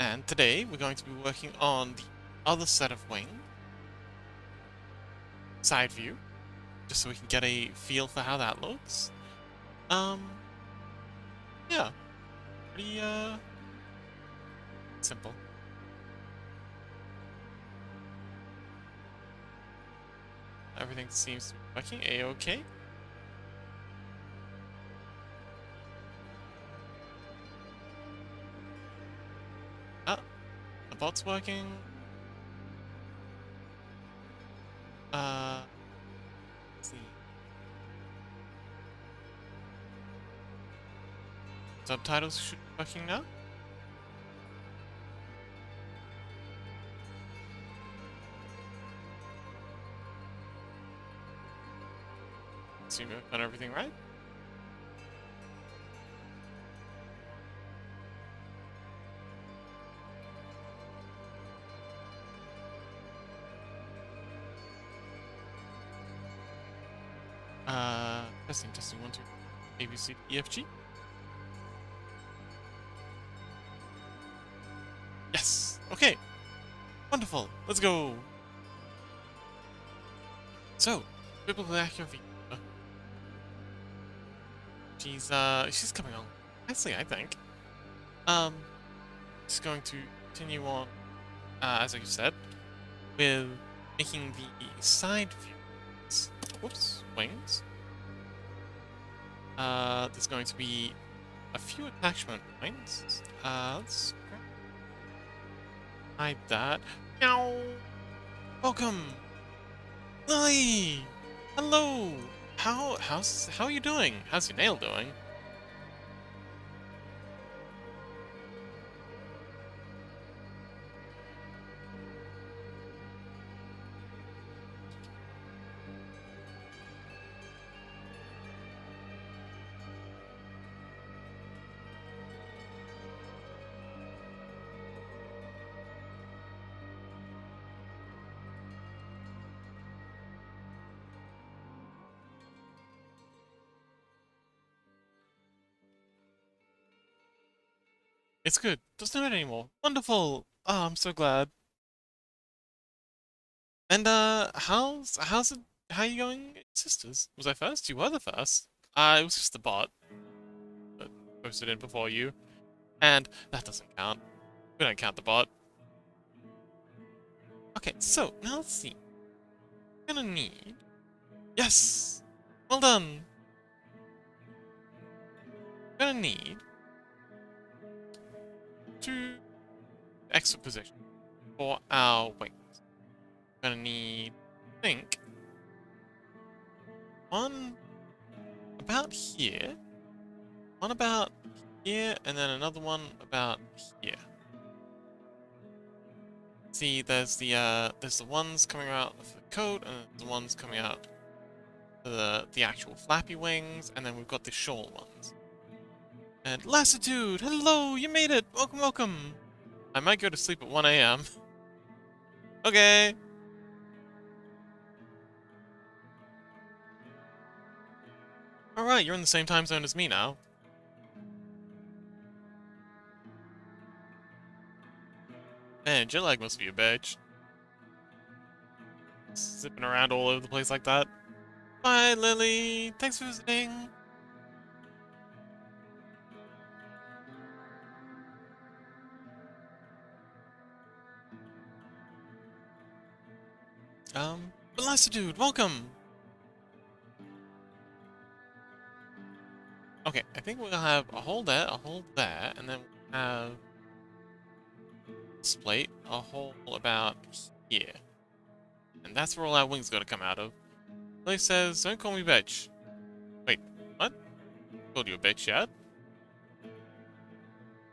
And today we're going to be working on the other set of wing, side view, just so we can get a feel for how that looks. Um, yeah, pretty simple. Everything seems to be working a-okay. Ah, the bot's working. Let's see. Subtitles should be working now. Assume we've done everything right. Testing, 1, 2, A, B, C, E, F, G. Yes! Okay! Wonderful! Let's go! So, biblical accurate VTuber. She's coming on nicely, I think. Just going to continue on, as I said, with making the side views. Whoops, wings. There's going to be a few attachment points. Let's hide that. Meow! Welcome! Lily! Hello! How are you doing? How's your nail doing? It's good. Doesn't hurt anymore. Wonderful! Oh, I'm so glad. And how's it? How are you going, sisters? Was I first? You were the first. It was just the bot that posted in before you, and that doesn't count. We don't count the bot. Okay, so now let's see. We're gonna need. Yes, well done. We're gonna need 2 extra positions for our wings. We're gonna need, I think, one about here. One about here, and then another one about here. See, there's the ones coming out of the coat, and the ones coming out for the actual flappy wings, and then we've got the shawl ones. And lassitude, hello, you made it. Welcome, welcome. I might go to sleep at 1 a.m. Okay. All right, you're in the same time zone as me now. Man, jet lag must be a bitch. Zipping around all over the place like that. Bye, Lily. Thanks for visiting. Lassitude, welcome. Okay, I think we'll have a hole there, and then we'll have split a hole about here. And that's where all our wings gotta come out of. Lily says, don't call me bitch. Wait, what? Called you a bitch yet?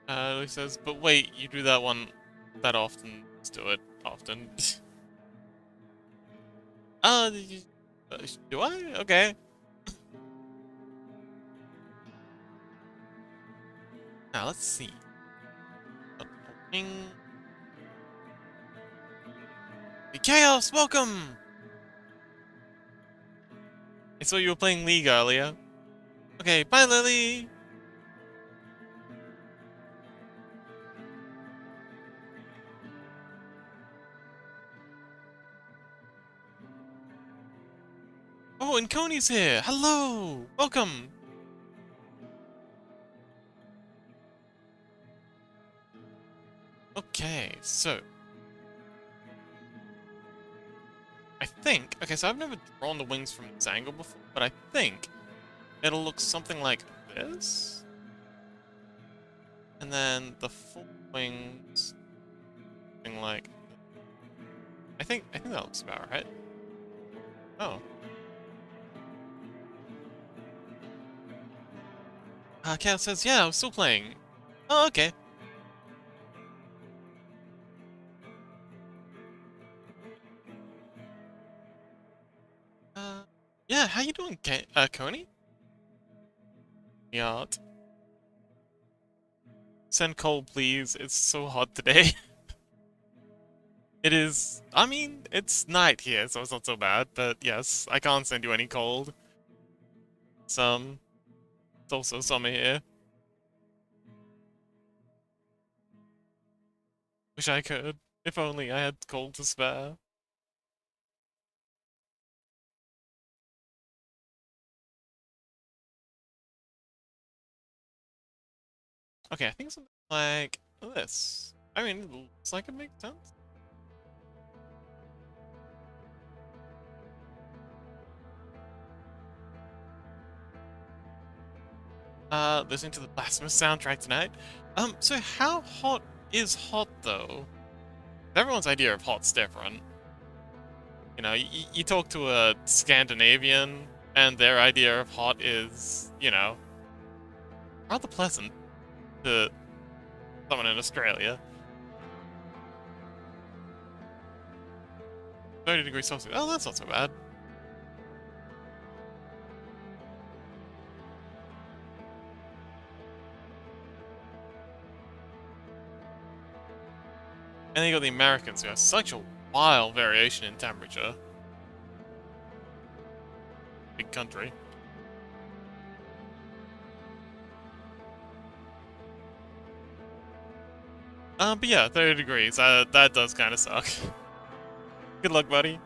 Lily says, but wait, you do that one that often. Let's do it often. Do I? Okay. Now, let's see. Wing. The Chaos, welcome! I saw you were playing League earlier. Okay, bye, Lily! Oh, and Coney's here! Hello! Welcome! Okay, so... I think... Okay, so I've never drawn the wings from this angle before, but I think it'll look something like this. And then the full wings... something like... I think that looks about right. Oh. Cal says, yeah, I'm still playing. Oh, okay. Yeah, how you doing, Coney? Yacht. Send coal, please. It's so hot today. It is... I mean, it's night here, so it's not so bad, but yes, I can't send you any cold. It's also summer here. Wish I could. If only I had coal to spare. Okay, I think something like this. I mean, it looks like it makes sense. Listening to the Blasphemous soundtrack tonight. So how hot is hot, though? Everyone's idea of hot's different. You know, you talk to a Scandinavian, and their idea of hot is, you know, rather pleasant to someone in Australia. 30 degrees Celsius. Oh, that's not so bad. And then you got the Americans, who have such a wild variation in temperature. Big country. But yeah, 30 degrees. That does kind of suck. Good luck, buddy.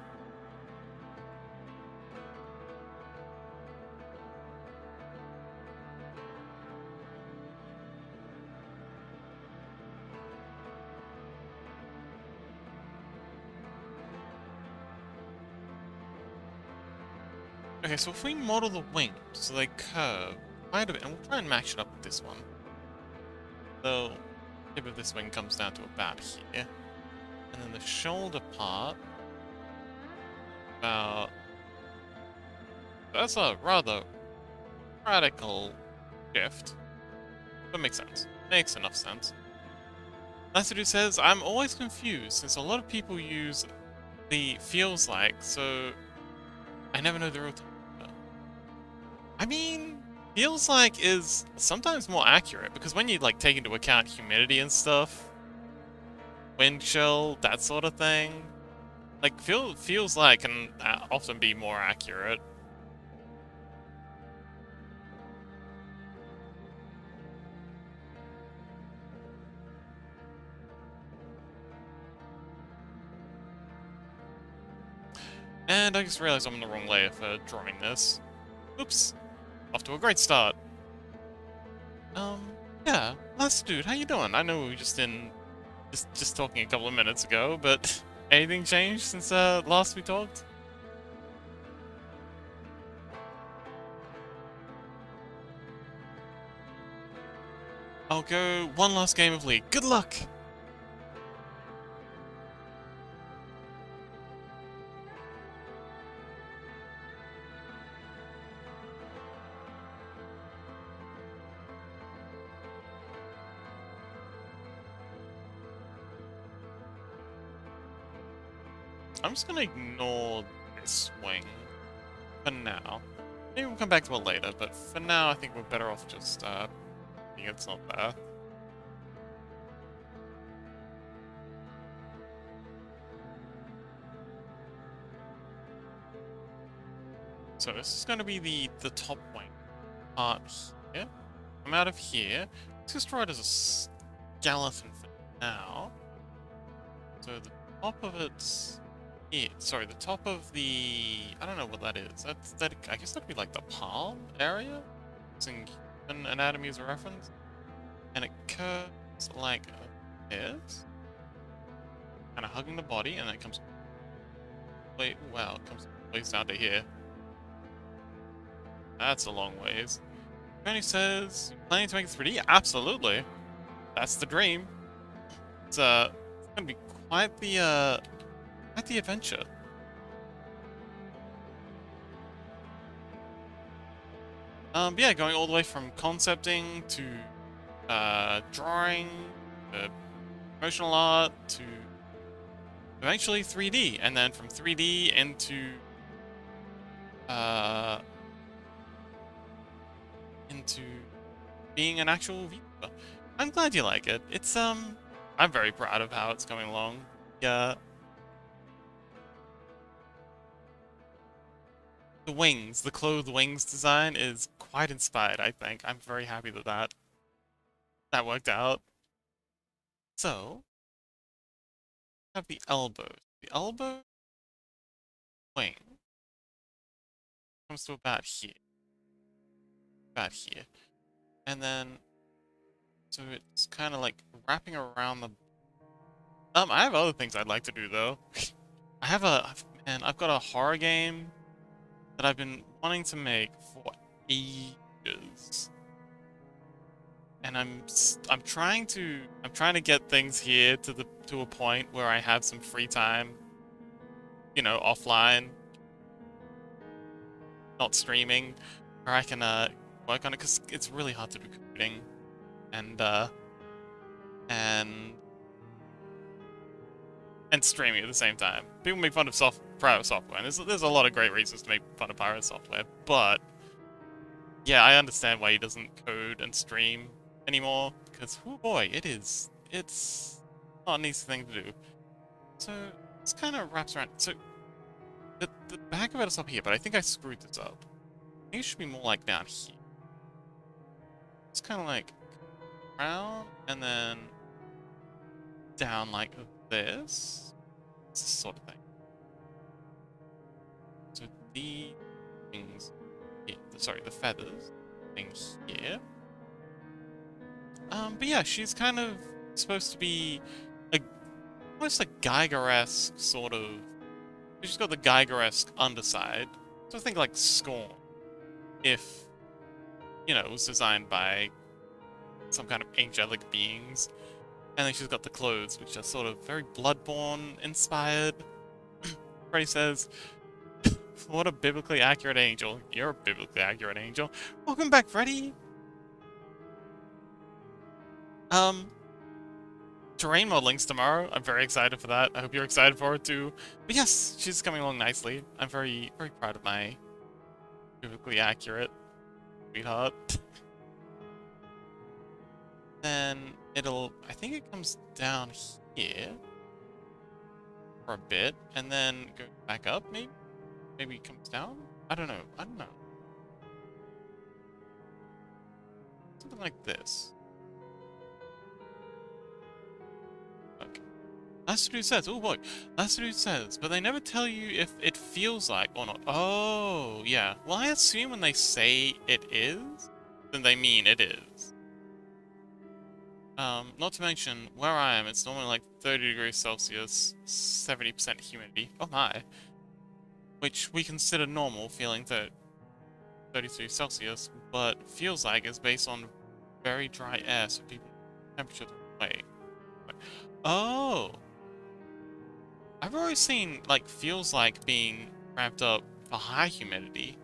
Okay, so if we model the wings so they curve quite a bit, and we'll try and match it up with this one. So, tip of this wing comes down to about here. And then the shoulder part, about... That's a rather radical shift. But makes sense. Makes enough sense. Lassadu says, I'm always confused since a lot of people use the feels like, so I never know the real time. I mean, feels like is sometimes more accurate because when you like take into account humidity and stuff, wind chill, that sort of thing, like feels like can often be more accurate. And I just realized I'm on the wrong layer for drawing this. Oops. Off to a great start. Yeah, last dude, how you doing? I know we were just talking a couple of minutes ago, but anything changed since last we talked? I'll go one last game of League. Good luck! I'm just gonna ignore this wing for now. Maybe we'll come back to it later, but for now I think we're better off just being it's not there. So this is gonna be the top wing part here. Come out of here. Let's just draw it as a skeleton for now. So the top of it's here. Sorry, the top of the... I don't know what that is. That I guess that'd be like the palm area? Using human anatomy as a reference. And it curves like this. Kind of hugging the body, and then it comes... Wait, wow, it comes ways down to here. That's a long ways. Tony says, planning to make it 3D? Absolutely. That's the dream. It's gonna be quite the adventure. But yeah, going all the way from concepting to drawing, promotional art to eventually 3D, and then from 3D into being an actual VTuber. I'm glad you like it. It's I'm very proud of how it's coming along. Yeah. The wings, the clothed wings design is quite inspired, I think. I'm very happy that that worked out. So, have the elbow. The elbow wing comes to about here. About here. And then, so it's kind of like wrapping around the... I have other things I'd like to do, though. Man, I've got a horror game that I've been wanting to make for ages. And I'm trying to get things here to a point where I have some free time, you know, offline, not streaming, where I can work on it, because it's really hard to do coding and streaming at the same time. People make fun of pirate software, and there's a lot of great reasons to make fun of pirate software, but yeah, I understand why he doesn't code and stream anymore, because, oh boy, it's not an easy thing to do. So, this kind of wraps around. So, the back of it is up here, but I think I screwed this up. I think it should be more like down here. It's kind of like around, and then down like this. It's this sort of thing. So, these things here, sorry, the feathers thing here. But yeah, she's kind of supposed to be almost a Geiger-esque sort of... She's got the Geiger-esque underside. So I think like Scorn, if, you know, it was designed by some kind of angelic beings. And then she's got the clothes, which are sort of very Bloodborne-inspired. Freddy says, what a biblically accurate angel. You're a biblically accurate angel. Welcome back, Freddy! Terrain modeling's tomorrow. I'm very excited for that. I hope you're excited for it too. But yes, she's coming along nicely. I'm very, very proud of my biblically accurate sweetheart. Then I think it comes down here for a bit, and then go back up, maybe? Maybe it comes down? I don't know. Something like this. That's what it says. Oh boy, that's what it says. But they never tell you if it feels like or not. Oh, yeah. Well, I assume when they say it is, then they mean it is. Not to mention, where I am, it's normally like 30 degrees Celsius, 70% humidity. Oh my. Which we consider normal, feeling 33 Celsius, but feels like is based on very dry air, so people temperature the way. Oh! I've always seen, like, feels like being ramped up for high humidity.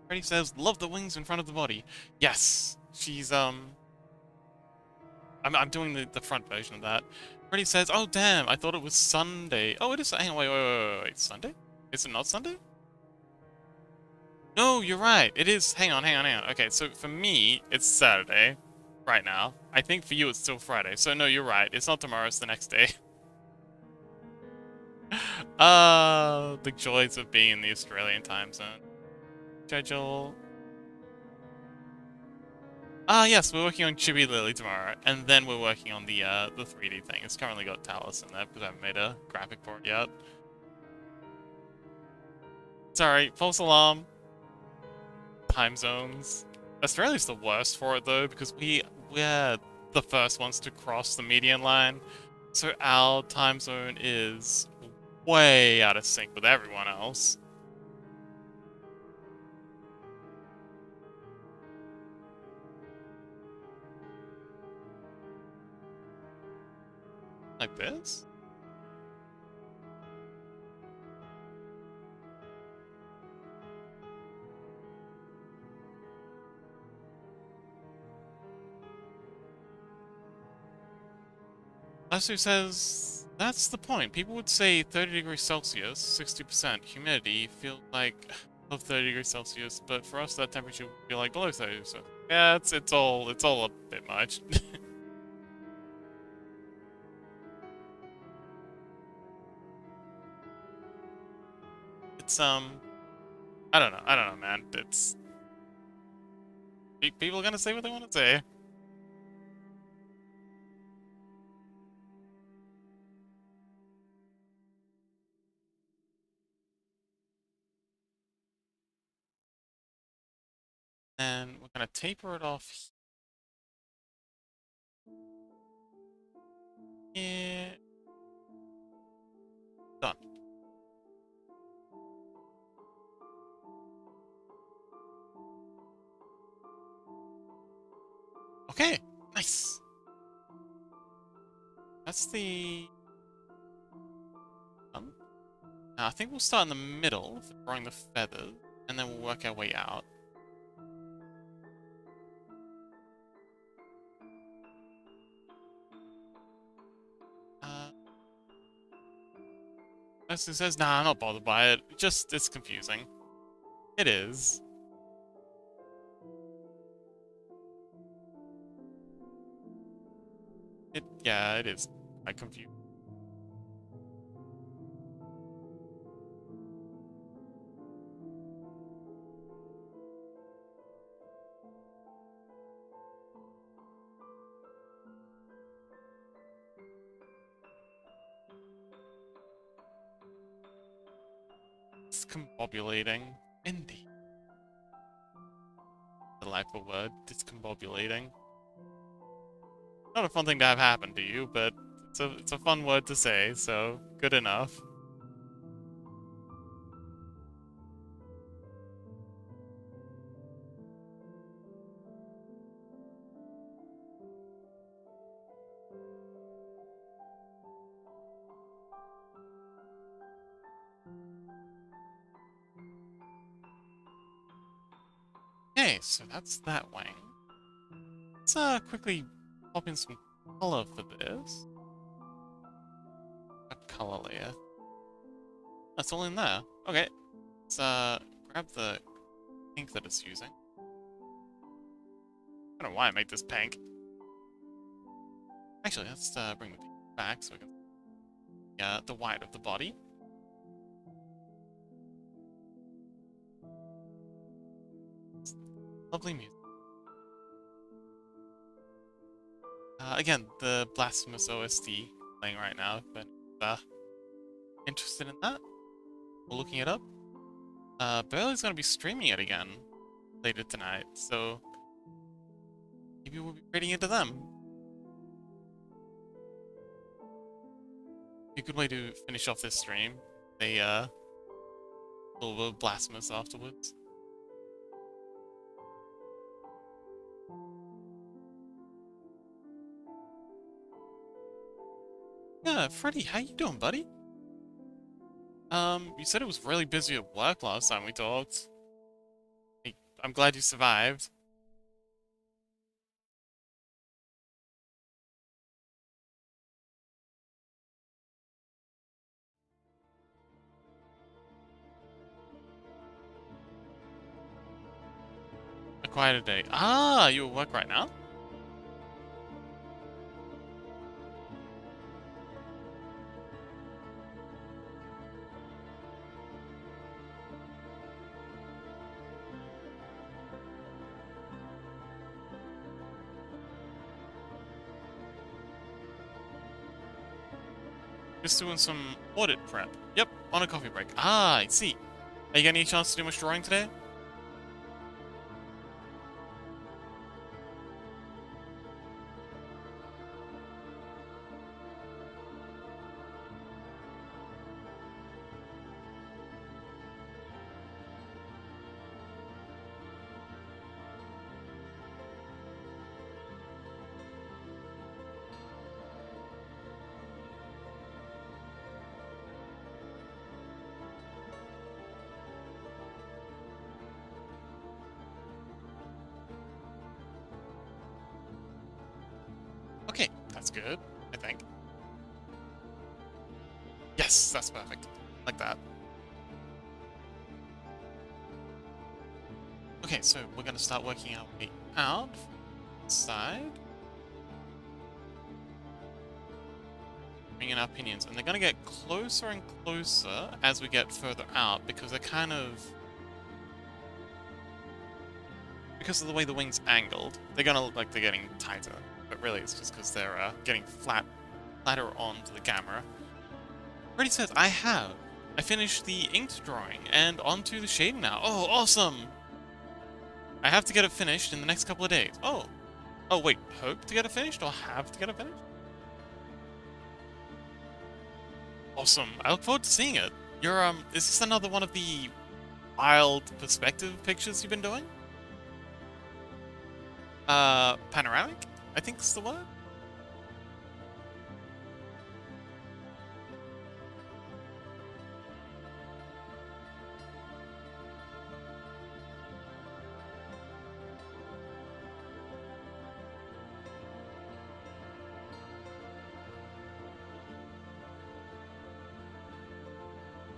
Freddy says, love the wings in front of the body. Yes! She's, I'm doing the front version of that. Freddy says, oh damn, I thought it was Sunday. Oh, it is, hang on, wait, Sunday? Is it not Sunday? No, you're right, it is, hang on. Okay, so for me, it's Saturday. Right now. I think for you it's still Friday, so no, you're right. It's not tomorrow, it's the next day. The joys of being in the Australian time zone. Schedule. Yes, we're working on Chibi Lily tomorrow, and then we're working on the 3D thing. It's currently got Talus in there because I haven't made a graphic for it yet. Sorry, false alarm. Time zones. Australia's the worst for it though, because we're the first ones to cross the median line, so our time zone is way out of sync with everyone else. Like this? Lesu says, that's the point. People would say 30 degrees Celsius, 60% humidity, feels like above 30 degrees Celsius, but for us that temperature would be like below 30, so yeah, it's all a bit much. It's I don't know, man. It's people are gonna say what they want to say. And we're gonna taper it off here. Done. Okay, nice. That's the I think we'll start in the middle for drawing the feathers, and then we'll work our way out. As it says, nah, I'm not bothered by it. Just, it's confusing. It is. Yeah, it is quite confusing. Discombobulating. Indeed. Delightful word, discombobulating. Not a fun thing to have happen to you, but it's a fun word to say, so good enough. Okay, so that's that wing. Let's quickly pop in some color for this. A color layer. That's all in there. Okay, let's grab the ink that it's using. I don't know why I made this pink. Actually, let's bring the pink back so we can see the white of the body. Lovely music. Again, the Blasphemous OST playing right now. If anyone's interested in that, we're looking it up. Burley's gonna be streaming it again later tonight, so maybe we'll be reading into them. Be a good way to finish off this stream. A little bit of Blasphemous afterwards. Yeah, Freddy, how you doing, buddy? You said it was really busy at work last time we talked. I'm glad you survived. A quieter day. Ah, you at work right now? Just doing some audit prep. Yep, on a coffee break. Ah, I see. Are you getting any chance to do much drawing today? Okay, that's good, I think. Yes, that's perfect. Like that. Okay, so we're gonna start working our way out from the side. Bring in our pinions, and they're gonna get closer and closer as we get further out because they're kind of... Because of the way the wing's angled, they're gonna look like they're getting tighter. But really, it's just because they're getting flatter onto the camera. Already says, I finished the inked drawing and onto the shading now. Oh, awesome! I have to get it finished in the next couple of days. Oh. Oh, wait, hope to get it finished or have to get it finished? Awesome. I look forward to seeing it. Is this another one of the wild perspective pictures you've been doing? Panoramic? I think is the word?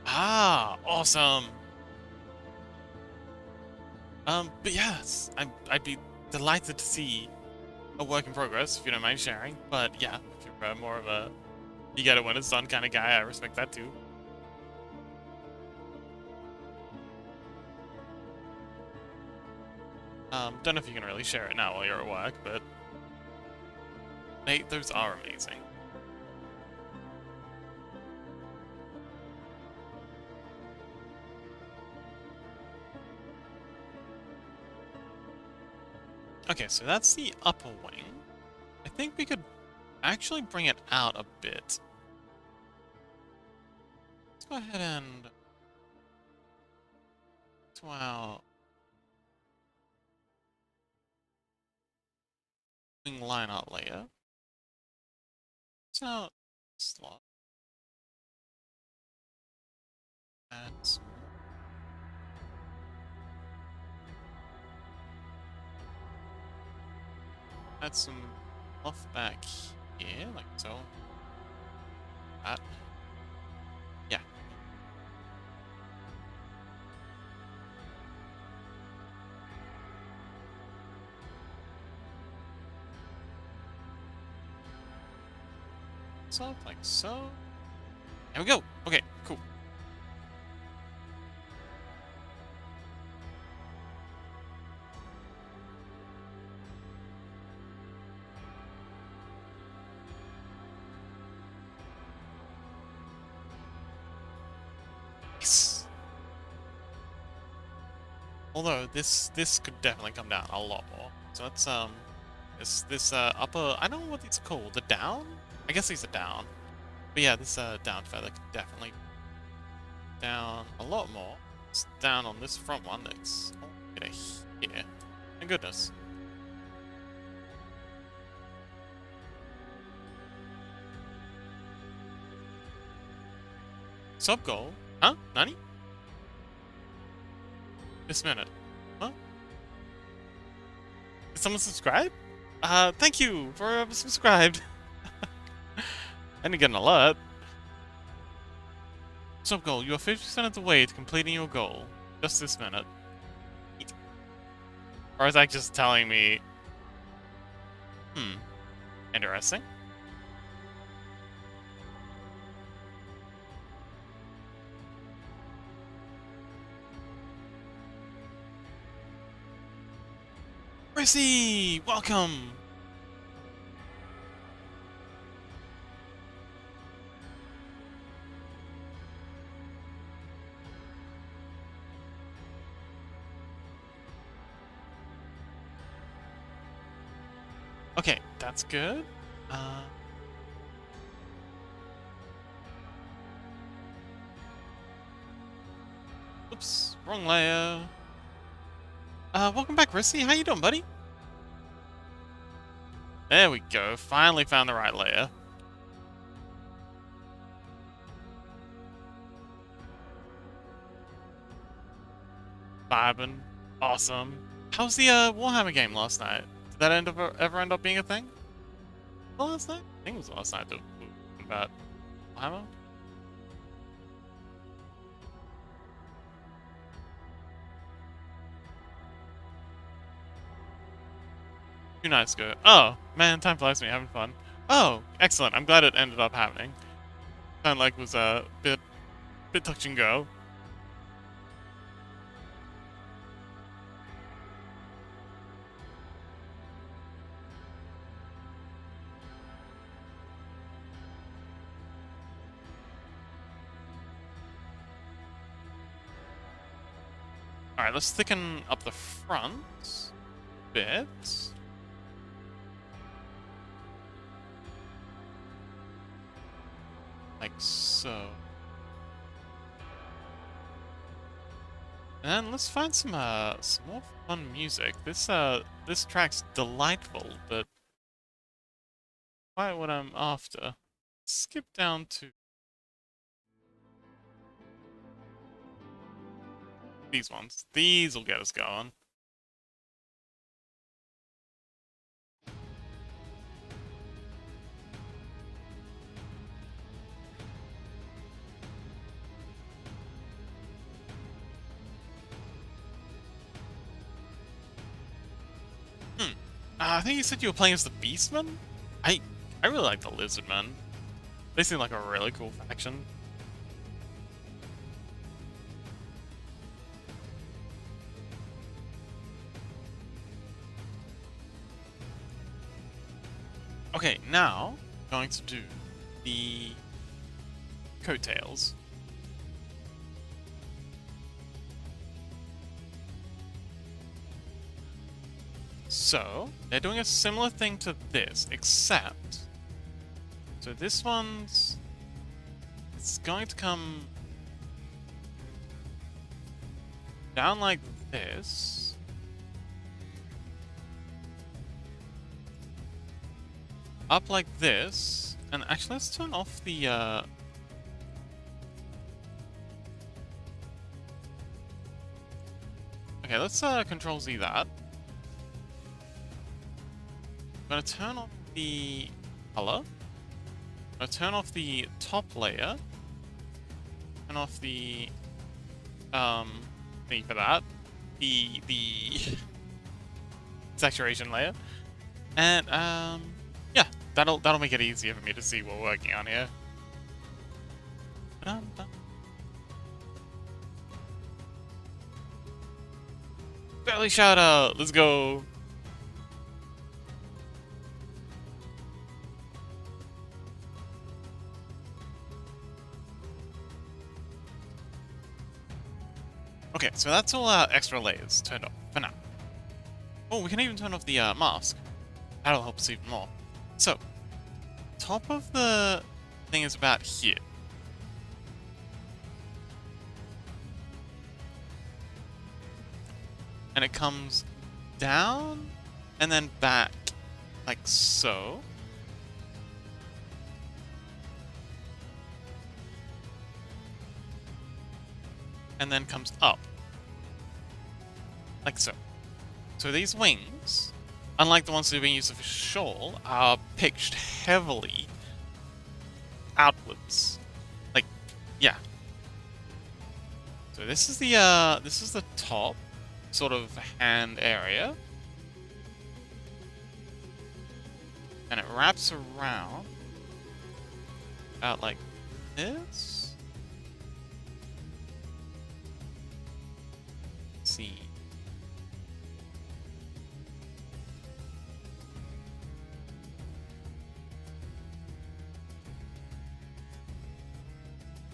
Ah, awesome. But yes, I'd be delighted to see a work in progress, if you don't mind sharing. But yeah, if you're more of a you get it when it's done kind of guy, I respect that too. Don't know if you can really share it now while you're at work, but those are amazing. Okay, so that's the upper wing. I think we could actually bring it out a bit. Let's go ahead and to our wing line art layer. So slot. Add some off back here, like so. That. Yeah. So, like so. There we go. Okay, cool. Yes. Although this could definitely come down a lot more. So it's this upper, I don't know what these are called. The down? I guess these are down. But yeah, this down feather could definitely down a lot more. It's down on this front one that's all the way to here. Thank goodness. Sub goal? Huh? Nani? This minute. Huh? Did someone subscribe? Thank you for whoever subscribed. I didn't get an alert. Sub goal, you are 50% of the way to completing your goal. Just this minute. Or is that just telling me... Interesting. Rissy! Welcome! Okay, that's good. Oops, wrong layer. Welcome back, Rissy. How you doing, buddy? There we go. Finally found the right layer. Vibin'. Awesome. How's the Warhammer game last night? Did that ever end up being a thing? Last night? I think it was last night that we were talking about Warhammer. 2 nights ago. Oh, man, time flies when you're having fun. Oh, excellent. I'm glad it ended up happening. Sounded like it was a bit touch and go. Alright, let's thicken up the front a bit. Like so. And then let's find some more fun music. This track's delightful, but quite what I'm after. Skip down to these ones. These will get us going. I think you said you were playing as the Beastmen? I really like the Lizardmen. They seem like a really cool faction. Okay, now I'm going to do the coattails. So, they're doing a similar thing to this, except... So this one's... It's going to come... down like this. Up like this. And actually, let's turn off the, Okay, let's, Control-Z that. I'm gonna turn off the color. I'm gonna turn off the top layer. Turn off the thing for that. The saturation layer. And yeah, that'll make it easier for me to see what we're working on here. Belly shout out, let's go. Okay, so that's all our extra layers turned off for now. Oh, we can even turn off the mask. That'll help us even more. So, top of the thing is about here. And it comes down and then back like so. And then comes up. Like so. So these wings, unlike the ones that are being used for shawl, are pitched heavily outwards. Like, yeah. So this is the top sort of hand area. And it wraps around out like this. Let's see.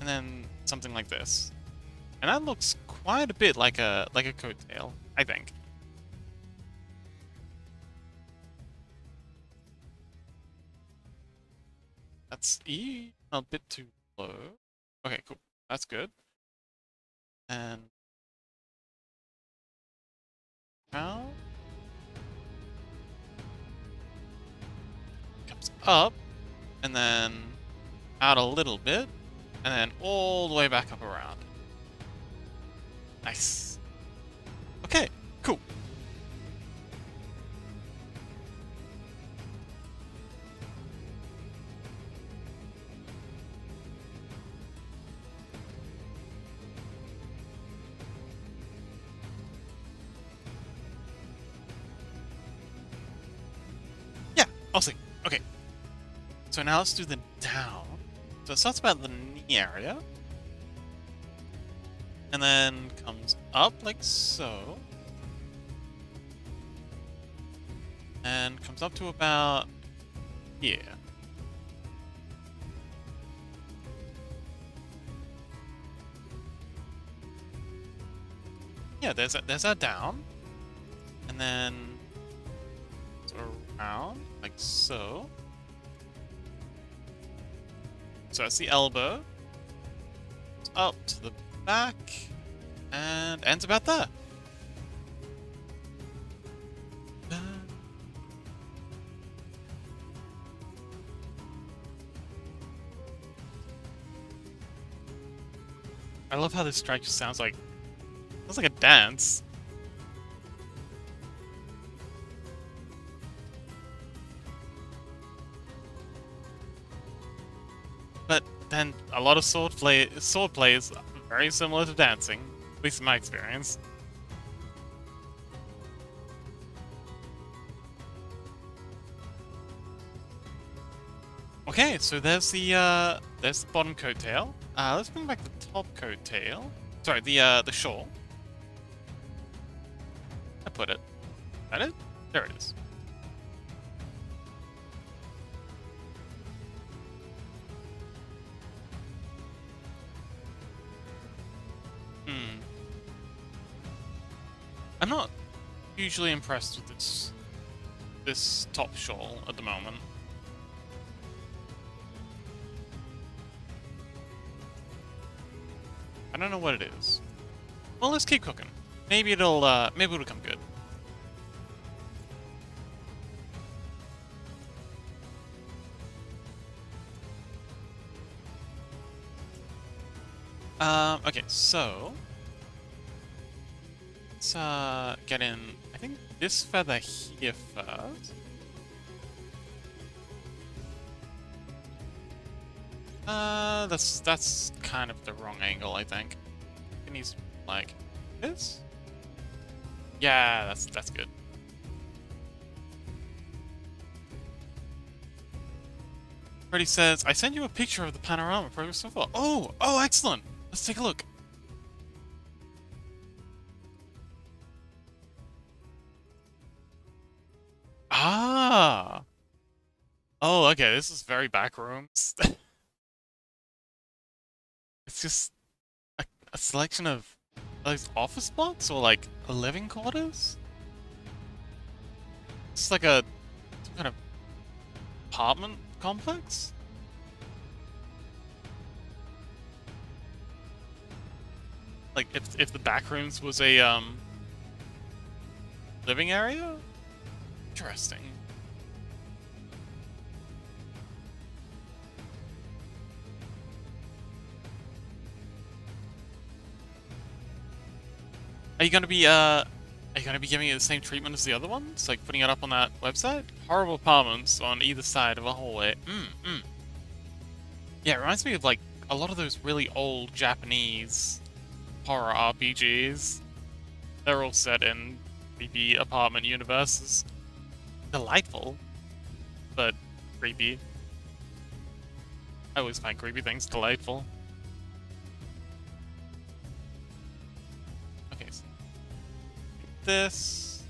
And then something like this. And that looks quite a bit like a coattail, I think. That's a bit too low. Okay, cool. That's good. And now comes up, and then out a little bit, and then all the way back up around. Nice. Okay, cool. Yeah, I'll see. Okay. So now let's do the down. So it starts about the knee area. And then comes up like so. And comes up to about here. Yeah, there's our down. And then sort of around like so. So that's the elbow. It's up to the back. And ends about there. I love how this strike just sounds like a dance. But then a lot of sword play is very similar to dancing, at least in my experience. Okay, so there's the bottom coattail. Let's bring back the top coattail. Sorry, the shawl. I put it. Is that it? There it is. I'm not hugely impressed with this top shawl at the moment. I don't know what it is. Well, let's keep cooking. Maybe it'll come good. Okay, so let's get in, I think, this feather here first. That's kind of the wrong angle, I think. It needs like this. Yeah, that's good. Freddy says, I sent you a picture of the panorama progress so far. Oh, excellent. Let's take a look. Ah. Oh, okay, this is very back rooms. It's just a selection of those office blocks or like living quarters? It's like some kind of apartment complex? Like if the back rooms was a living area? Interesting. Are you gonna be giving it the same treatment as the other ones? Like putting it up on that website? Horrible apartments on either side of a hallway. Yeah, it reminds me of like a lot of those really old Japanese horror RPGs. They're all set in creepy apartment universes. Delightful, but creepy. I always find creepy things delightful. Okay, so this.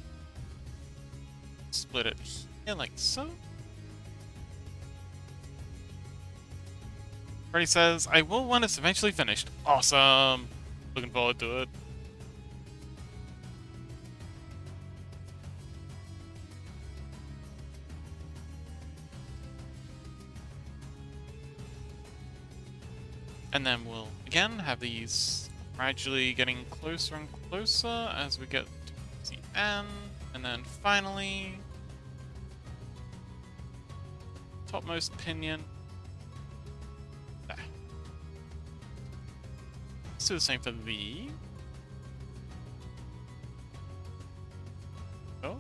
Split it here like so. Freddy says, I will when it's eventually finished. Awesome! Looking forward to it. And then we'll, again, have these gradually getting closer and closer as we get to the end. And then finally, topmost pinion. There. Let's do the same for the... Oh.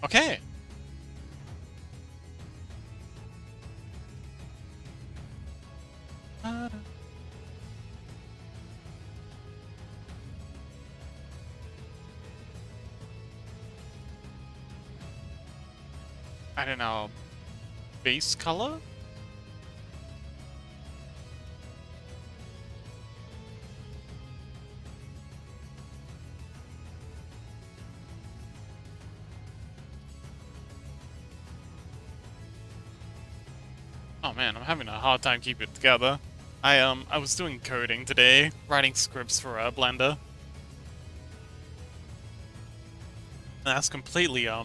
Okay. I don't know. Base color? Oh man, I'm having a hard time keeping it together. I was doing coding today, writing scripts for Blender. And that's completely, I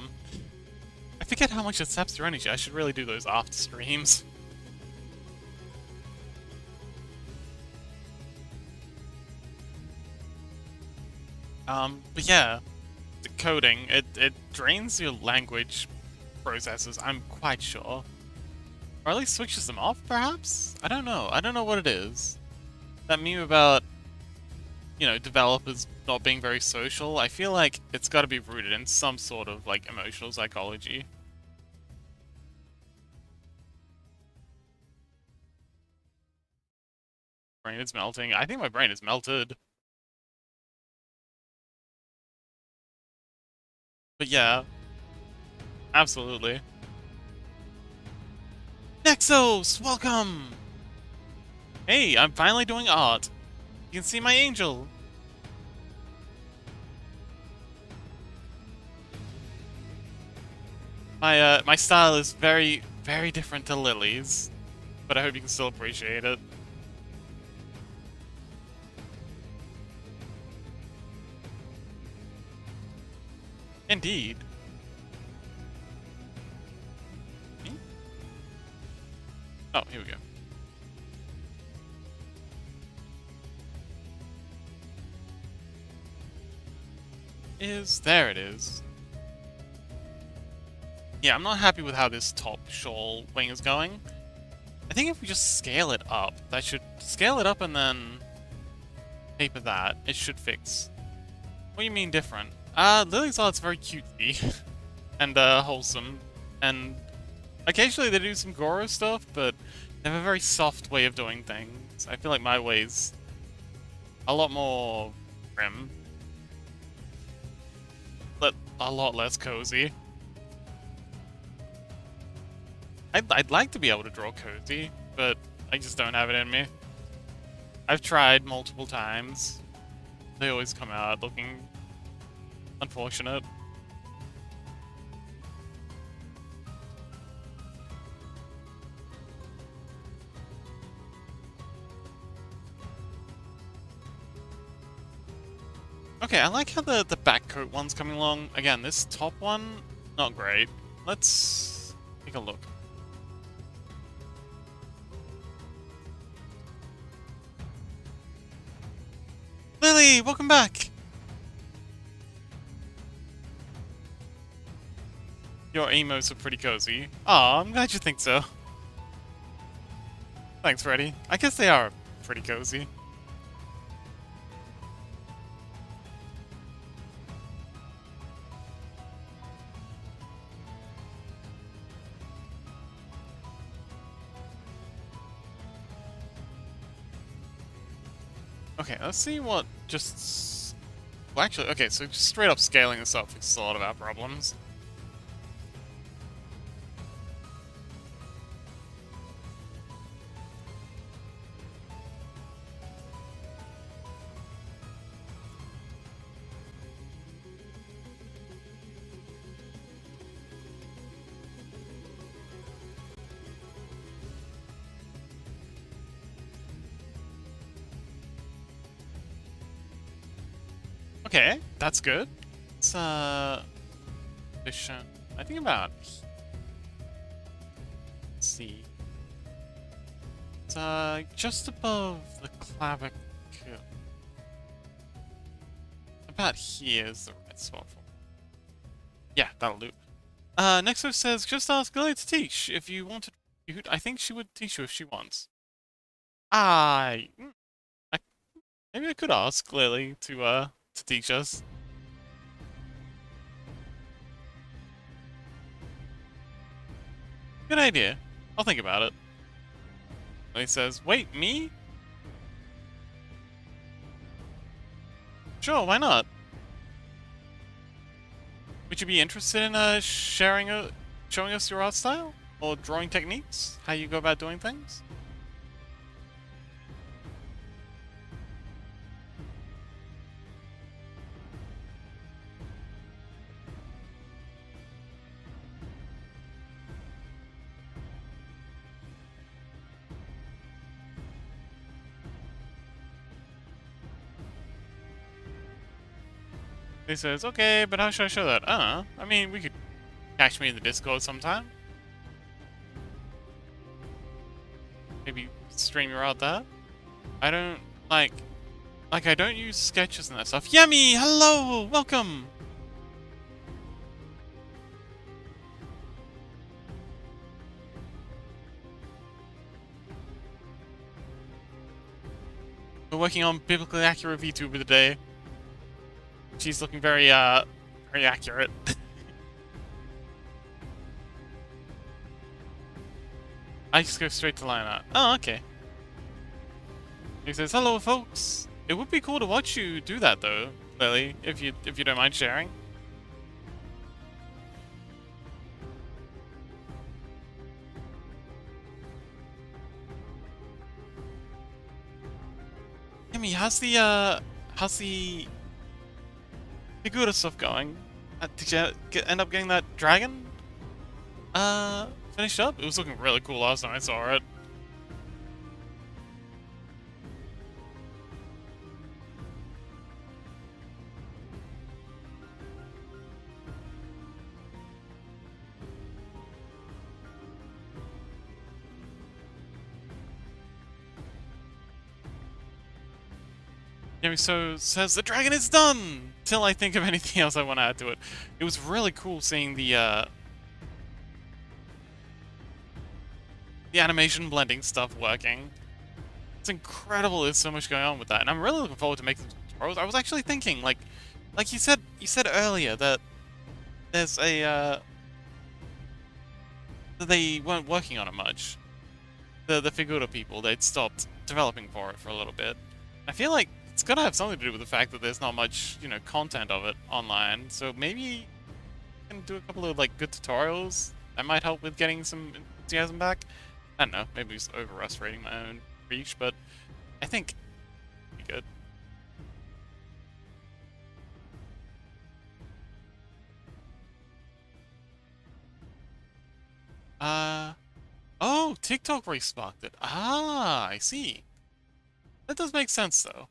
forget how much it saps your energy. I should really do those after streams. But yeah, the coding, it drains your language processors, I'm quite sure. Or at least switches them off, perhaps? I don't know. I don't know what it is. That meme about, you know, developers not being very social, I feel like it's got to be rooted in some sort of, like, emotional psychology. Brain is melting. I think my brain is melted. But yeah. Absolutely. Nexos! Welcome! Hey, I'm finally doing art. You can see my angel. My style is very, very different to Lily's, but I hope you can still appreciate it. Indeed. Oh, here we go. There it is. Yeah, I'm not happy with how this top shawl wing is going. I think if we just scale it up, that should scale it up and then paper that, it should fix. What do you mean different? Lily's art's very cutesy and wholesome, and occasionally they do some Goro stuff, but they have a very soft way of doing things. I feel like my way's a lot more grim, but a lot less cozy. I'd like to be able to draw cozy, but I just don't have it in me. I've tried multiple times. They always come out looking unfortunate. Okay, I like how the back coat one's coming along. Again, this top one, not great. Let's take a look. Lily, welcome back! Your emotes are pretty cozy. Aw, I'm glad you think so. Thanks, Freddy. I guess they are pretty cozy. Okay, let's see what just... Well, actually, okay, so just straight up scaling this up fixes a lot of our problems. Okay, that's good. Let's, position. I think about. Let's see. It's just above the clavicle. About here is the right spot for. Yeah, that'll do. Nexo says, just ask Lily to teach if you wanted. I think she would teach you if she wants. I maybe I could ask Lily to teach us. Good idea. I'll think about it. Lily says, wait, me? Sure, why not? Would you be interested in showing us your art style? Or drawing techniques? How you go about doing things? He says, okay, but how should I show that? I mean, we could catch me in the Discord sometime. Maybe stream your art there. I don't, I don't use sketches and that stuff. Yummy! Hello! Welcome! We're working on biblically accurate VTuber today. She's looking very accurate. I just go straight to line art. Oh, okay. He says, hello, folks. It would be cool to watch you do that, though, Lily, if you don't mind sharing. Yumi, how's the Figura stuff going? Did you end up getting that dragon finished up? It was looking really cool last time I saw it. So says the dragon is done! Till I think of anything else I want to add to it. It was really cool seeing the animation blending stuff working. It's incredible there's so much going on with that, and I'm really looking forward to making tutorials. I was actually thinking, like you said earlier that there's a that they weren't working on it much. The Figura people, they'd stopped developing for it for a little bit. I feel like it's gotta have something to do with the fact that there's not much, content of it online. So maybe you can do a couple of good tutorials that might help with getting some enthusiasm back. I don't know, maybe just overestimating my own reach, but I think it'd be good. Oh, TikTok resparked it. Ah, I see. That does make sense though.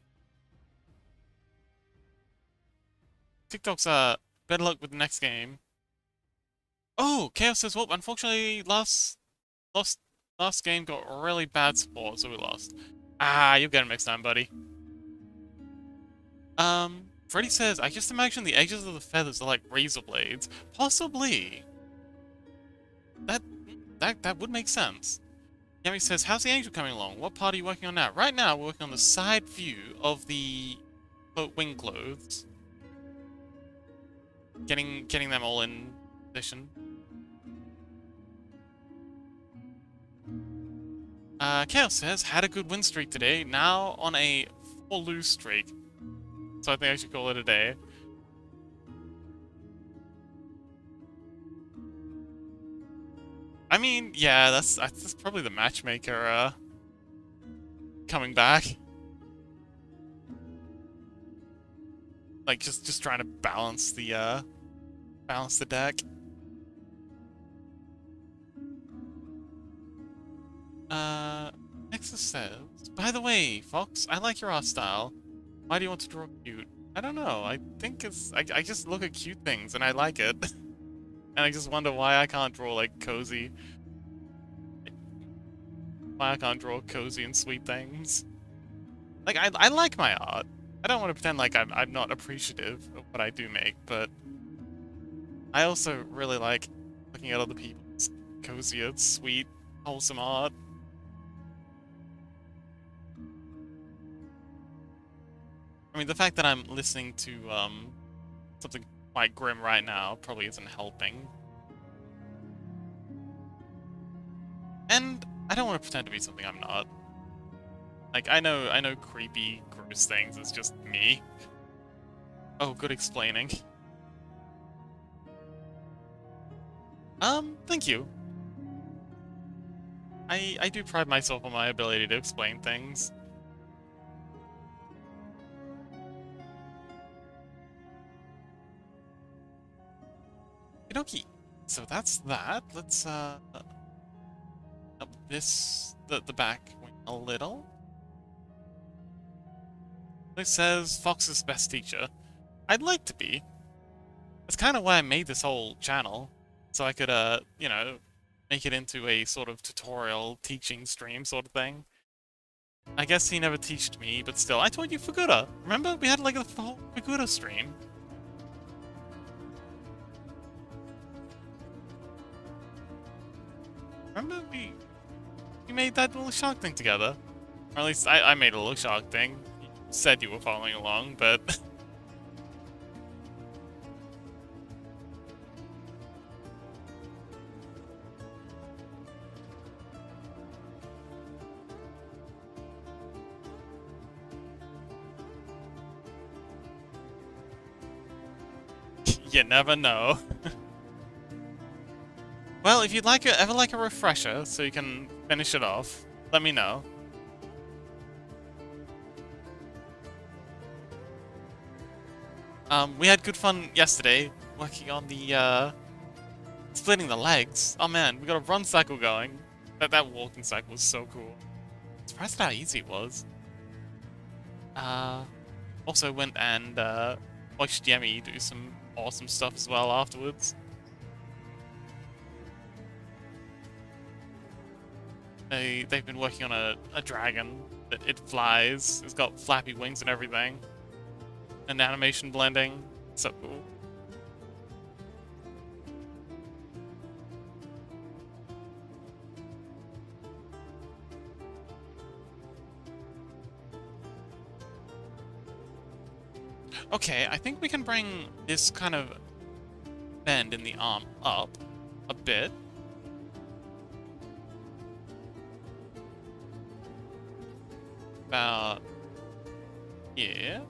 TikTok's better luck with the next game. Oh, Chaos says, well, unfortunately, last game got really bad support, so we lost. Ah, you'll get it next time, buddy. Freddy says, I just imagine the edges of the feathers are like razor blades. Possibly. That would make sense. Yami says, how's the angel coming along? What part are you working on now? Right now, we're working on the side view of the wing clothes. Getting them all in position. Chaos says, had a good win streak today, now on a 4 lose streak. So I think I should call it a day. I mean, yeah, that's probably the matchmaker, coming back. Like, just trying to balance the deck. Nexus says, by the way, Fox, I like your art style. Why do you want to draw cute? I don't know, I think it's, I just look at cute things and I like it. And I just wonder why I can't draw, like, cozy. Why I can't draw cozy and sweet things. Like, I like my art. I don't want to pretend like I'm not appreciative of what I do make, but I also really like looking at other people's cozier, sweet, wholesome art. I mean, the fact that I'm listening to, something quite grim right now probably isn't helping. And I don't want to pretend to be something I'm not. Like, I know creepy, gross things is just me. Oh, good explaining. Thank you. I do pride myself on my ability to explain things. Okie. So that's that. Let's up the back wing a little. It says Fox's best teacher. I'd like to be. That's kind of why I made this whole channel, so I could you know, make it into a sort of tutorial teaching stream sort of thing. I guess he never teached me, but still, I told you Fukuda. Remember? We had like the whole Fukuda stream. Remember we made that little shark thing together? Or at least I made a little shark thing. You said you were following along, but... you never know. Well, if you'd ever like a refresher so you can finish it off, let me know. We had good fun yesterday working on the splitting the legs. Oh man, we got a run cycle going. That walking cycle was so cool. Surprised at how easy it was. Also went and watched Yemi do some awesome stuff as well afterwards. They've been working on a dragon that it flies. It's got flappy wings and everything. And animation blending. So cool. Okay, I think we can bring this kind of bend in the arm up a bit. About here.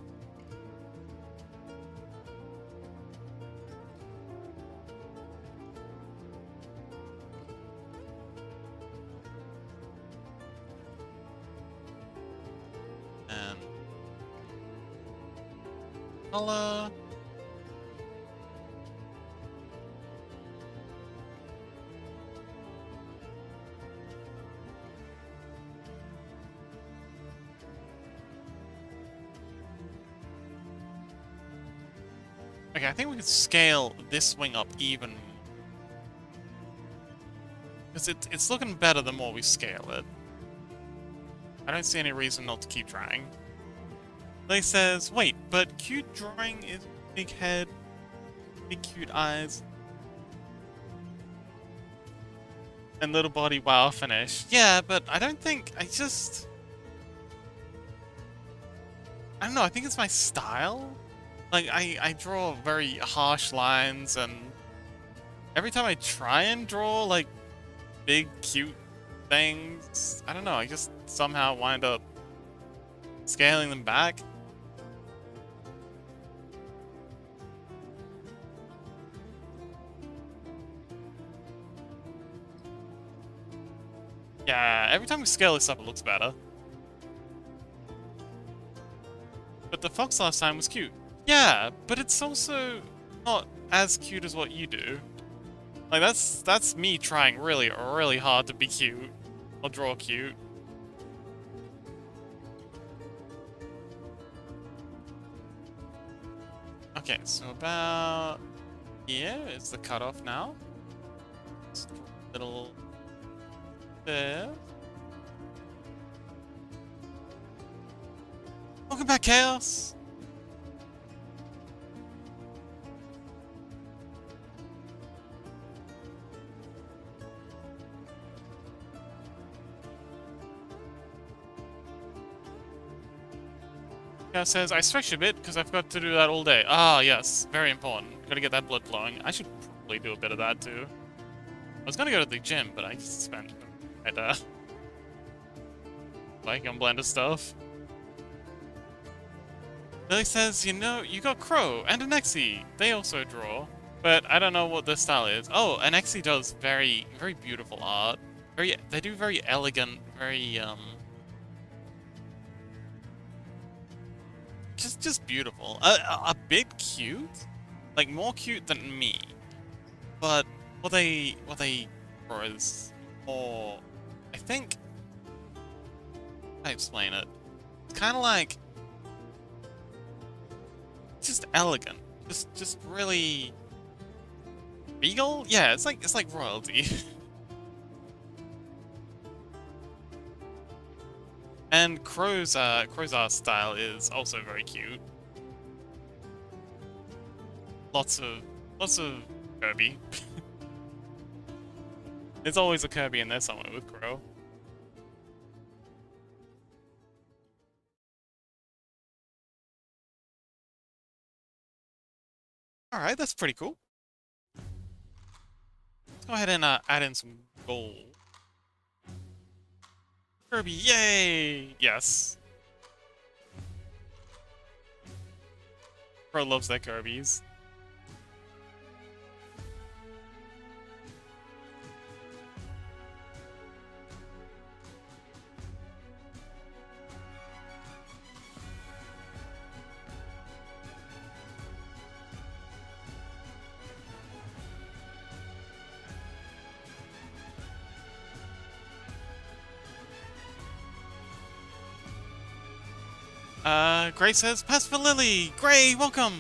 And color. Okay, I think we could scale this wing up even more. Because it's looking better the more we scale it. I don't see any reason not to keep trying. They says, wait, but cute drawing is big head, big cute eyes, and little body wow finish. Yeah, but I don't think, I don't know, I think it's my style. Like, I draw very harsh lines, and every time I try and draw, like, big, cute things, I don't know, I just somehow wind up scaling them back. Yeah, every time we scale this up, it looks better. But the fox last time was cute. Yeah, but it's also not as cute as what you do. Like, that's me trying really, really hard to be cute. Or draw cute. Okay, so about Here is the cutoff now. Just a little there. Welcome back, Chaos! Chaos says, I stretched a bit because I forgot to do that all day. Ah, yes. Very important. Gotta get that blood flowing. I should probably do a bit of that, too. I was gonna go to the gym, but I just spent at, like on Blender stuff. Lily says, you know, you got Crow and an Exie. They also draw, but I don't know what their style is. Oh, an Exie does very, very beautiful art. They do very elegant, very, just beautiful. A bit cute, like more cute than me. But what they draw is more, I think, how do I explain it? It's kind of like, just elegant, just really regal. Yeah, it's like royalty. And Crow's art style is also very cute. Lots of Kirby. There's always a Kirby in there somewhere with Crow. Alright, that's pretty cool. Let's go ahead and add in some gold. Kirby, yay! Yes. Crow loves their Kirbys. Gray says, pass for Lily! Gray, welcome!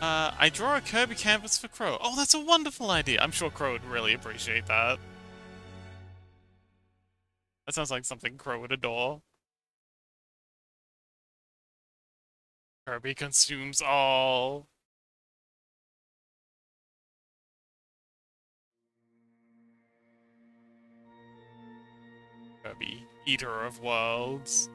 I draw a Kirby canvas for Crow. Oh, that's a wonderful idea. I'm sure Crow would really appreciate that. That sounds like something Crow would adore. Kirby consumes all. Kirby, eater of worlds.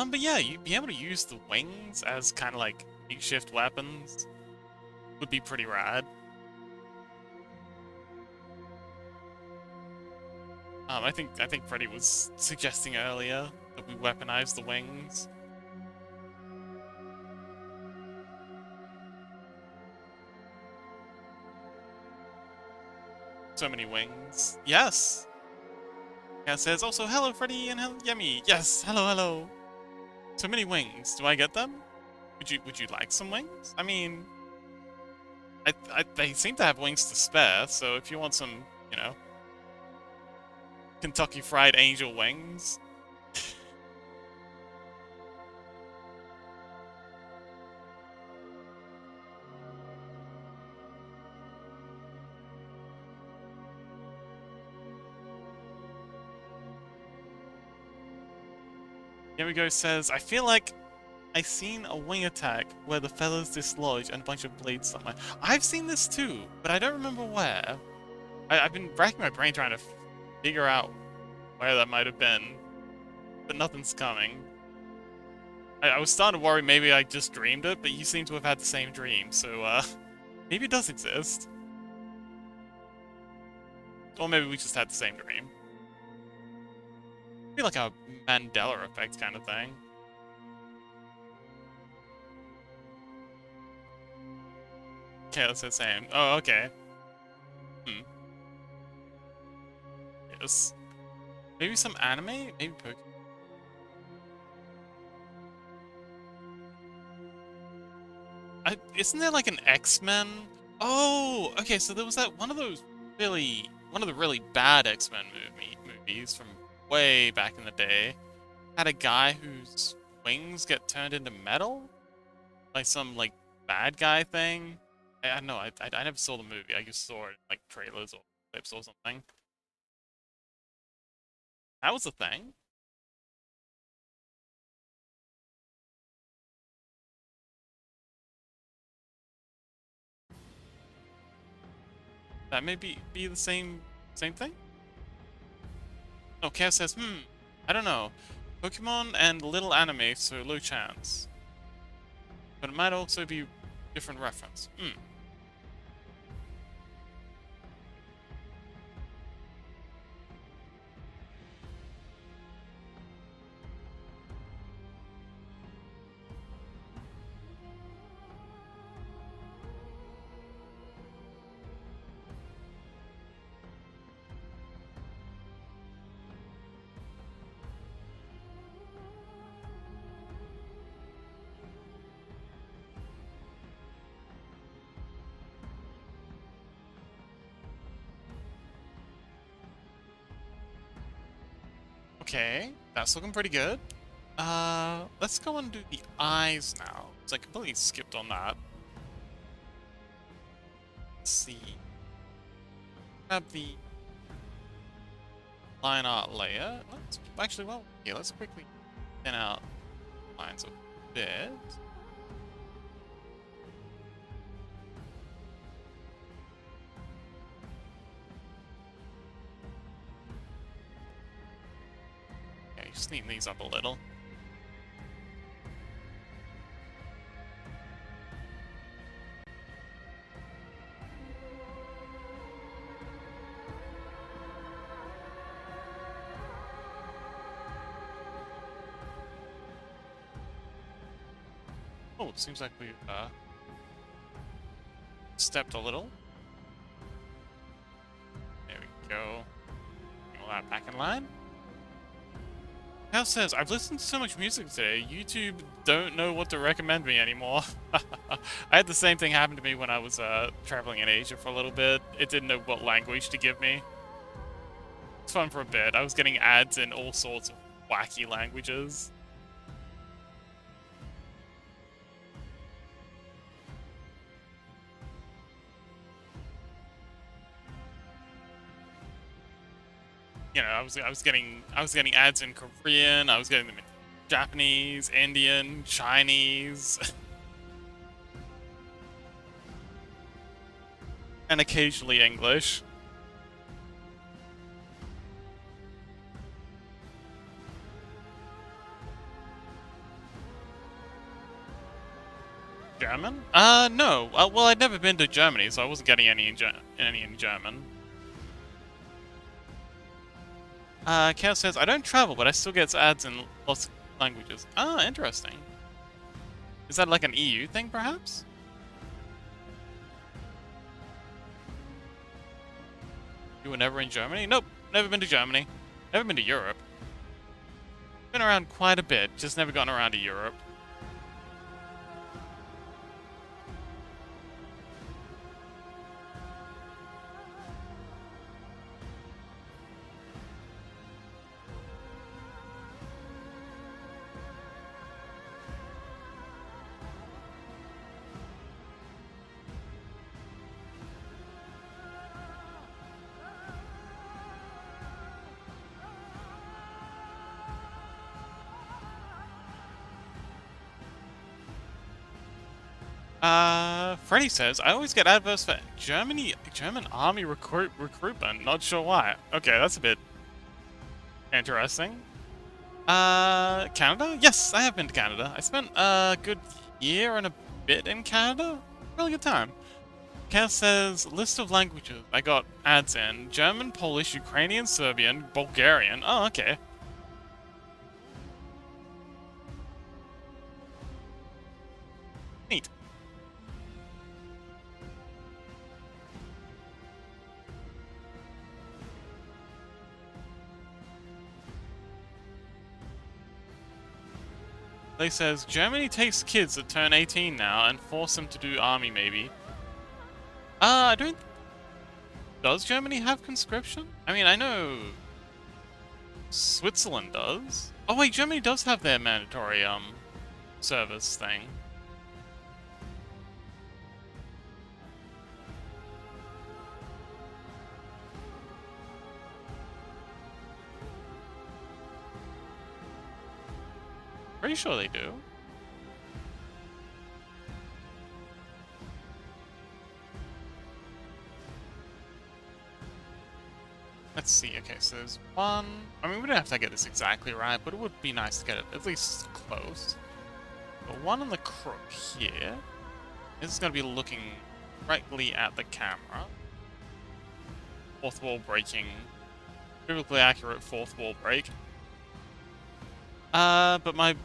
But yeah, you'd be able to use the wings as kind of like makeshift weapons. Would be pretty rad. I think Freddy was suggesting earlier that we weaponize the wings. So many wings. Yes! Yeah, it says also hello Freddy and hello Yummy. Yes, hello. So many wings. Do I get them? Would you like some wings? I mean, they seem to have wings to spare, so if you want some, you know, Kentucky Fried Angel wings. Here we go says, I feel like I seen a wing attack where the feathers dislodge and a bunch of blades somewhere. I've seen this too, but I don't remember where. I've been racking my brain trying to figure out where that might have been, but nothing's coming. I was starting to worry maybe I just dreamed it, but you seem to have had the same dream, so maybe it does exist. Or maybe we just had the same dream. Be like a Mandela effect kind of thing. Okay, that's the same. Oh, okay. Yes. Maybe some anime? Maybe Pokemon. Isn't there like an X-Men? Oh, okay. So there was that one of the really bad X-Men movies from way back in the day. Had a guy whose wings get turned into metal by some like bad guy thing. I don't know. I never saw the movie. I just saw it in, like trailers or clips or something. That was a thing. That may be the same thing. Oh, Chaos says, I don't know. Pokemon and little anime, so low chance. But it might also be different reference. Okay, that's looking pretty good. Let's go and do the eyes now. So I completely skipped on that. Let's see. Grab the line art layer. Let's quickly thin out lines a bit. Okay, just neaten these up a little. Oh, it seems like we've stepped a little. There we go. Bring all that back in line. Hal says, I've listened to so much music today, YouTube don't know what to recommend me anymore. I had the same thing happen to me when I was traveling in Asia for a little bit. It didn't know what language to give me. It's fun for a bit. I was getting ads in all sorts of wacky languages. You know, I was getting ads in Korean, I was getting them in Japanese, Indian, Chinese, and occasionally English. German? No. Well, I'd never been to Germany, so I wasn't getting any in German. Chaos says, I don't travel, but I still get ads in lots of languages. Ah, interesting. Is that like an EU thing, perhaps? You were never in Germany? Nope, never been to Germany. Never been to Europe. Been around quite a bit, just never gotten around to Europe. Freddy says, I always get adverts for German army recruitment. Not sure why. Okay, that's a bit interesting. Canada? Yes, I have been to Canada. I spent a good year and a bit in Canada. Really good time. Cal says, list of languages I got ads in. German, Polish, Ukrainian, Serbian, Bulgarian. Oh, okay. Neat. They says, Germany takes kids that turn 18 now and force them to do army, maybe. I don't... Does Germany have conscription? I mean, I know... Switzerland does. Oh wait, Germany does have their mandatory, service thing. Pretty sure they do. Let's see, okay, so there's one... I mean, we don't have to get this exactly right, but it would be nice to get it at least close. But one on the crook here. This is going to be looking directly at the camera. Fourth wall breaking. Biblically accurate fourth wall break. But my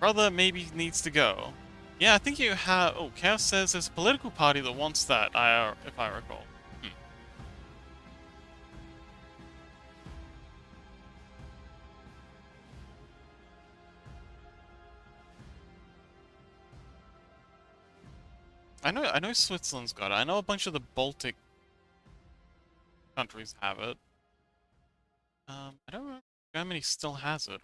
brother maybe needs to go. Yeah, I think you have... Oh, Chaos says there's a political party that wants that, if I recall. I know Switzerland's got it. I know a bunch of the Baltic countries have it. I don't know if Germany still has it.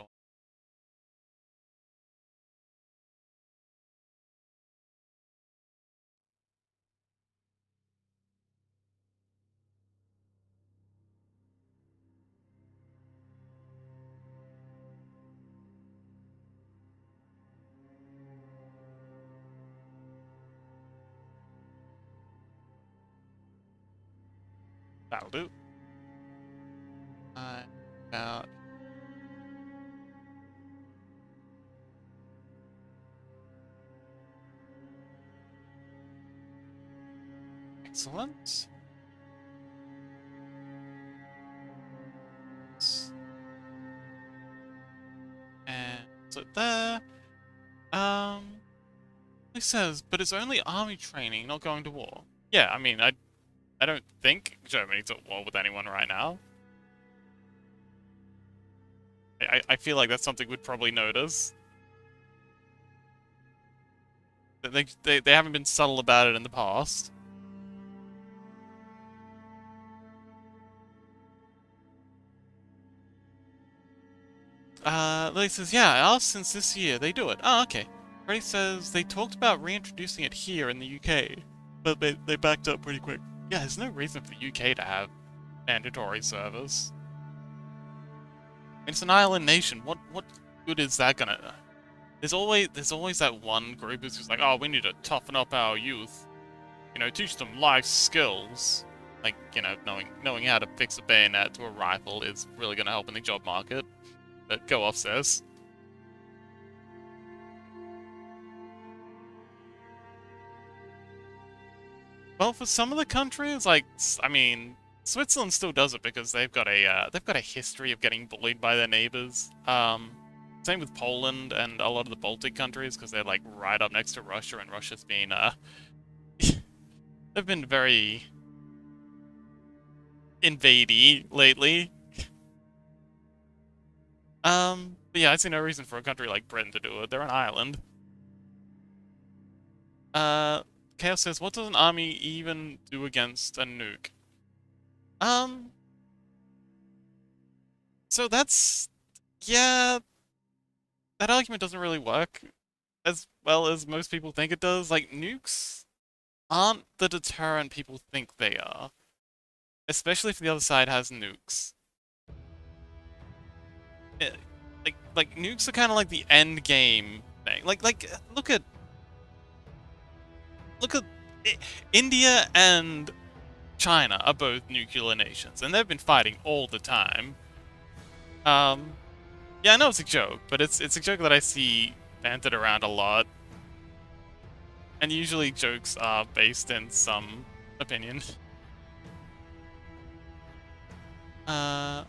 That'll do. About... Excellent. And so there. It says, but it's only army training, not going to war. Yeah, I mean, I don't think Germany's at war with anyone right now. I feel like that's something we'd probably notice. They haven't been subtle about it in the past. Lily says, yeah, I asked since this year. They do it. Oh, okay. Freddy says they talked about reintroducing it here in the UK, but they backed up pretty quick. Yeah, there's no reason for the UK to have mandatory service. It's an island nation. What good is that gonna... There's always that one group who's just like, oh, we need to toughen up our youth. You know, teach them life skills. Like, you know, knowing how to fix a bayonet to a rifle is really gonna help in the job market. But go off, says. Well, for some of the countries, like, I mean, Switzerland still does it because they've got a history of getting bullied by their neighbors. Same with Poland and a lot of the Baltic countries because they're like right up next to Russia, and Russia's been they've been very invadey lately. But yeah, I see no reason for a country like Britain to do it. They're an island. Chaos says, what does an army even do against a nuke? So that's... Yeah... That argument doesn't really work as well as most people think it does. Like, nukes aren't the deterrent people think they are. Especially if the other side has nukes. Like nukes are kind of like the end game thing. Like, look at India and China are both nuclear nations, and they've been fighting all the time. Yeah, I know it's a joke, but it's a joke that I see bantered around a lot. And usually jokes are based in some opinion. Freddy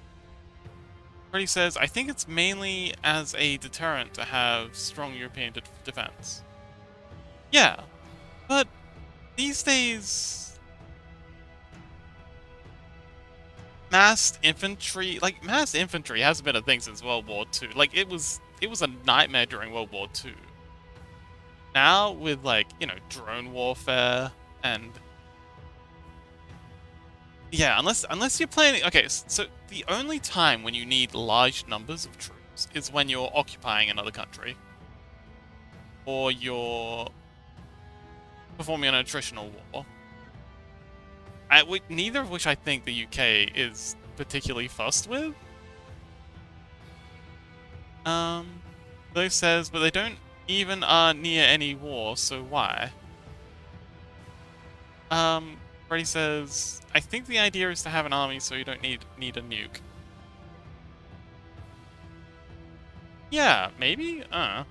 says, I think it's mainly as a deterrent to have strong European defense. Yeah, but these days... massed infantry hasn't been a thing since World War II. Like, it was it was a nightmare during World War II. Now with like, you know, drone warfare and yeah, unless you're playing. Okay, so the only time when you need large numbers of troops is when you're occupying another country, or you're performing an attritional war. Neither of which I think the UK is particularly fussed with. Though says, but they don't even are near any war, so why? Freddy says, I think the idea is to have an army so you don't need a nuke. Yeah, maybe? I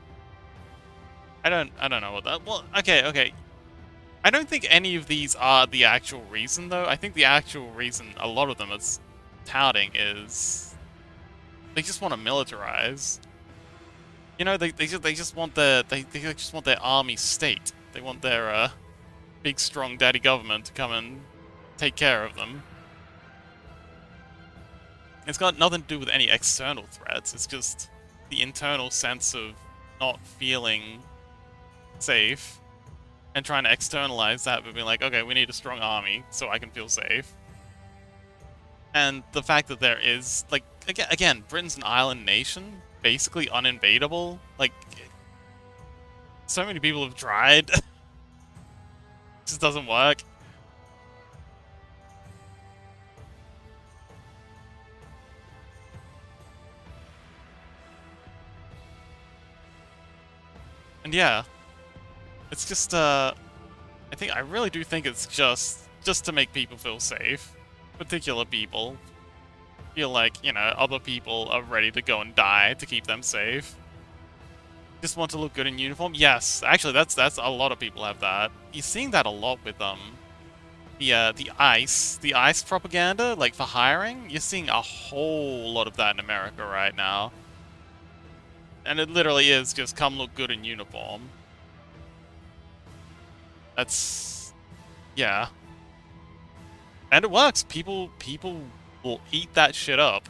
don't know what that... Well, okay. I don't think any of these are the actual reason, though. I think the actual reason a lot of them is touting is... they just want to militarize. You know, they just want they just want their army state. They want their, big strong daddy government to come and take care of them. It's got nothing to do with any external threats, it's just the internal sense of not feeling safe and trying to externalize that by being like, okay, we need a strong army so I can feel safe. And the fact that there is, like, again, Britain's an island nation, basically uninvadable. Like, so many people have tried. It just doesn't work. And yeah, it's just, I really do think it's just to make people feel safe. Particular people feel like, you know, other people are ready to go and die to keep them safe. Just want to look good in uniform? Yes, actually, that's a lot of people have that. You're seeing that a lot with the ICE propaganda, like for hiring. You're seeing a whole lot of that in America right now. And it literally is just come look good in uniform. That's... yeah. And it works. People will eat that shit up.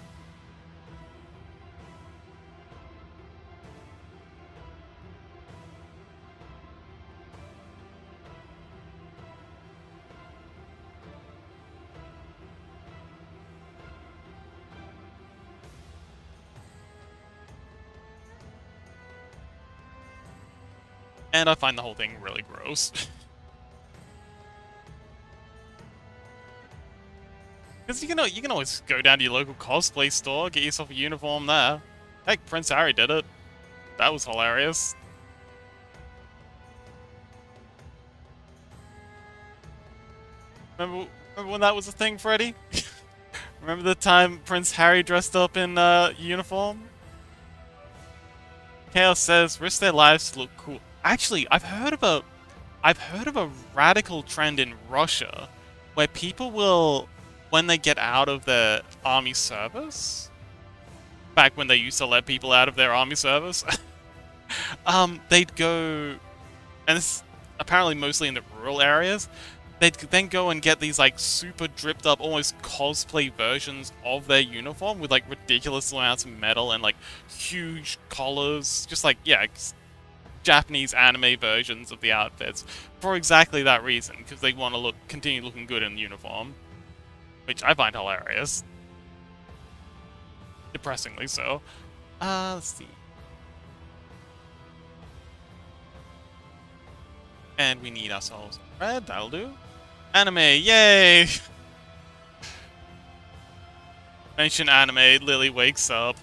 And I find the whole thing really gross. Because you can always go down to your local cosplay store, get yourself a uniform there. Heck, Prince Harry did it. That was hilarious. Remember when that was a thing, Freddy? Remember the time Prince Harry dressed up in uniform? Chaos says, risk their lives to look cool. Actually, I've heard of a radical trend in Russia where people will, when they get out of their army service, back when they used to let people out of their army service, they'd go, and this apparently mostly in the rural areas, they'd then go and get these like super dripped up, almost cosplay versions of their uniform with like ridiculous amounts of metal and like huge collars, just like, yeah, Japanese anime versions of the outfits for exactly that reason, because they want to continue looking good in uniform, which I find hilarious. Depressingly so. Let's see. And we need ourselves red, that'll do. Anime, yay! Mention anime, Lily wakes up.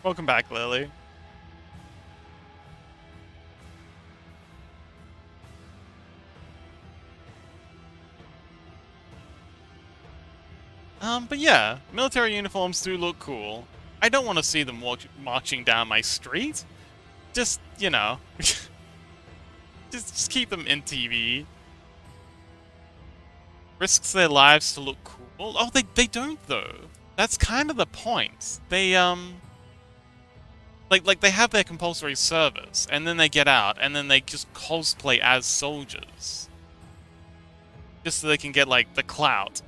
Welcome back, Lily. But yeah, military uniforms do look cool. I don't want to see them marching down my street. Just, you know, just keep them in TV. Risks their lives to look cool. Oh, they don't though. That's kind of the point. They like they have their compulsory service, and then they get out, and then they just cosplay as soldiers. Just so they can get, like, the clout.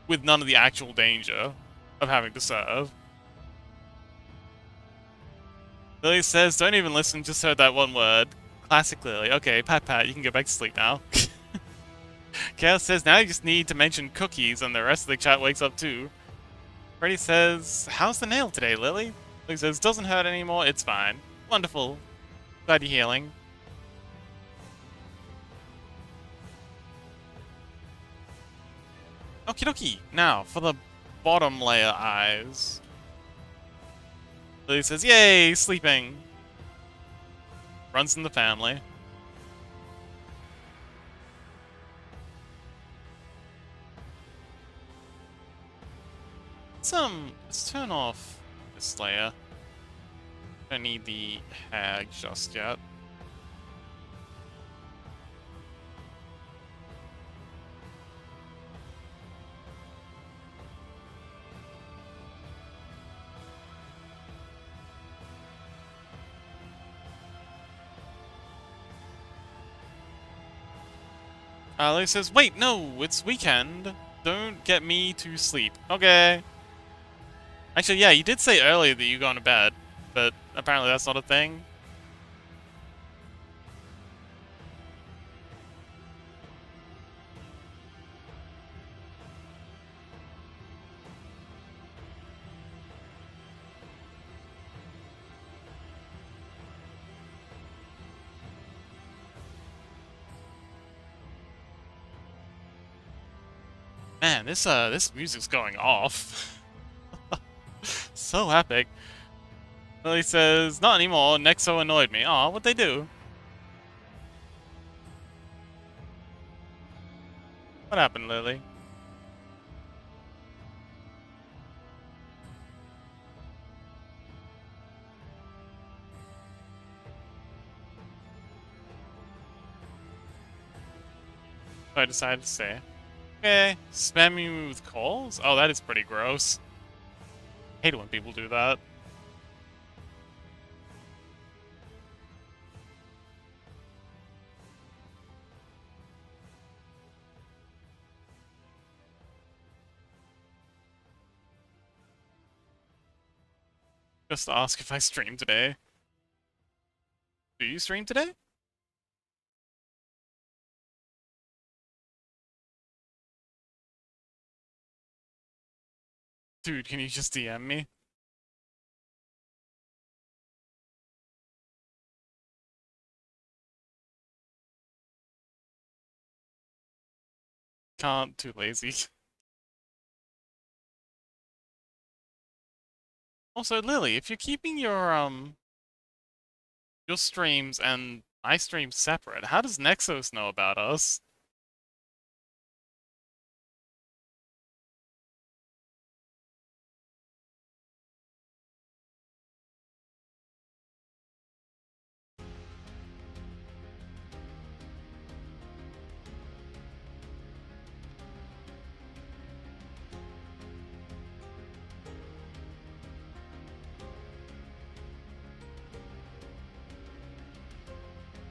With none of the actual danger of having to serve. Lily says, don't even listen, just heard that one word. Classic Lily. Okay, pat, you can go back to sleep now. Chaos says, now you just need to mention cookies and the rest of the chat wakes up too. Freddy says, how's the nail today, Lily? Lily says, doesn't hurt anymore, it's fine. Wonderful. Glad you're healing. Okie dokie. Now, for the bottom layer eyes. Lily says, yay, sleeping. Runs in the family. Let's turn off this layer. Don't need the hag just yet. Lily says, wait, no, it's weekend. Don't get me to sleep. Okay. Actually, yeah, you did say earlier that you go to bed, but apparently that's not a thing. Man, this music's going off. So epic. Lily says, not anymore, Nexo annoyed me. Aw, what'd they do? What happened, Lily? So I decided to stay. Okay, spam me with calls? Oh, that is pretty gross. Hate it when people do that. Just ask if I stream today. Do you stream today? Dude, can you just DM me? Can't, too lazy. Also, Lily, if you're keeping your streams and my streams separate, how does Nexos know about us?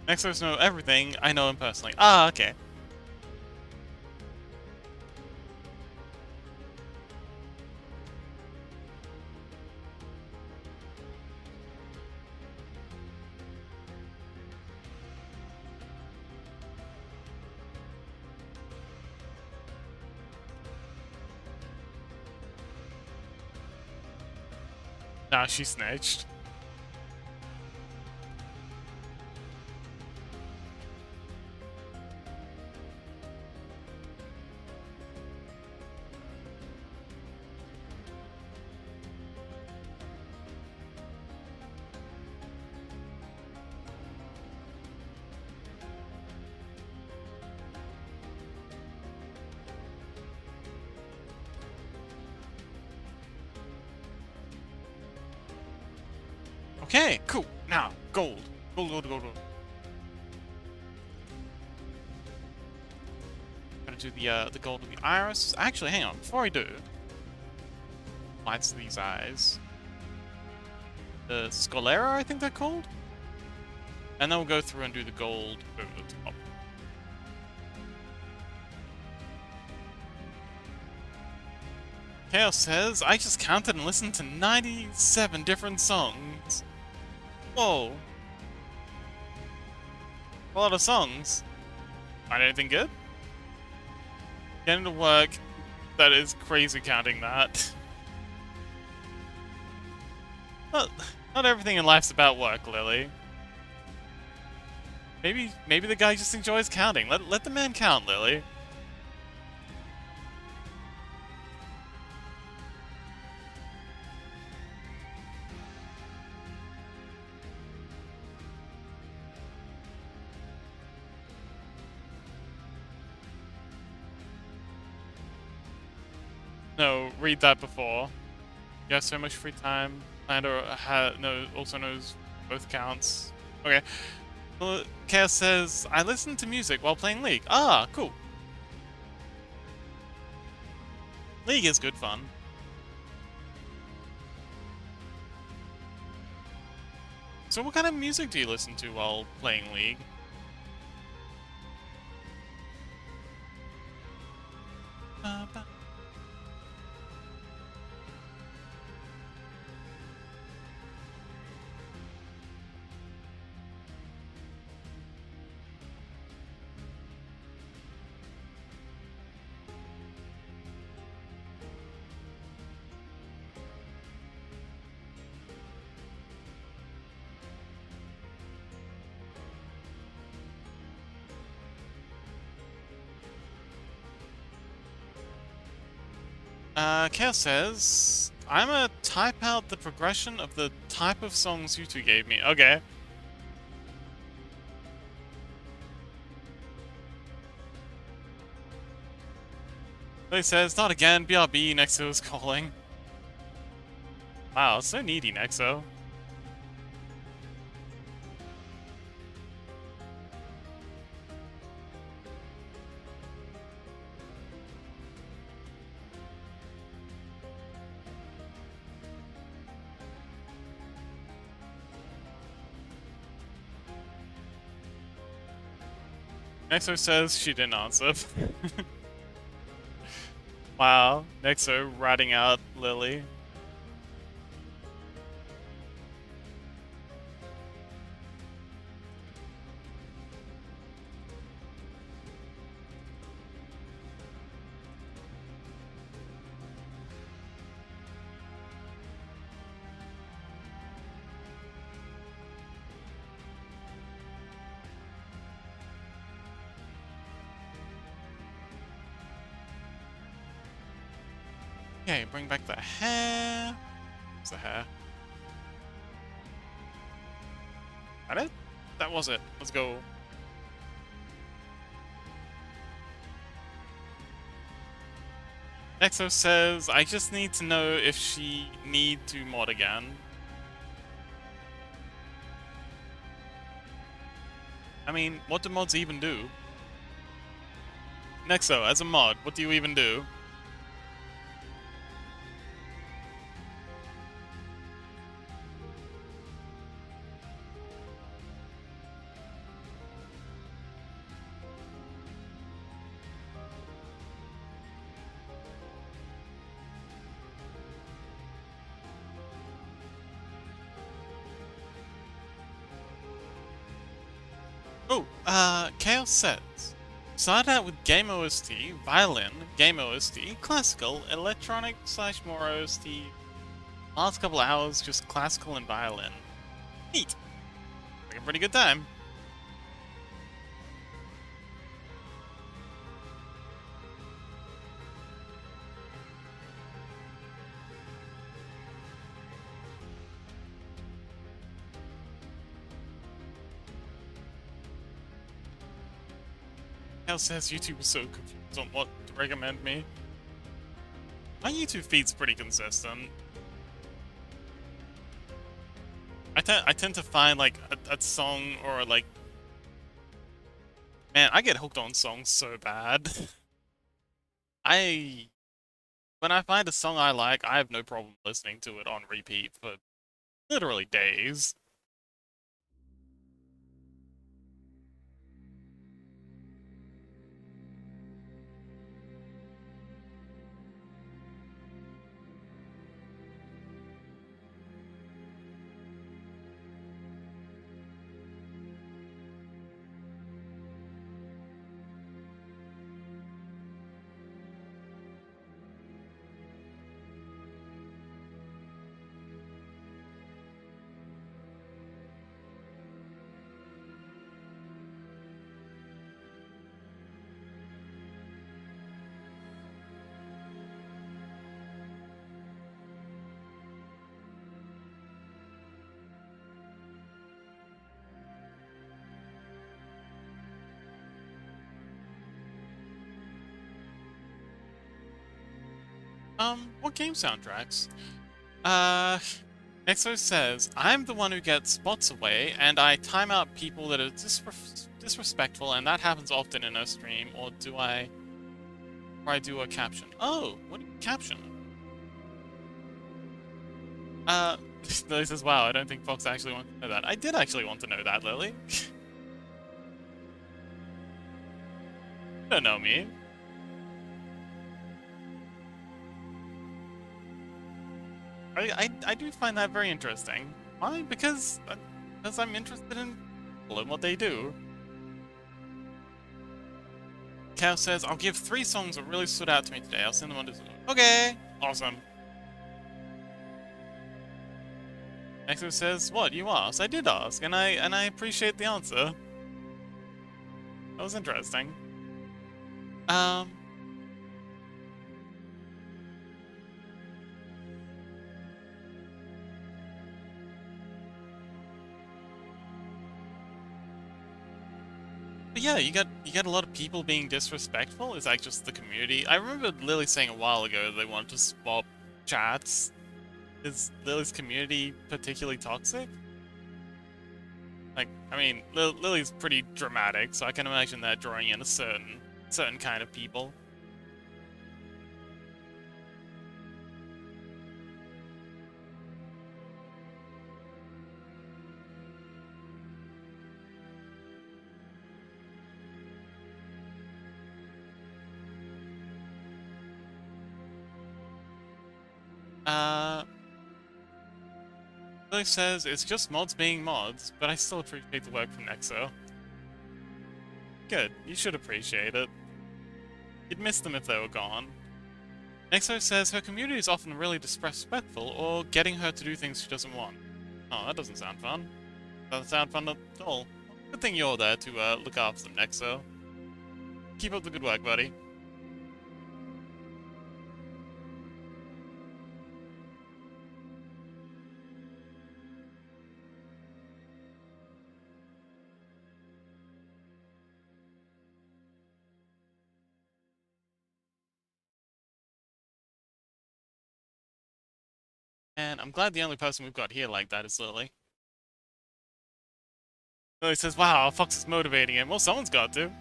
Nexos know everything, I know him personally. Ah, okay. Nah, she snitched. Okay, cool. Now, gold. Gold. Gonna do the gold with the iris. Actually, hang on. Before I do, lights of these eyes. The Scalera, I think they're called. And then we'll go through and do the gold over the top. Chaos says, I just counted and listened to 97 different songs. Whoa. A lot of songs. Find anything good? Getting to work. That is crazy counting that. Not, not everything in life's about work, Lily. Maybe the guy just enjoys counting. Let the man count, Lily. No, read that before. You have so much free time. Lander also knows both counts. Okay. Well, Chaos says, I listen to music while playing League. Ah, cool. League is good fun. So what kind of music do you listen to while playing League? Chaos says, I'ma type out the progression of the type of songs you two gave me. Okay. He says, not again, BRB, Nexo is calling. Wow, so needy, Nexo. Nexo says she didn't answer. Wow, Nexo ratting out Lily. Okay, bring back the hair. What's the hair? That it? That was it. Let's go. Nexo says, I just need to know if she need to mod again. I mean, what do mods even do? Nexo, as a mod, what do you even do? Oh, Chaos says, started out with Game OST, Violin, Game OST, Classical, Electronic / more OST. Last couple hours, just Classical and Violin. Neat. Like a pretty good time. Chaos says YouTube is so confused on what to recommend me. My YouTube feed's pretty consistent. I tend to find like a song or like, man, I get hooked on songs so bad. When I find a song I like, I have no problem listening to it on repeat for literally days. What game soundtracks? Uh, Nexo says, I'm the one who gets spots away, and I time out people that are disrespectful, and that happens often in a stream, or do a caption. Oh, what do you caption? Lily says, wow, I don't think Fox actually wants to know that. I did actually want to know that, Lily. You don't know me. I do find that very interesting. Why? Because I'm interested in people and what they do. Cal says, I'll give 3 songs that really stood out to me today. I'll send them on Discord. Okay, awesome. Nexo says, what, you asked? I did ask, and I appreciate the answer. That was interesting. But yeah, you get a lot of people being disrespectful. Is that just the community? I remember Lily saying a while ago that they wanted to swap chats. Is Lily's community particularly toxic? Like, I mean, Lily's pretty dramatic, so I can imagine that drawing in a certain kind of people. Lily says, it's just mods being mods, but I still appreciate the work from Nexo. Good, you should appreciate it. You'd miss them if they were gone. Nexo says her community is often really disrespectful or getting her to do things she doesn't want. Oh, that doesn't sound fun. Doesn't sound fun at all. Good thing you're there to look after them, Nexo. Keep up the good work, buddy. And I'm glad the only person we've got here like that is Lily. Lily says, wow, Fox is motivating him. Well, someone's got to.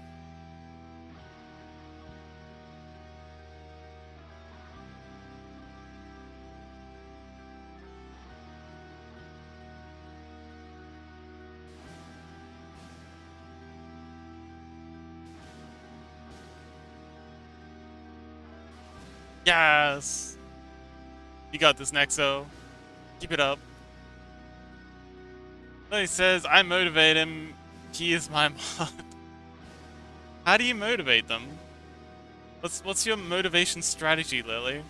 Yes! You got this, Nexo. Keep it up. Lily says, I motivate him. He is my mod. How do you motivate them? What's your motivation strategy, Lily?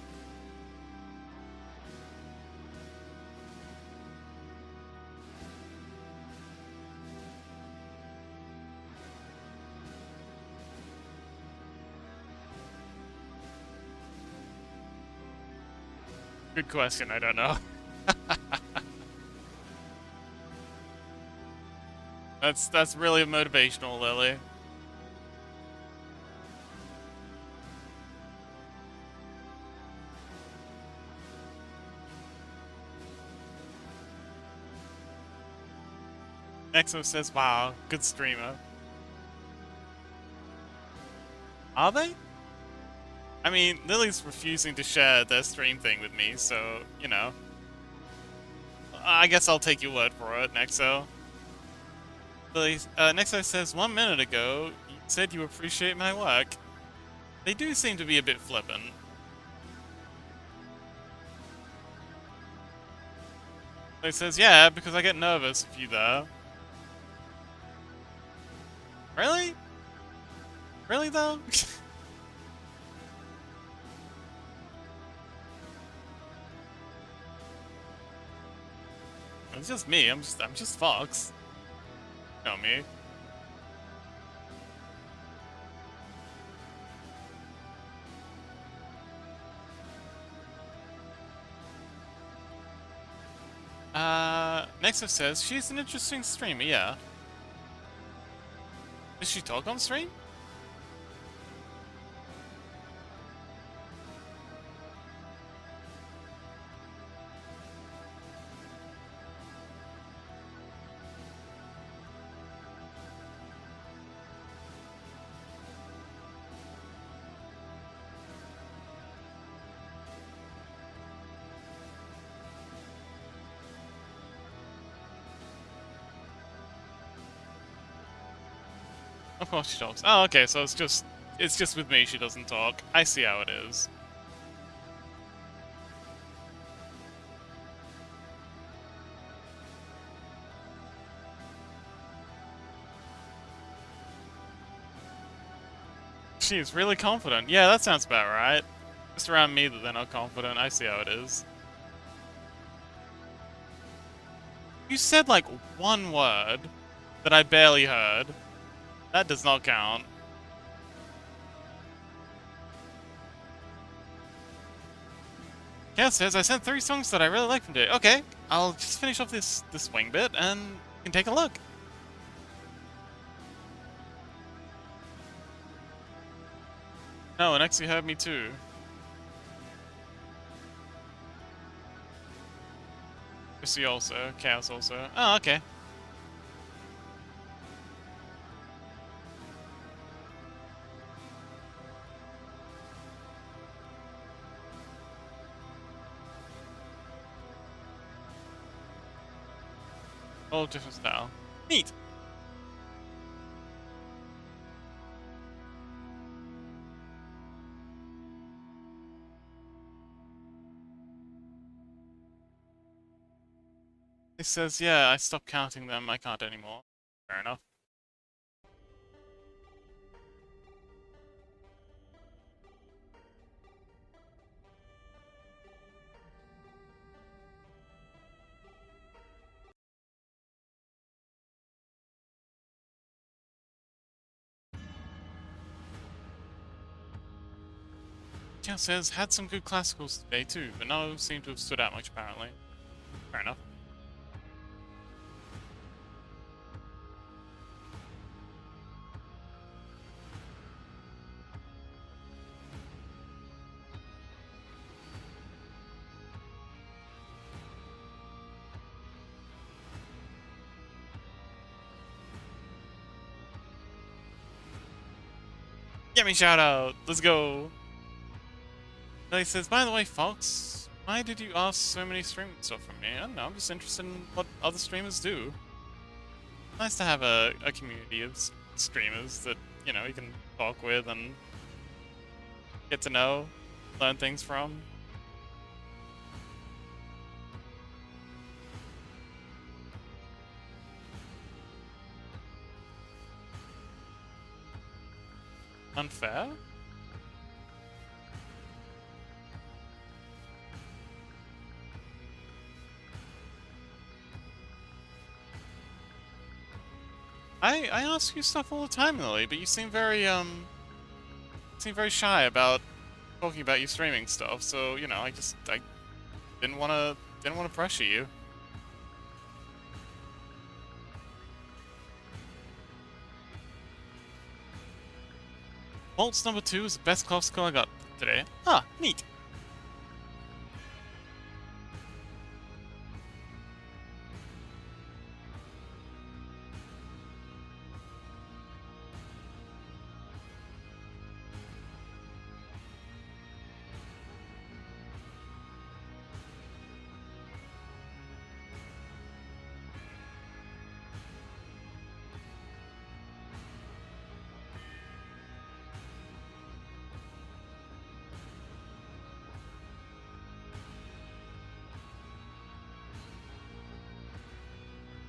Good question, I don't know. That's really motivational, Lily. Nexo says, wow, good streamer. Are they? I mean, Lily's refusing to share their stream thing with me, so, you know. I guess I'll take your word for it, Nexo. Lily, Nexo says, 1 minute ago, you said you appreciate my work. They do seem to be a bit flippant. Lily says, yeah, because I get nervous if you're there. Really? Really, though? It's just me. I'm just Fox. You know me. Nexo says she's an interesting streamer. Yeah. Does she talk on stream? Of course she talks. Oh, okay, so it's just with me she doesn't talk. I see how it is. She's really confident. Yeah, that sounds about right. Just around me that they're not confident. I see how it is. You said like one word that I barely heard. That does not count. Yeah, it says I sent 3 songs that I really like from today. Okay, I'll just finish off this wing bit and you can take a look. No, and actually heard me too. Chrissy also, Chaos also. Oh, okay. All different style. Neat. It says, yeah, I stopped counting them. I can't anymore. Fair enough. Yeah, it says, had some good classicals today too, but no seem to have stood out much apparently. Fair enough. Get me shout out! Let's go! And he says, by the way, Fox, why did you ask so many streaming stuff from me? I don't know, I'm just interested in what other streamers do. Nice to have a community of streamers that, you know, you can talk with and get to know, learn things from. Unfair? I ask you stuff all the time, Lily, but you seem very shy about talking about your streaming stuff. So you know, I didn't wanna pressure you. Waltz number 2 is the best classical I got today. Ah, neat.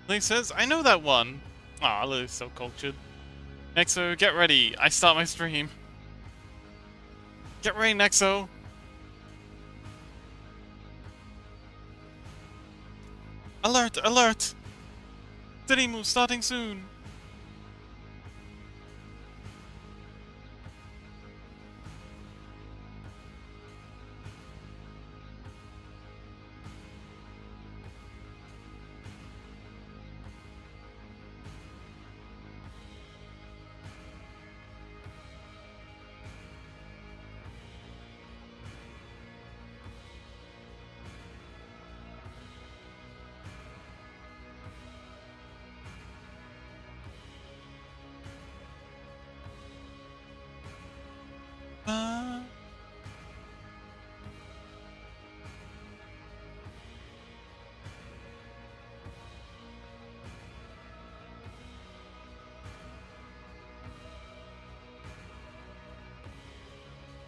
Lily says, I know that one. Aw, Lily's so cultured. Nexo, get ready. I start my stream. Get ready, Nexo. Alert, alert! City move starting soon.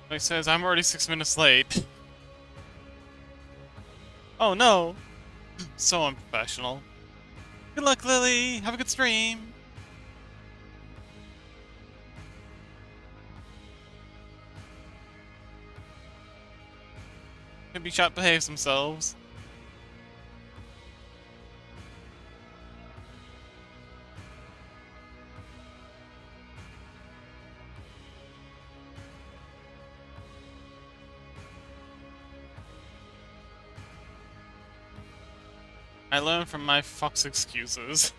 He says, I'm already 6 minutes late. Oh no! So unprofessional. Good luck, Lily! Have a good stream! Maybe chat behaves themselves. I learned from my Fox excuses.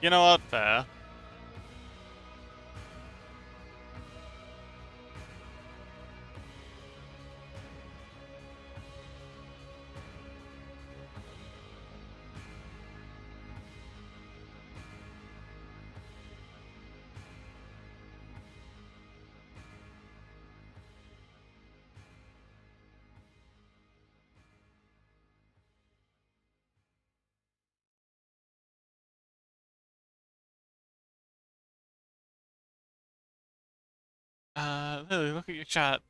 You know what? Fair. Lily, look at your chat.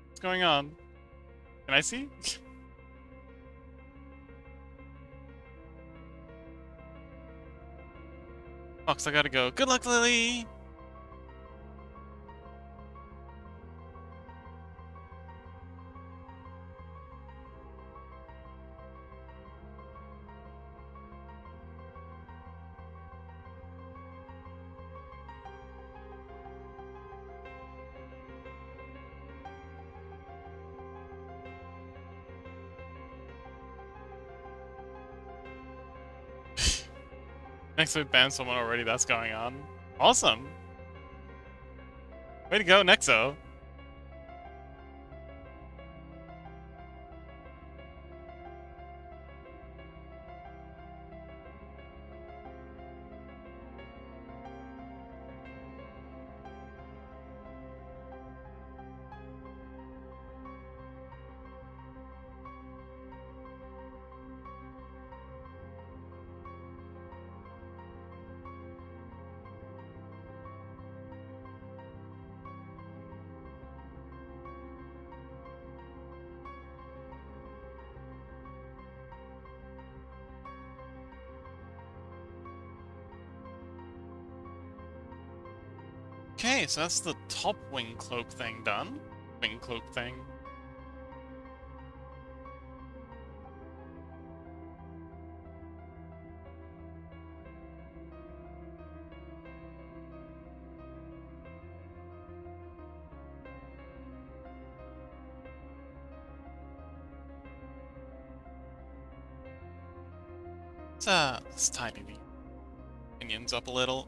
What's going on? Can I see? Fox, I gotta go. Good luck, Lily! Next week banned someone already, that's going on. Awesome! Way to go, Nexo! Okay, so that's the top wing cloak thing done. Wing cloak thing. Let's tidy the opinions up a little.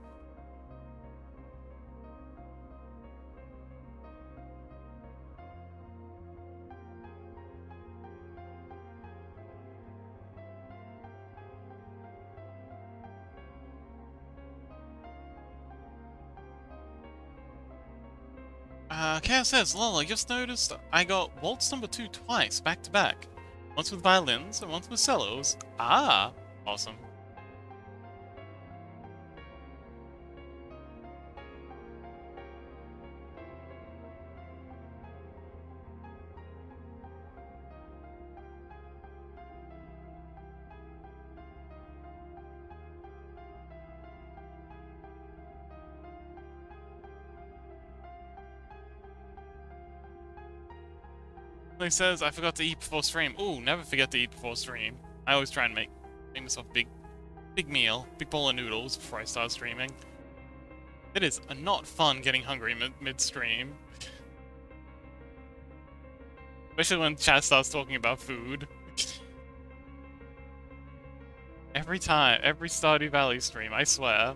Chaos says, lol, I just noticed I got waltz number 2 twice, back to back. Once with violins and once with cellos. Ah, awesome. He says, I forgot to eat before stream. Ooh, never forget to eat before stream. I always try and make myself a big meal, big bowl of noodles before I start streaming. It is not fun getting hungry mid-stream. Especially when chat starts talking about food. Every time, every Stardew Valley stream, I swear.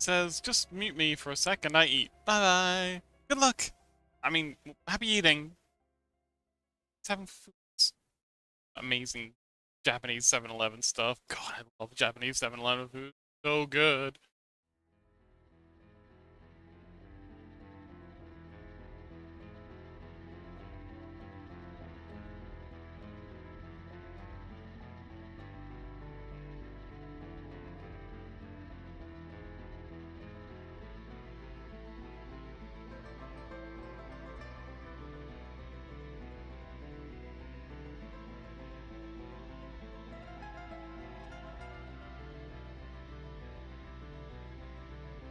says, just mute me for a second, I eat. Bye-bye. Good luck. I mean, happy eating. It's having foods. Amazing Japanese 7-Eleven stuff. God, I love Japanese 7-Eleven food. So good.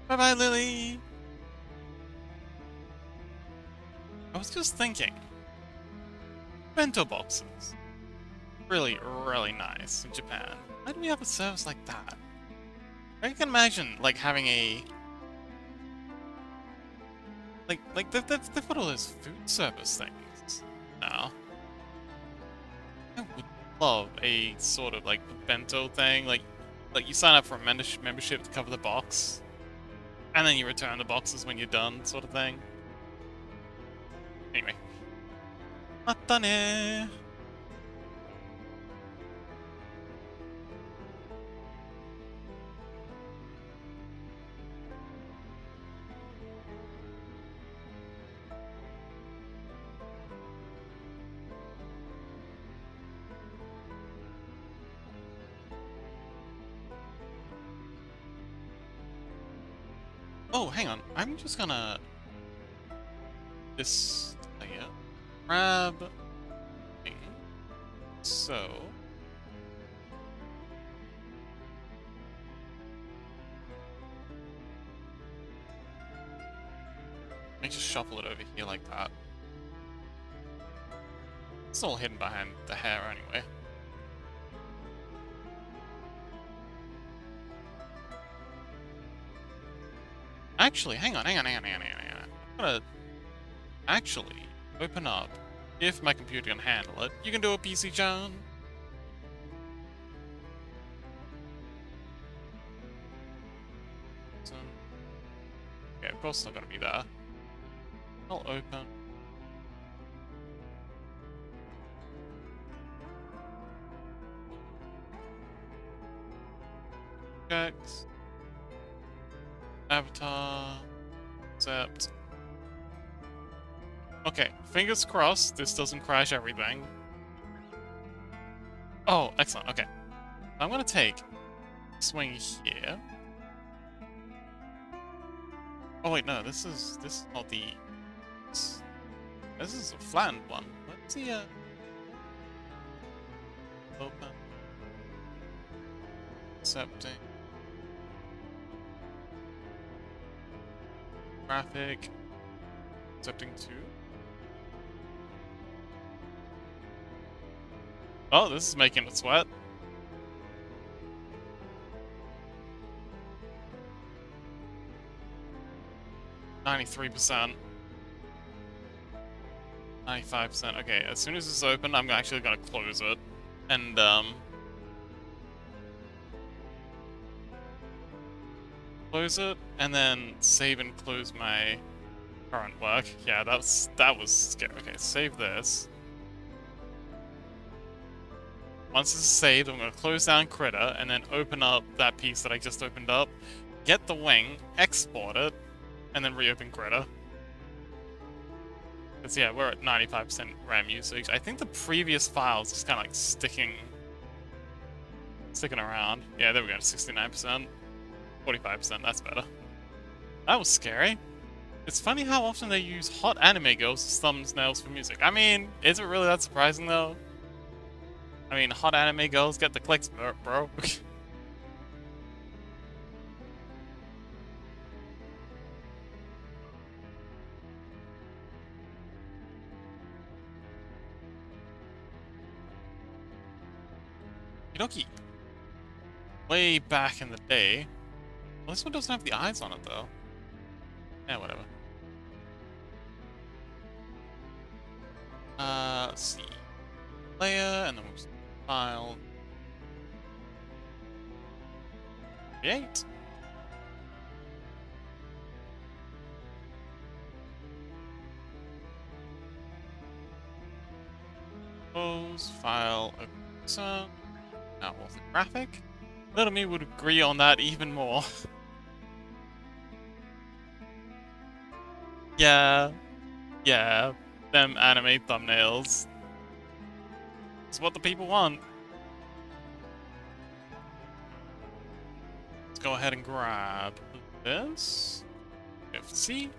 Bye-bye, Lily. I was just thinking. Bento boxes. Really, really nice in Japan. Why do we have a service like that? I can imagine, like, having a... they've got all those food service things now. I would love a sort of, like, bento thing. Like you sign up for a membership to cover the box. And then you return the boxes when you're done, sort of thing. Anyway. Mata ne! Oh, hang on. I'm just gonna... This... yeah. Grab... thing. So... Let me just shuffle it over here like that. It's all hidden behind the hair anyway. Actually, hang on. I'm gonna actually open up. If my computer can handle it, you can do a PC, John. So, okay, of course it's not gonna be there. I'll open. Text. Avatar. Accept. Okay, fingers crossed this doesn't crash everything. Oh, excellent, okay. I'm gonna take swing here. Oh wait, no, this is not the... This is a flattened one. Let's see, open. Accepting. Graphic. Accepting 2. Oh, this is making it sweat. %93%. 95%. Okay, as soon as it's open, I'm actually gonna close it. And, close it, and then save and close my current work. Yeah, that was scary. Okay, save this. Once it's saved, I'm gonna close down Critter, and then open up that piece that I just opened up, get the wing, export it, and then reopen Critter. Because yeah, we're at 95% RAM usage. I think the previous file's just kind of like sticking around. Yeah, there we go, 69%. 45%, that's better. That was scary. It's funny how often they use hot anime girls as thumbnails for music. I mean, is it really that surprising though? I mean, hot anime girls get the clicks, bro. Okie. Way back in the day. Well, this one doesn't have the eyes on it, though. Yeah, whatever. Let's see. Layer, and then we'll file. Create. photos, file, open user, now orthographic. Little me would agree on that even more. Yeah, yeah, them anime thumbnails. It's what the people want. Let's go ahead and grab this. FC.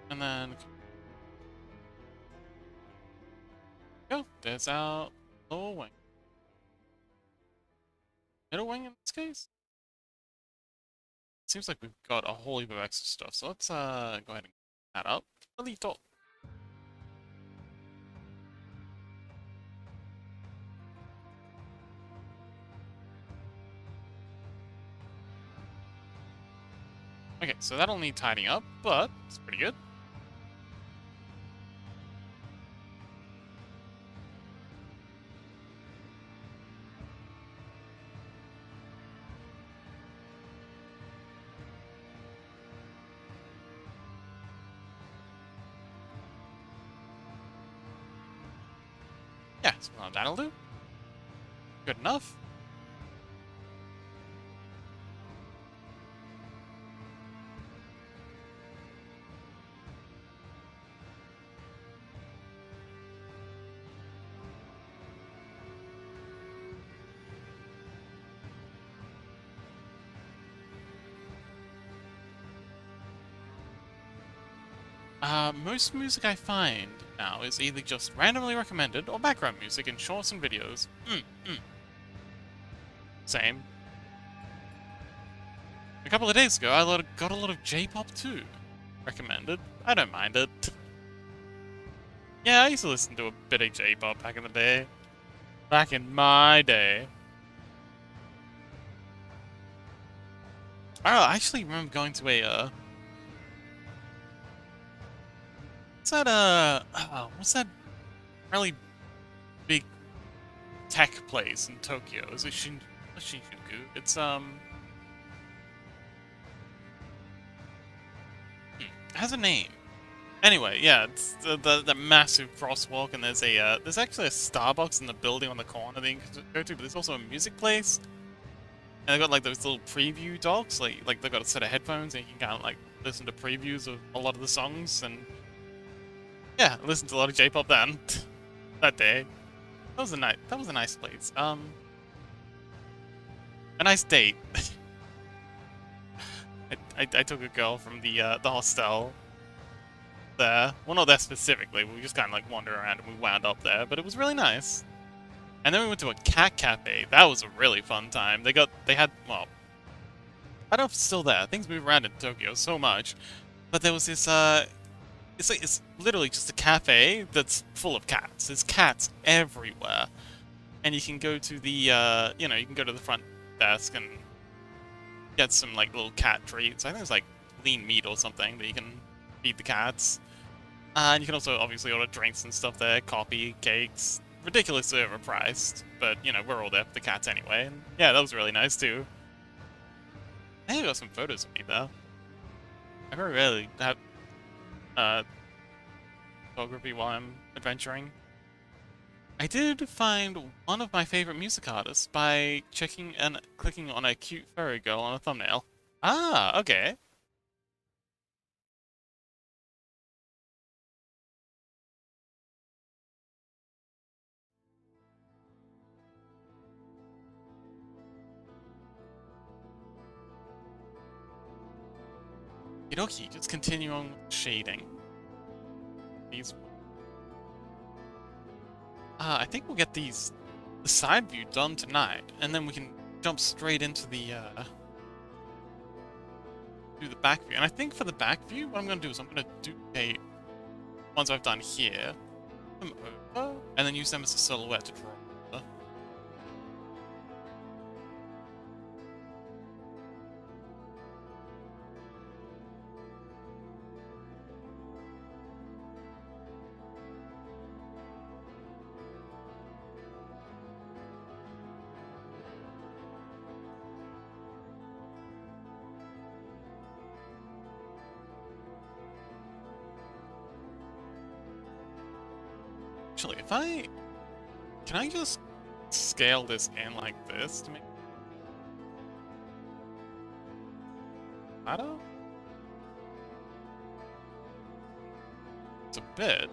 And then go. There's our lower wing. Middle wing in this case? Seems like we've got a whole heap of extra stuff, so let's go ahead and add up a little. Okay, so that'll need tidying up, but it's pretty good. Yeah, so that'll do. Good enough. Most music I find now is either just randomly recommended or background music in shorts and videos. Same. A couple of days ago, I got a lot of J-pop too. Recommended. I don't mind it. Yeah, I used to listen to a bit of J-pop back in the day. Back in my day. I actually remember going to a, what's that really big tech place in Tokyo? Is it Shinjuku? It's, it has a name. Anyway, yeah, it's the massive crosswalk, and there's actually a Starbucks in the building on the corner that you can go to, but there's also a music place. And they've got like those little preview dogs, like they've got a set of headphones, and you can kind of like listen to previews of a lot of the songs, and yeah, I listened to a lot of J-pop then. That day. That was a nice place. A nice date. I took a girl from the hostel there. Well, not there specifically. We just kind of like wandered around and we wound up there, but it was really nice. And then we went to a cat cafe. That was a really fun time. They had, well, I don't know if it's still there. Things move around in Tokyo so much. But there was this, it's literally just a cafe that's full of cats. There's cats everywhere. And you can go to the, you can go to the front desk and get some, like, little cat treats. I think it's, like, lean meat or something that you can feed the cats. And you can also, obviously, order drinks and stuff there. Coffee, cakes. Ridiculously overpriced. But, we're all there for the cats anyway. And, yeah, that was really nice, too. I think I got some photos of me, though. I very rarely have, photography while I'm adventuring. I did find one of my favorite music artists by checking and clicking on a cute furry girl on a thumbnail. Ah, okay. Okie, just continue on with shading. These. I think we'll get the side view done tonight, and then we can jump straight into the, do the back view. And I think for the back view, what I'm going to do is I'm going to duplicate ones I've done here, them over, and then use them as a silhouette to draw over. Actually, if I... Can I just scale this in like this to make it matter? It's a bit.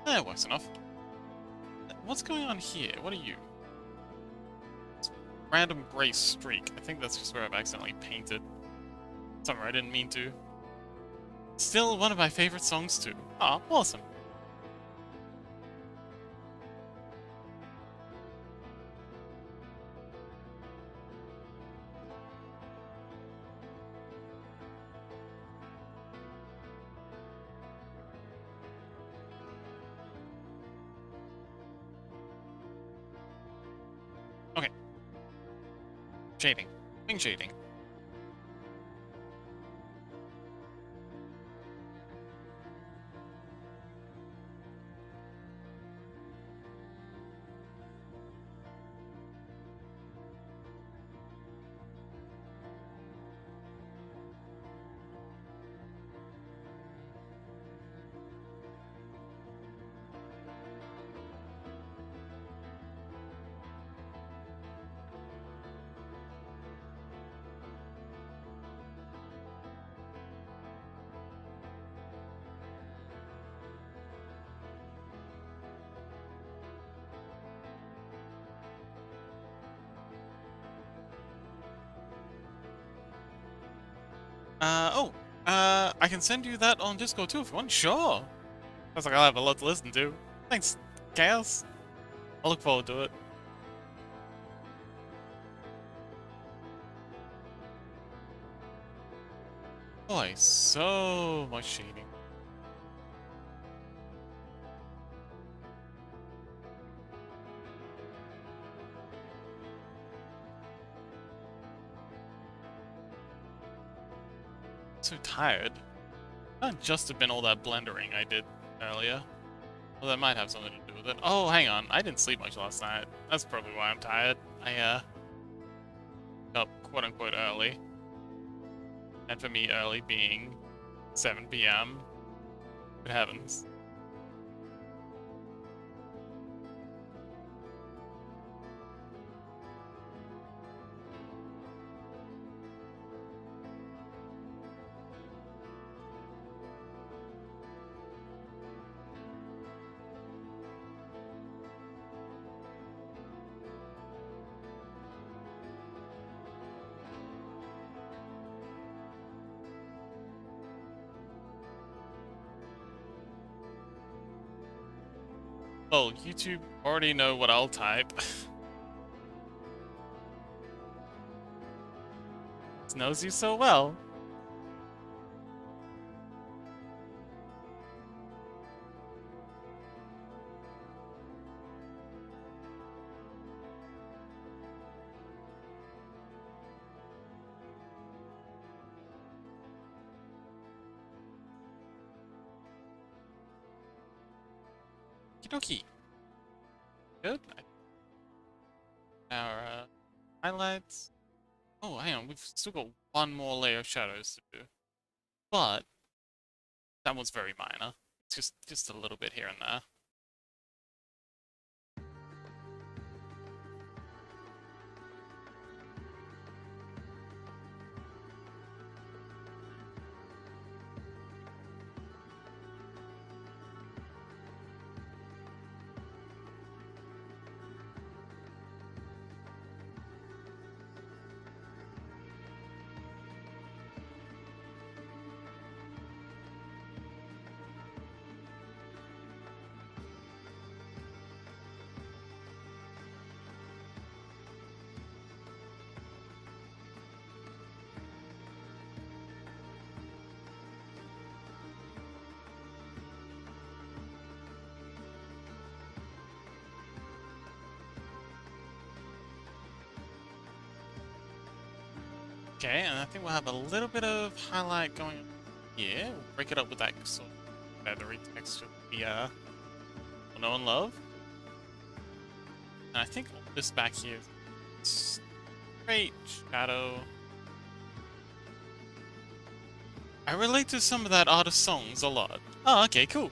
That works enough. What's going on here? What are you? Random gray streak. I think that's just where I've accidentally painted somewhere I didn't mean to. Still one of my favorite songs too. Ah, awesome. Okay. Shading. Wing shading. I can send you that on Discord too if you want. Sure. Sounds like I'll have a lot to listen to. Thanks, Chaos. I'll look forward to it. Boy, so much shading. So tired. Not just have been all that blendering I did earlier. Well, that might have something to do with it. Oh, hang on. I didn't sleep much last night. That's probably why I'm tired. I, up quote-unquote early. And for me, early being 7 p.m. Good heavens. Oh, YouTube already know what I'll type. It knows you so well. Okie. Good. Our highlights. Oh, hang on. We've still got one more layer of shadows to do, but that was very minor. It's just a little bit here and there. Okay, and I think we'll have a little bit of highlight going on here. We'll break it up with that sort of feathery texture we know and love. And I think this back here is Great, Shadow. I relate to some of that artist's songs a lot. Oh, okay, cool.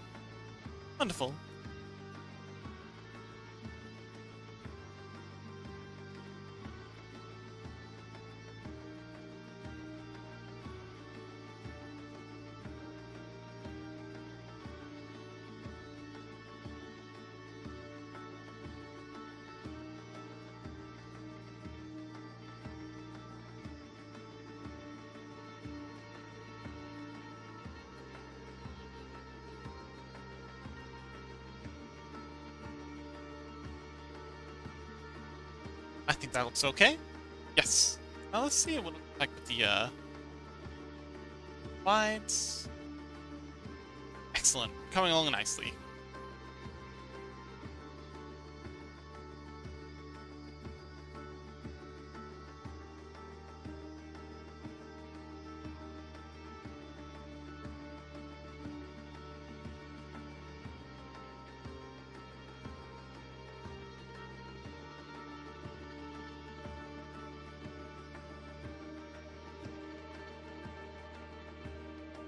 Wonderful. I think that looks okay. Yes. Now let's see what it looks like with the lights. Excellent. Coming along nicely.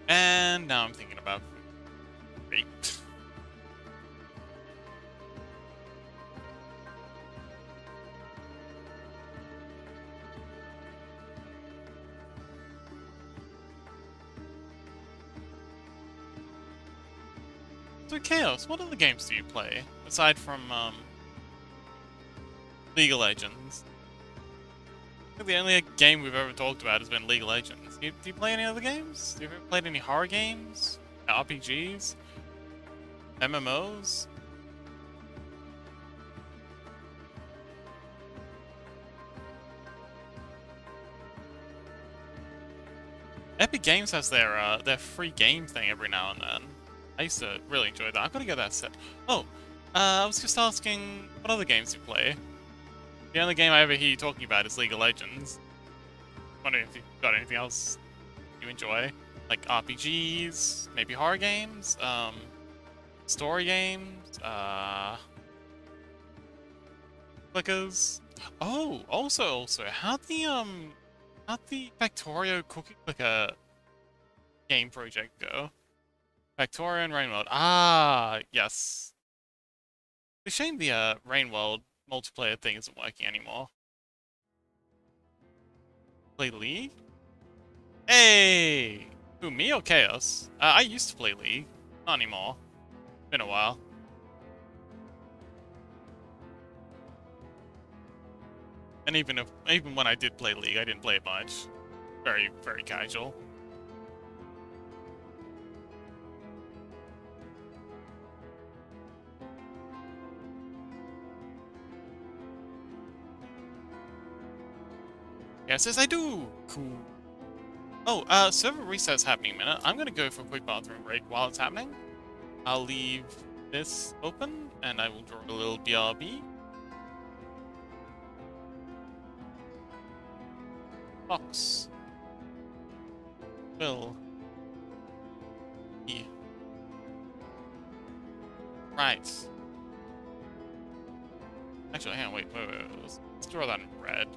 And now I'm thinking about great. So Chaos, what other games do you play aside from League of Legends? I think the only game we've ever talked about has been League of Legends. Do you play any other games? Do you ever played any horror games? RPGs? MMOs? Epic Games has their free game thing every now and then. I used to really enjoy that. I've got to get that set. Oh, I was just asking what other games you play. The only game I ever hear you talking about is League of Legends. Wondering if you've got anything else you enjoy, like RPGs, maybe horror games, story games, clickers. Oh, also, how'd the Factorio cookie clicker game project go? Factorio and Rain World. Ah, yes. It's a shame the Rain World multiplayer thing isn't working anymore. Play League? Hey! Who, me or Chaos? I used to play League. Not anymore. Been a while. And even when I did play League, I didn't play it much. Very, very casual. Yes, yes, I do! Cool. Oh, server reset's happening a minute. I'm gonna go for a quick bathroom break while it's happening. I'll leave this open, and I will draw a little BRB. Box. Will. E. Right. Actually, hang on, wait. Let's draw that in red.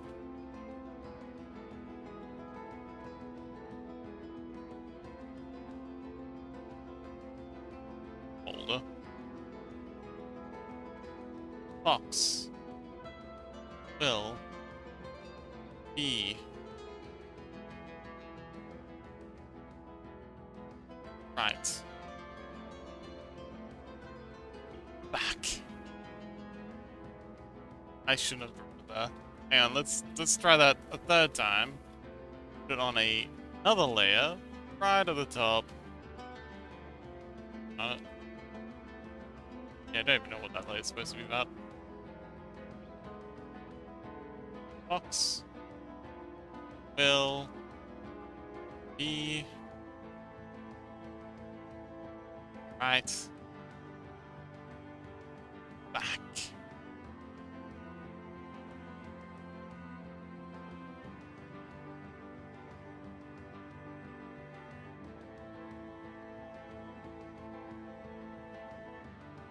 Folder. Box. Will. Be. Right. Back. I shouldn't have drawn it there. Hang on, let's try that a third time. Put it on another layer, right at the top. Yeah, I don't even know what that layer is supposed to be about. Box will be right back.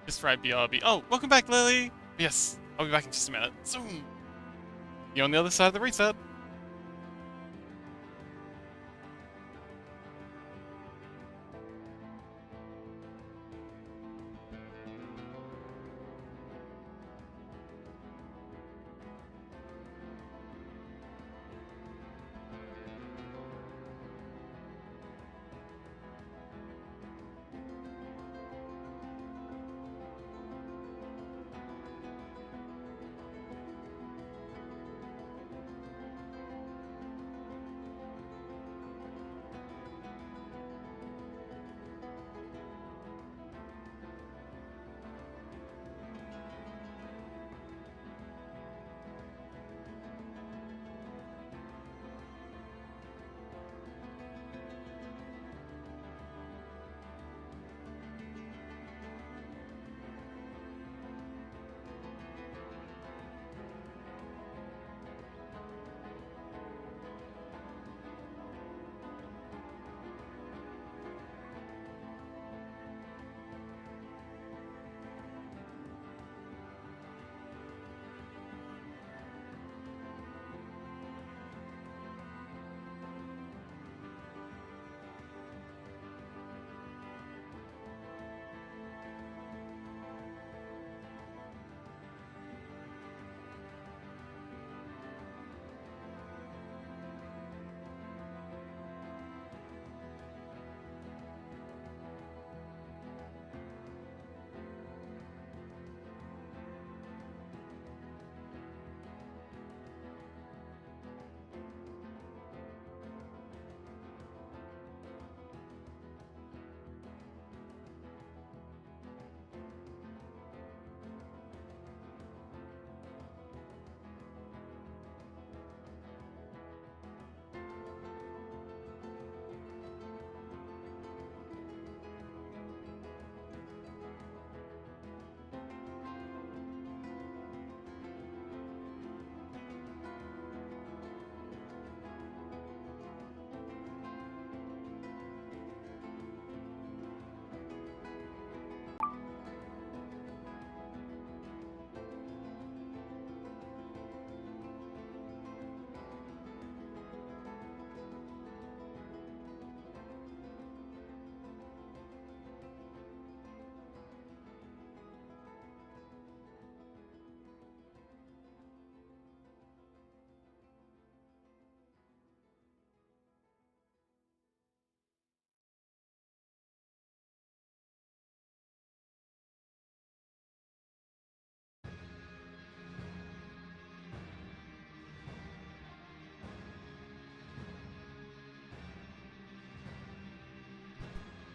Just right BRB. Oh, welcome back, Lily! Yes, I'll be back in just a minute. Zoom! You're on the other side of the reset.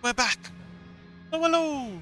We're back! Oh, hello!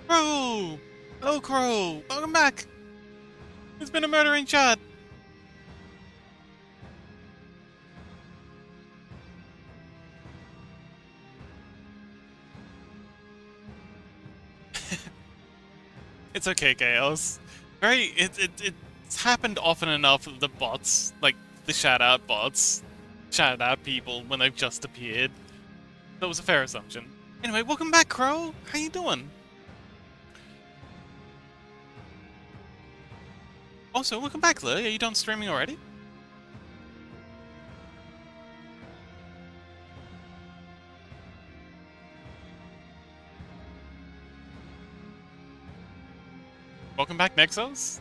Crow! Hello, Crow! Welcome back! It's been a murdering chat! It's okay, Chaos. It's happened often enough that the bots, like the shout-out bots, shout out people when they've just appeared. That was a fair assumption. Anyway, welcome back, Crow! How you doing? Also, welcome back, Lily. Are you done streaming already? Welcome back, Nexos.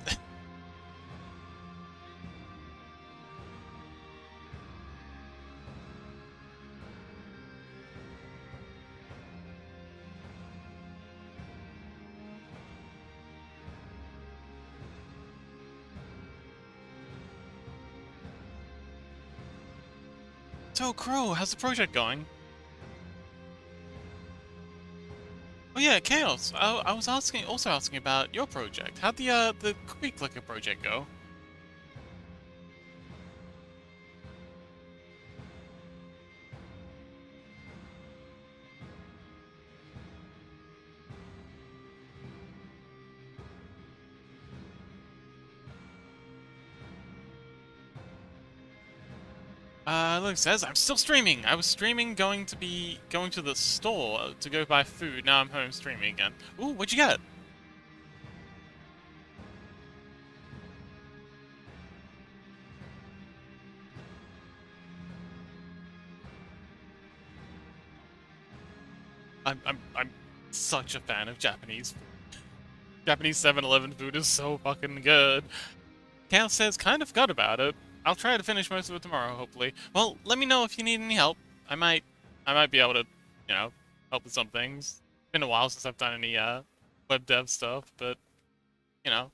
So, Crow, how's the project going? Oh yeah, Chaos. I was also asking about your project. How'd the Cookie Clicker project go? Look, says I'm still streaming. I was streaming, going to the store to go buy food. Now I'm home streaming again. Ooh, what'd you get? I'm such a fan of Japanese food. Japanese 7-Eleven food is so fucking good. Chaos says kind of forgot about it. I'll try to finish most of it tomorrow, hopefully. Well, let me know if you need any help. I might be able to, help with some things. It's been a while since I've done any web dev stuff, but you know,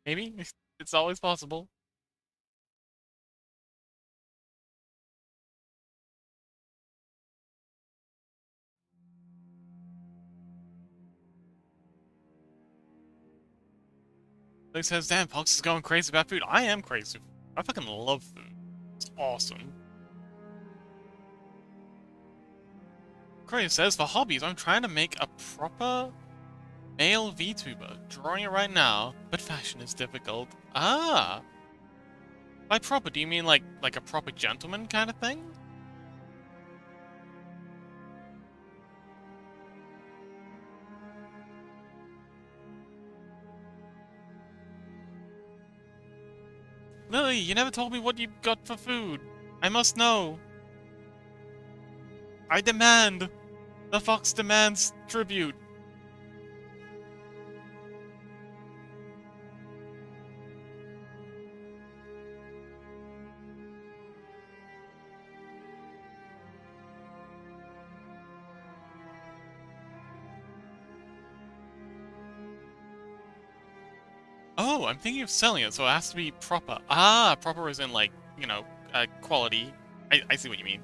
maybe it's always possible. Luke says, "Damn, Fox is going crazy about food." I am crazy. I fucking love food. It's awesome. Corey says, "For hobbies, I'm trying to make a proper male VTuber. Drawing it right now, but fashion is difficult." Ah, by proper, do you mean like a proper gentleman kind of thing? Lily, you never told me what you got for food. I must know. I demand. The fox demands tribute. Oh, I'm thinking of selling it, so it has to be proper. Ah, proper is in like, quality. I see what you mean.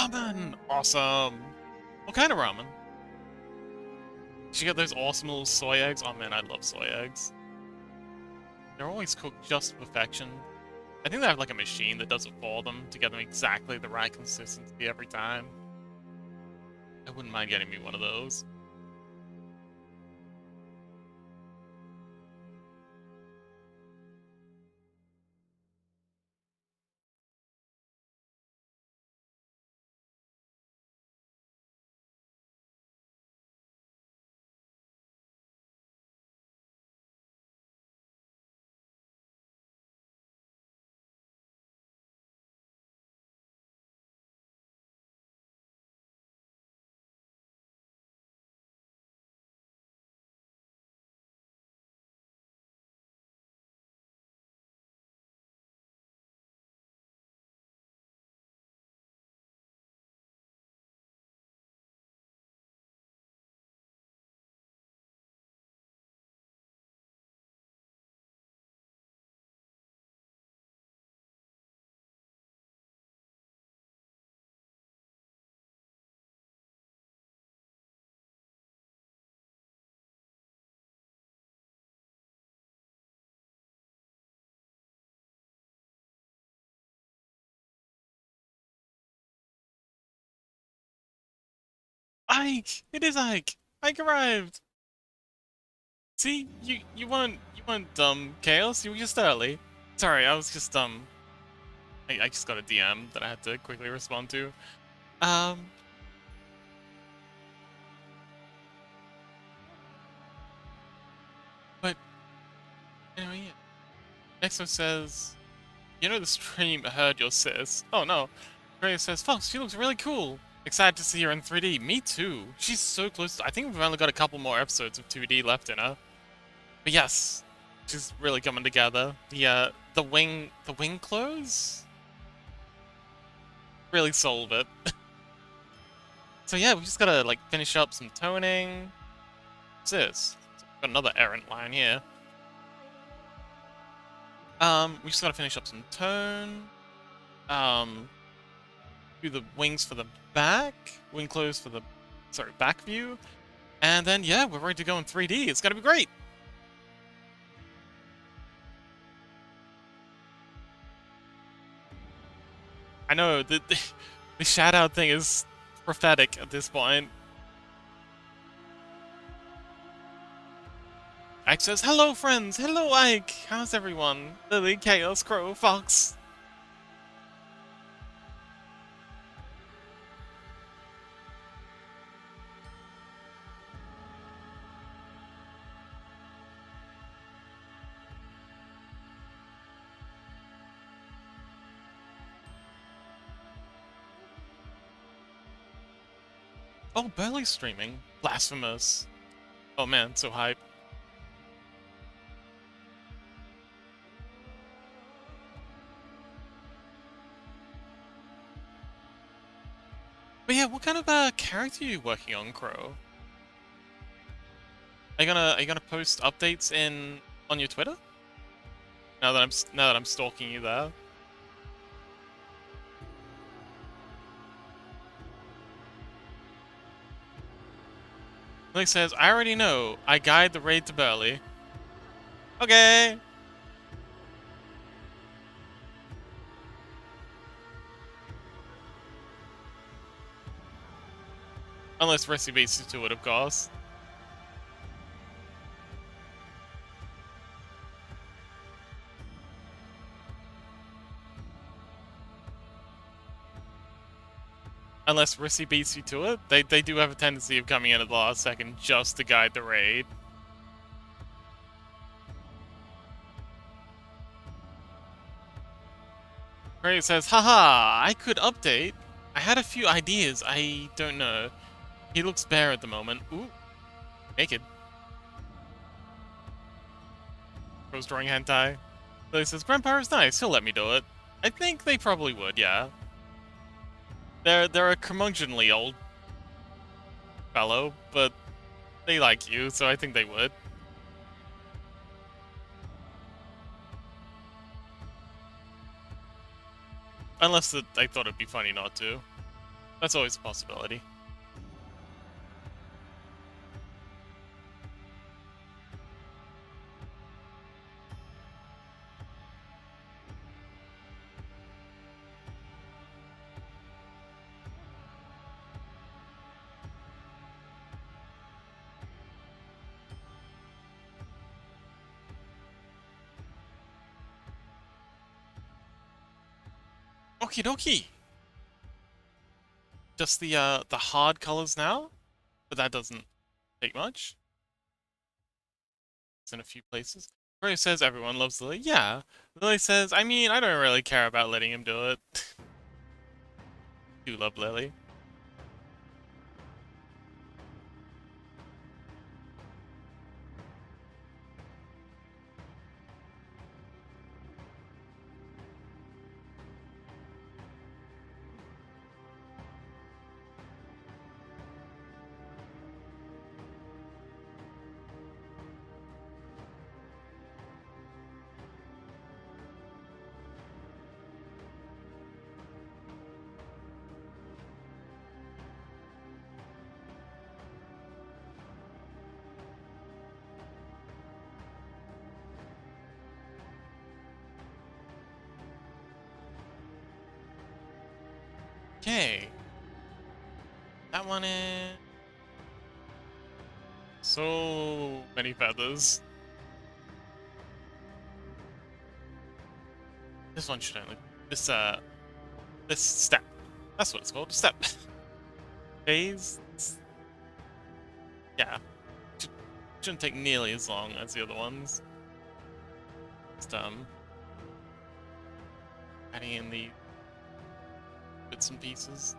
Ramen! Awesome! What kind of ramen? Did you get those awesome little soy eggs? Oh man, I love soy eggs. They're always cooked just to perfection. I think they have like a machine that does it for them to get them exactly the right consistency every time. I wouldn't mind getting me one of those. Ike! It is Ike! Ike arrived! See? You weren't Chaos, you were just early. Sorry, I was just I just got a DM that I had to quickly respond to. Um but anyway, yeah. Next one says, you know the stream heard your sis. Oh no. Rhea says, Fox, she looks really cool. Excited to see her in 3D. Me too. She's so close to, I think we've only got a couple more episodes of 2D left in her. But yes, she's really coming together. The wing clothes really sold it. So yeah, we just gotta like finish up some toning. What's this? Got another errant line here. We just gotta finish up some tone. Do the wings for the back, wing clothes for the, back view. And then yeah, we're ready to go in 3D. It's gonna be great. I know, the shout-out thing is prophetic at this point. Ike says, hello friends, hello Ike, how's everyone? Lily, Chaos, Crow, Fox. Oh, Burley's streaming. Blasphemous. Oh man, so hype. But yeah, what kind of character are you working on, Crow? Are you gonna post updates on your Twitter? Now that I'm stalking you there. Lily says, I already know. I guide the raid to Burley. Okay. Unless Resi beats you to it, of course. Unless Rissy beats you to it, they do have a tendency of coming in at the last second just to guide the raid. Craig says, haha, I could update. I had a few ideas, I don't know. He looks bare at the moment. Ooh, naked. Rose drawing hentai. Lily says, Grandpa is nice, he'll let me do it. I think they probably would, yeah. They're a curmudgeonly old fellow, but they like you, so I think they would. Unless I thought it'd be funny not to. That's always a possibility. Okie dokie. Just the hard colors now, but that doesn't take much. It's in a few places. Ray says everyone loves Lily. Yeah. Lily says, I mean, I don't really care about letting him do it. Do love Lily. Okay. That one is... So many feathers. This one should only... This step. That's what it's called, step. Phase? Yeah. Shouldn't take nearly as long as the other ones. Just, adding in the bits and pieces.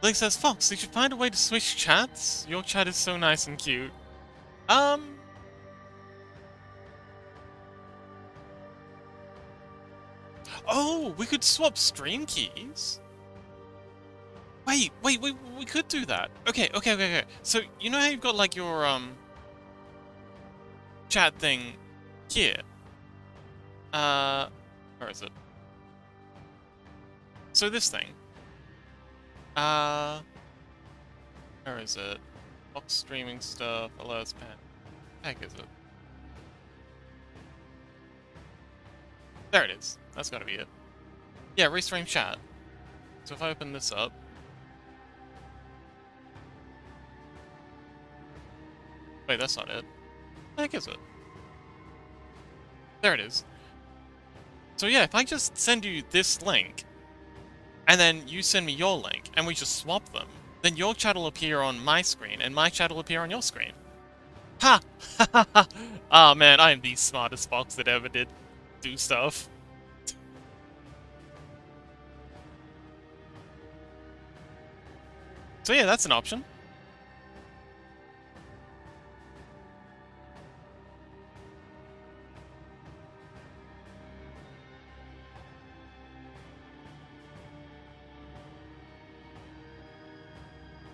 Blake says, Fox, you should find a way to switch chats. Your chat is so nice and cute. Oh, we could swap stream keys. Wait, we could do that. Okay. So, you know how you've got, like, your, chat thing here? Where is it? So this thing. Where is it? Fox streaming stuff, alerts pen. Heck is it? There it is. That's gotta be it. Yeah, restream chat. So if I open this up... Wait, that's not it. The heck is it? There it is. So yeah, if I just send you this link, and then you send me your link, and we just swap them, then your chat will appear on my screen, and my chat will appear on your screen. Ha! Ah, man, I am the smartest Fox that ever did do stuff. So yeah, that's an option.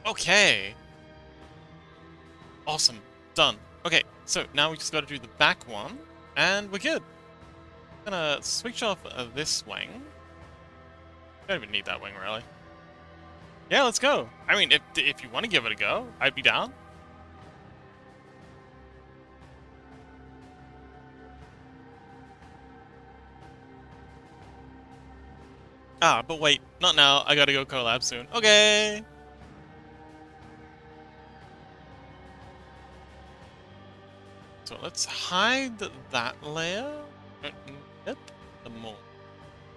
Okay. Awesome. Done. Okay, so now we just gotta do the back one, and we're good. I'm gonna switch off this wing. Don't even need that wing, really. Yeah, let's go. I mean, if you want to give it a go, I'd be down. Ah, but wait, not now. I gotta go collab soon. Okay. So let's hide that layer. Yep, the mold.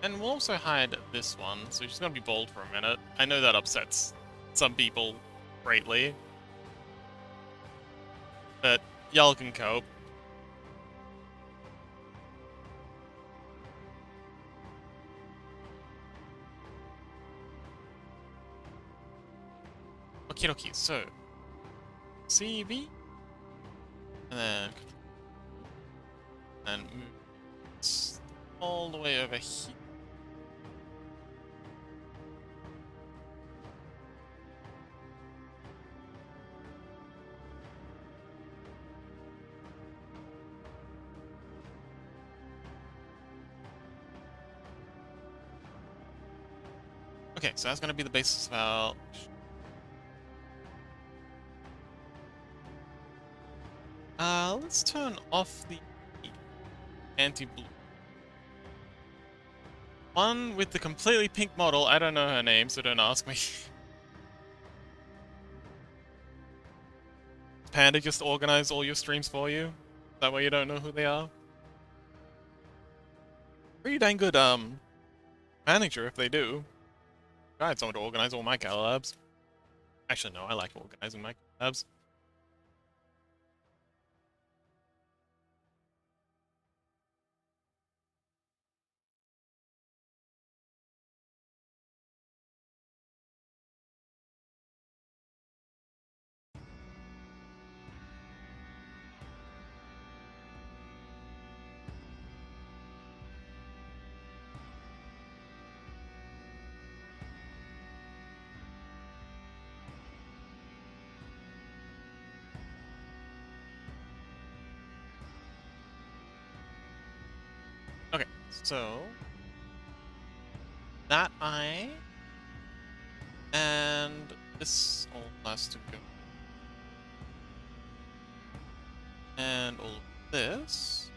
And we'll also hide this one, so she's gonna be bold for a minute. I know that upsets some people greatly. But y'all can cope. Okay, so CV, and then move all the way over here. Okay, so that's gonna be the basis of our... let's turn off the anti-blue. One with the completely pink model, I don't know her name, so don't ask me. Panda just organize all your streams for you? That way you don't know who they are? Pretty dang good, manager if they do. I had someone to organize all my collabs. Actually, no, I like organizing my collabs. Okay, so... that eye... and this all has to go. And all of this...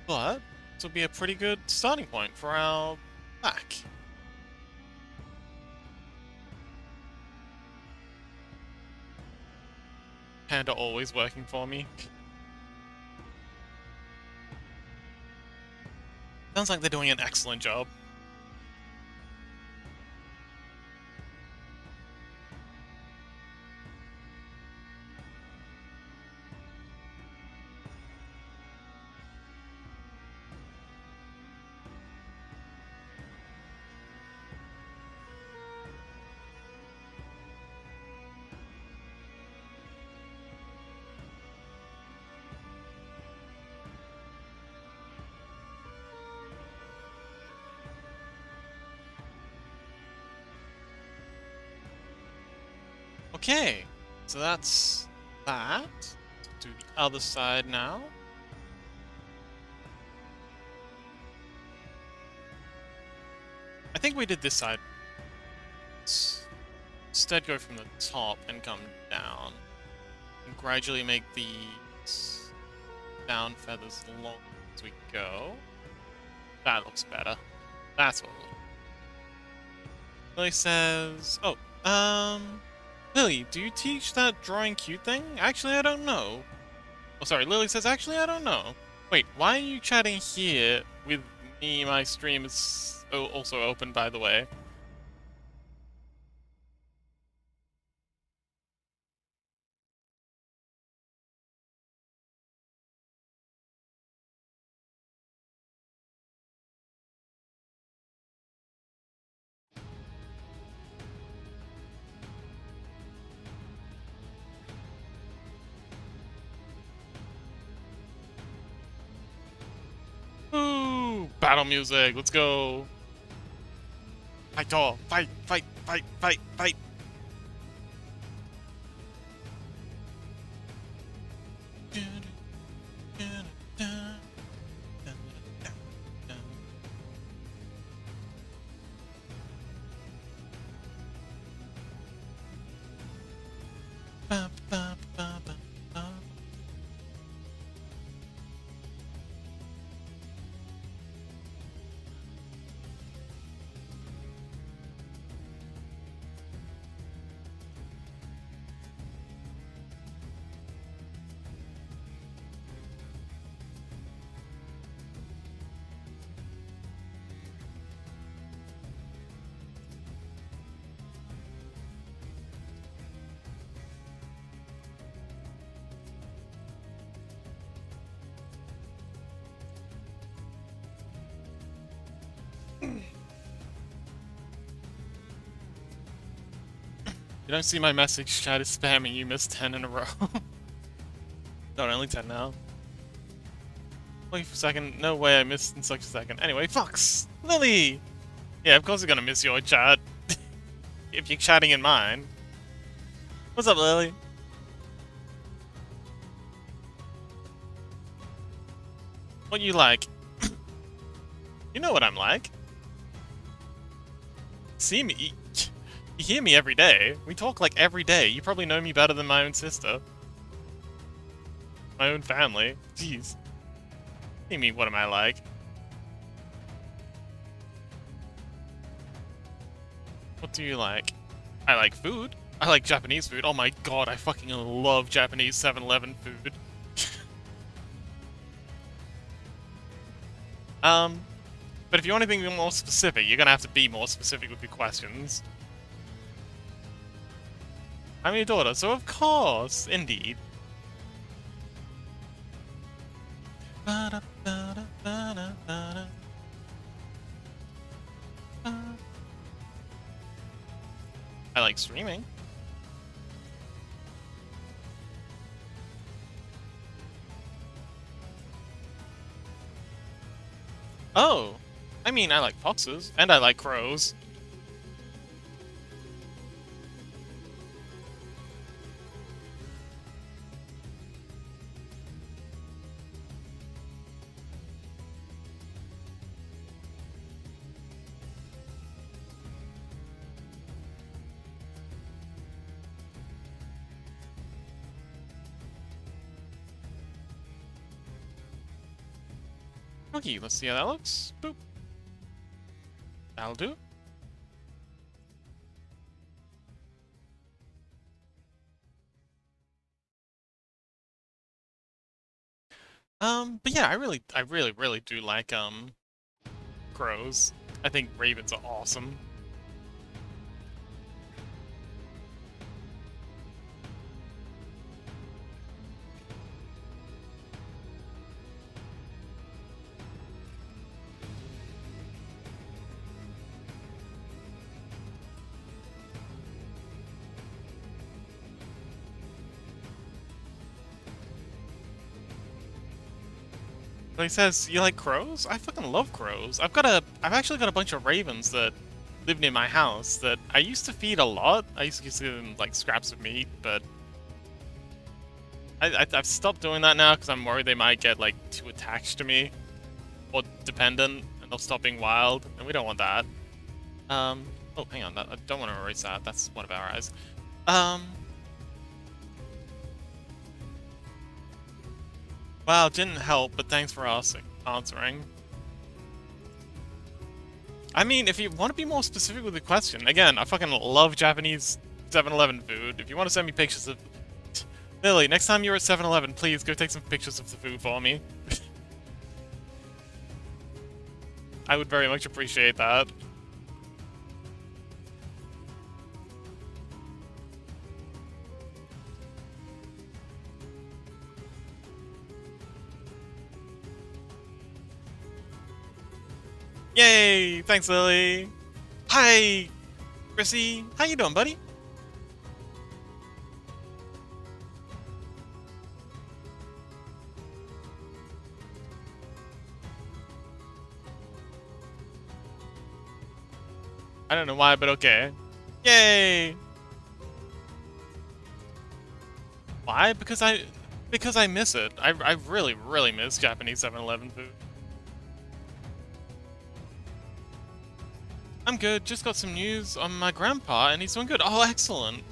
but this will be a pretty good starting point for our back. Panda always working for me. Sounds like they're doing an excellent job. Okay, so that's that. Let's do the other side now. I think we did this side. Let's instead go from the top and come down. And gradually make these down feathers long as we go. That looks better. That's what we'll do. Lily says... oh, Lily, do you teach that drawing cute thing? Actually, I don't know. Oh, sorry, Lily says, actually, I don't know. Wait, why are you chatting here with me? My stream is also open, by the way. Ooh, battle music, let's go. Fight all, fight, fight, fight, fight, fight. You don't see my message chat is spamming, you missed 10 in a row. No, only 10 now. Wait for a second, no way I missed in such a second. Anyway, Fox! Lily! Yeah, of course you're gonna miss your chat. If you're chatting in mine. What's up, Lily? What you like? You know what I'm like. See me. You hear me every day. We talk like every day. You probably know me better than my own sister. My own family. Jeez. See me, what am I like? What do you like? I like food. I like Japanese food. Oh my god, I fucking love Japanese 7-Eleven food. But if you want anything more specific, you're gonna have to be more specific with your questions. I'm your daughter, so of course, indeed. I like streaming. Oh, I mean, I like foxes, and I like crows. Okay, let's see how that looks. Boop. That'll do. But yeah, I really do like, crows. I think ravens are awesome. But he says, you like crows? I fucking love crows. I've actually got a bunch of ravens that live near my house that I used to feed a lot. I used to give them, like, scraps of meat, but I've stopped doing that now because I'm worried they might get, like, too attached to me. Or dependent, and they'll stop being wild, and we don't want that. Oh, hang on, I don't want to erase that. That's one of our eyes. Wow, didn't help, but thanks for answering. I mean, if you want to be more specific with the question, again, I fucking love Japanese 7-Eleven food. If you want to send me pictures of... Lily, next time you're at 7-Eleven, please go take some pictures of the food for me. I would very much appreciate that. Yay! Thanks, Lily! Hi! Chrissy! How you doing, buddy? I don't know why, but okay. Yay! Why? Because I miss it. I really miss Japanese 7-Eleven food. I'm good, just got some news on my grandpa, and he's doing good. Oh, excellent.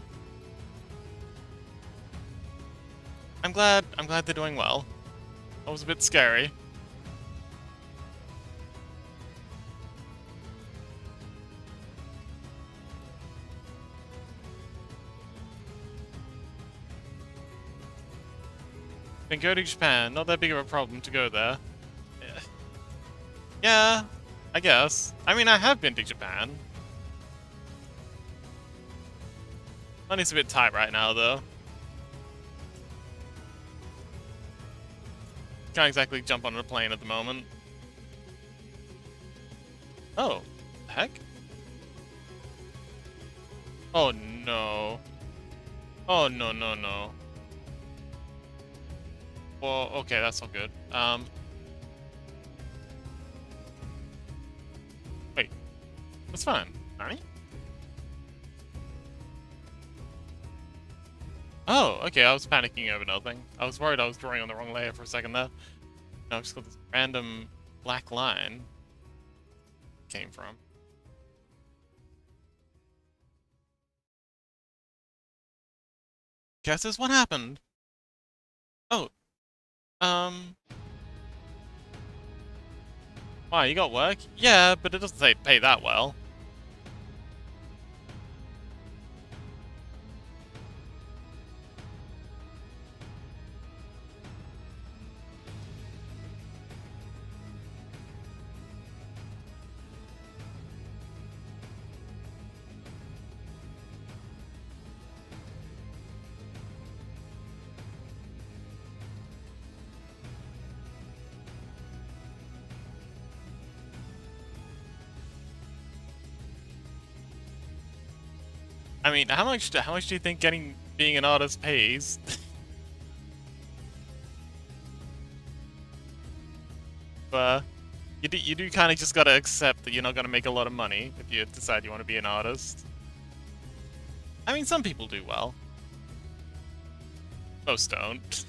I'm glad they're doing well. That was a bit scary. Then go to Japan, not that big of a problem to go there. Yeah, I guess. I mean, I have been to Japan. Money's a bit tight right now, though. Can't exactly jump on a plane at the moment. Oh, heck? Oh no. Oh no no no. Well, okay, that's all good. Wait, that's fine. Nani? Oh, okay, I was panicking over nothing. I was worried I was drawing on the wrong layer for a second there. No, I've just got this random black line. came from. Guesses what happened? Oh, um... Why, you got work? Yeah, but it doesn't pay that well. I mean, how much do you think being an artist pays? But you do kind of just gotta accept that you're not gonna make a lot of money if you decide you want to be an artist. I mean, some people do well. Most don't.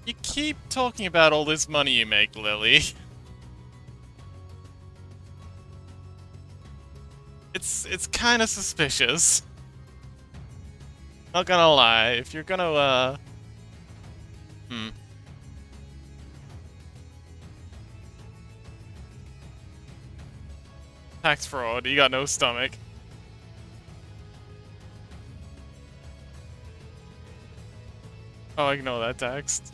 You keep talking about all this money you make, Lily. It's kind of suspicious. Not gonna lie, if you're gonna, Tax fraud, you got no stomach. Oh, ignore that text.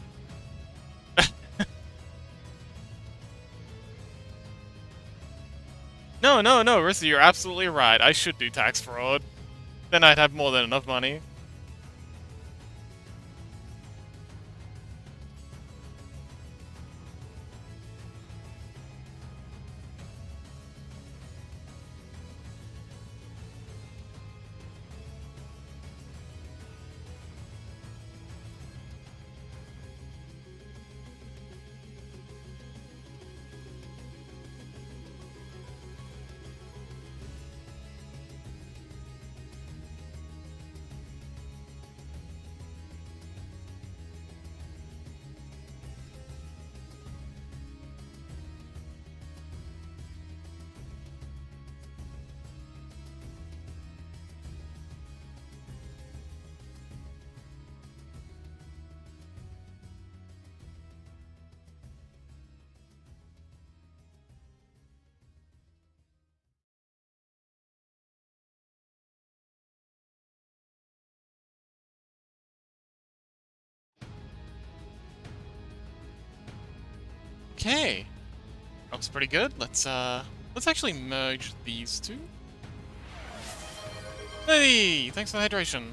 No, Rissa, you're absolutely right. I should do tax fraud. Then I'd have more than enough money. Okay. That was pretty good. Let's actually merge these two. Hey, thanks for the hydration.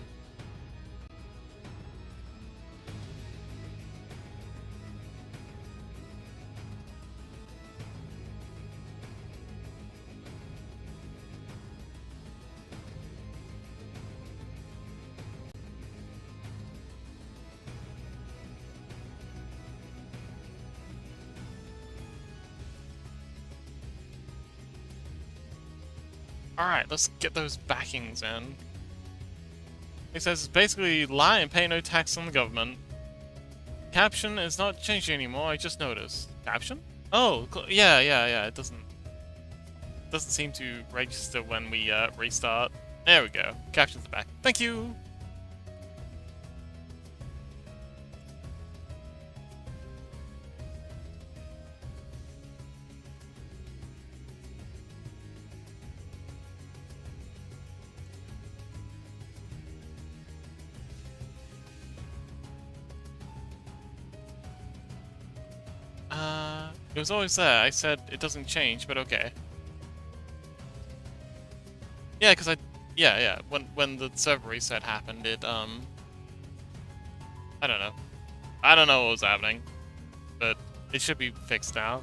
Alright, let's get those backings in. It says basically lie and pay no tax on the government. Caption is not changing anymore, I just noticed. Caption? Oh, yeah, it doesn't seem to register when we restart. There we go. Captions are back. Thank you! It was always there. I said it doesn't change, but okay. Yeah, because yeah. When the server reset happened, it I don't know. I don't know what was happening, but it should be fixed now.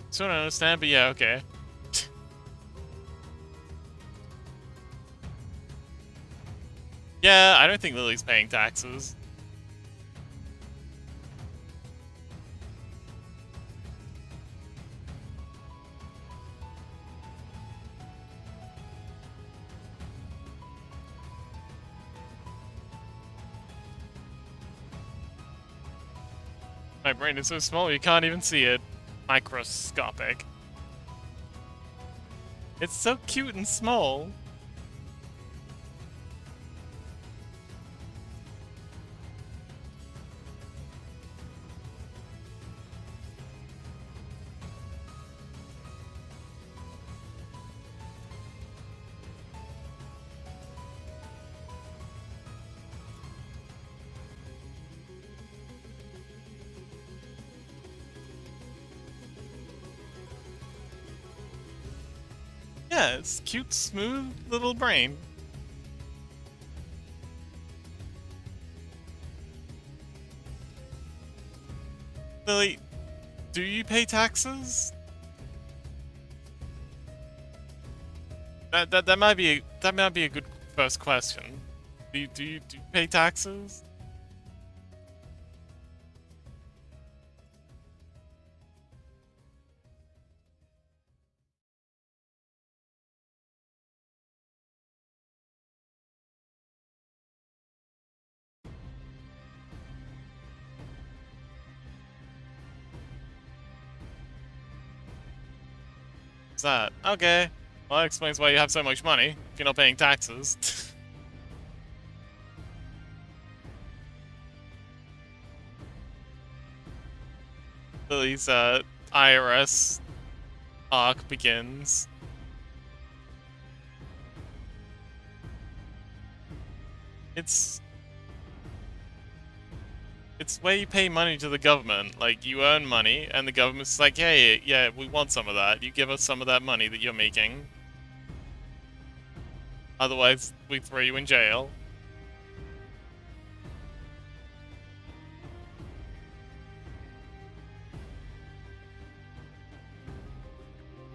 Still don't understand, but yeah, okay. Yeah, I don't think Lily's paying taxes. My brain is so small you can't even see it. Microscopic. It's so cute and small. Yeah, it's cute, smooth little brain. Lily, do you pay taxes? That might be a good first question. Do you pay taxes? What's that? Okay. Well, that explains why you have so much money if you're not paying taxes. Lily's IRS arc begins. It's where you pay money to the government. Like, you earn money, and the government's like, hey, yeah, we want some of that. You give us some of that money that you're making. Otherwise, we throw you in jail.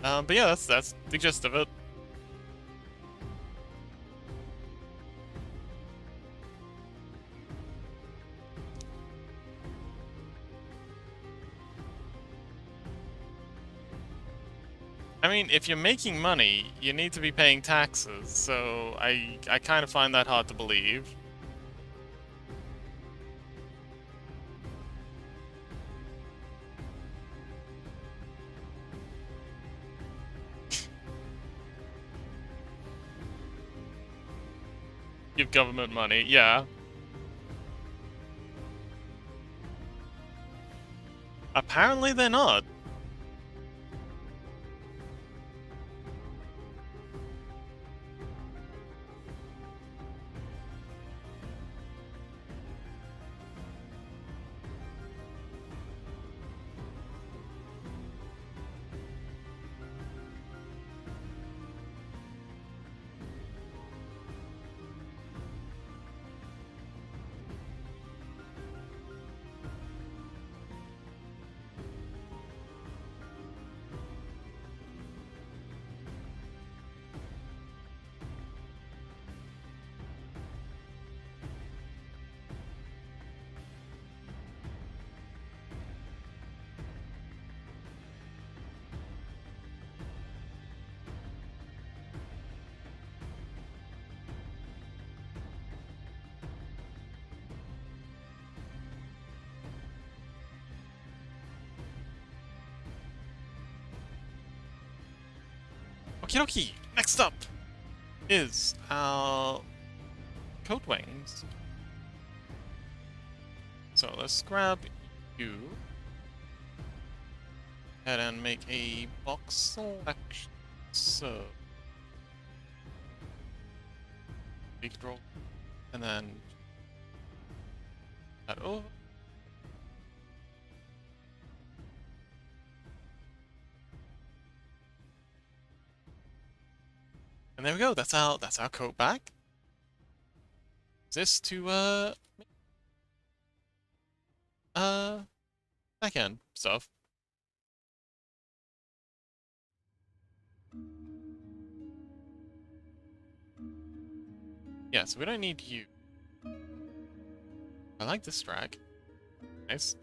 But yeah, that's the gist of it. I mean, if you're making money, you need to be paying taxes, so I kind of find that hard to believe. Give government money, yeah. Apparently they're not. Okie dokie, next up is our coat wings. So let's grab you. And make a box selection. So We could roll. And then that over. And there we go, that's our coat back. This to back end stuff. Yeah, so we don't need you. I like this track. Nice.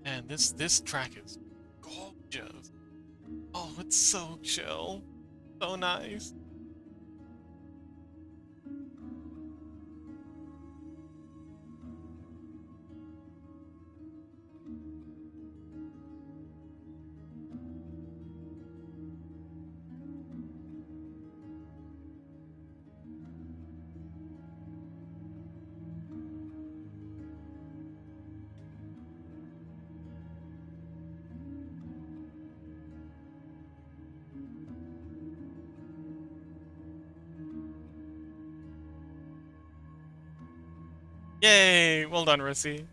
And this track is gorgeous. Oh, it's so chill. So nice. Yay! Well done, Rissy.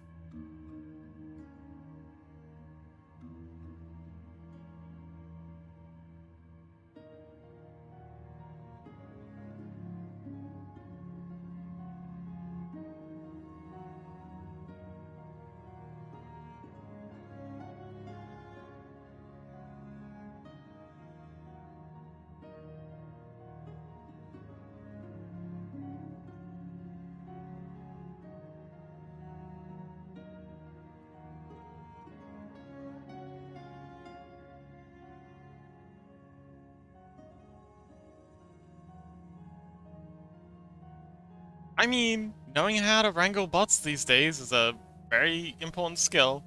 I mean, knowing how to wrangle bots these days is a very important skill.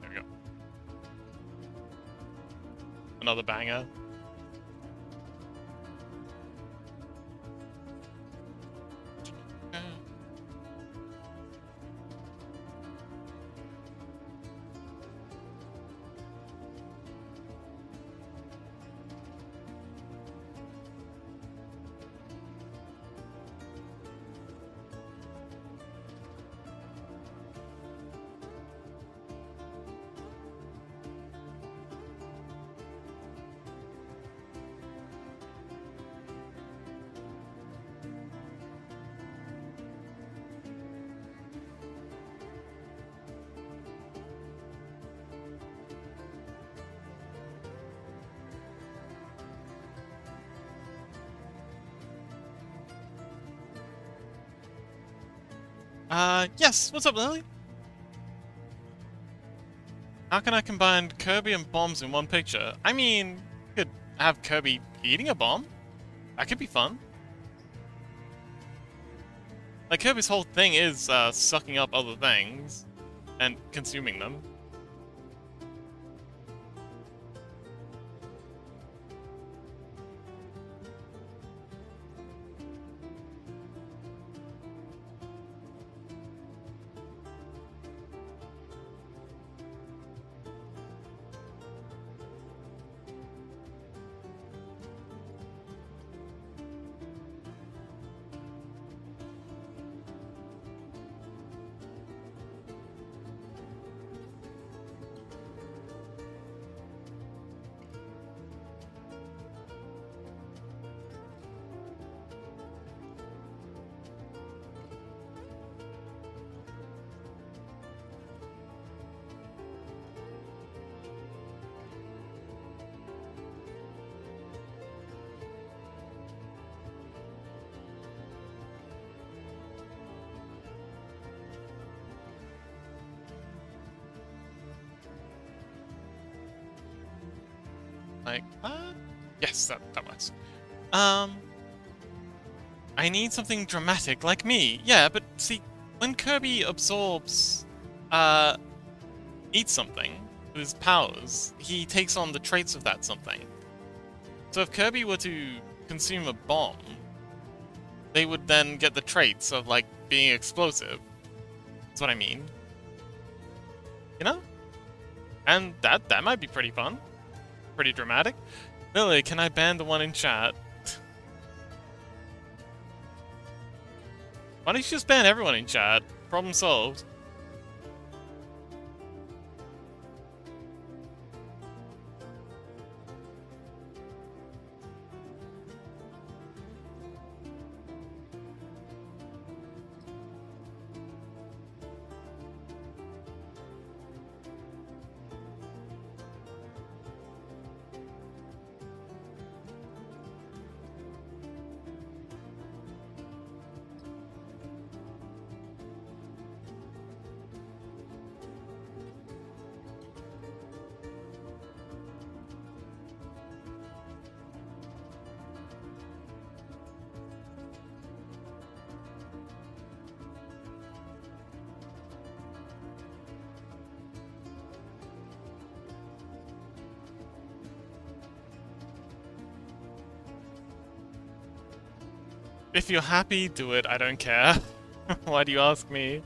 There we go. Another banger. Yes, what's up, Lily? How can I combine Kirby and bombs in one picture? I mean, you could have Kirby eating a bomb. That could be fun. Like, Kirby's whole thing is, sucking up other things and consuming them. Yes, that works. I need something dramatic, like me. Yeah, but see, when Kirby absorbs, eats something with his powers, he takes on the traits of that something. So if Kirby were to consume a bomb, they would then get the traits of, like, being explosive. That's what I mean. You know? And that might be pretty fun. Pretty dramatic. Billy, can I ban the one in chat? Why don't you just ban everyone in chat? Problem solved. If you're happy, do it. I don't care. Why do you ask me?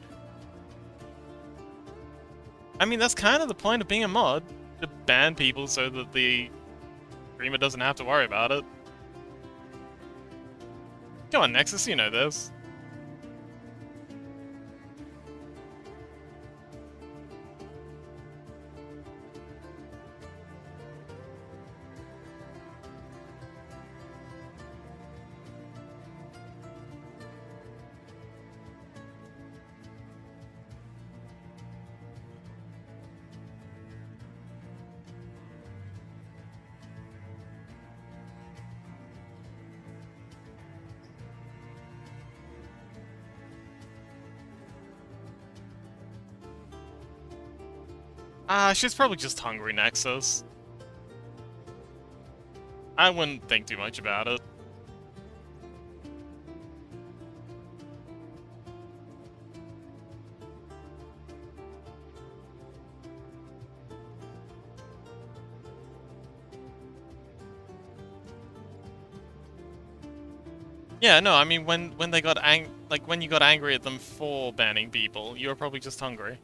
I mean, that's kind of the point of being a mod. To ban people so that the streamer doesn't have to worry about it. Come on, Nexus, you know this. She's probably just hungry, Nexus. I wouldn't think too much about it. Yeah, no, I mean, when they got when you got angry at them for banning people, you were probably just hungry.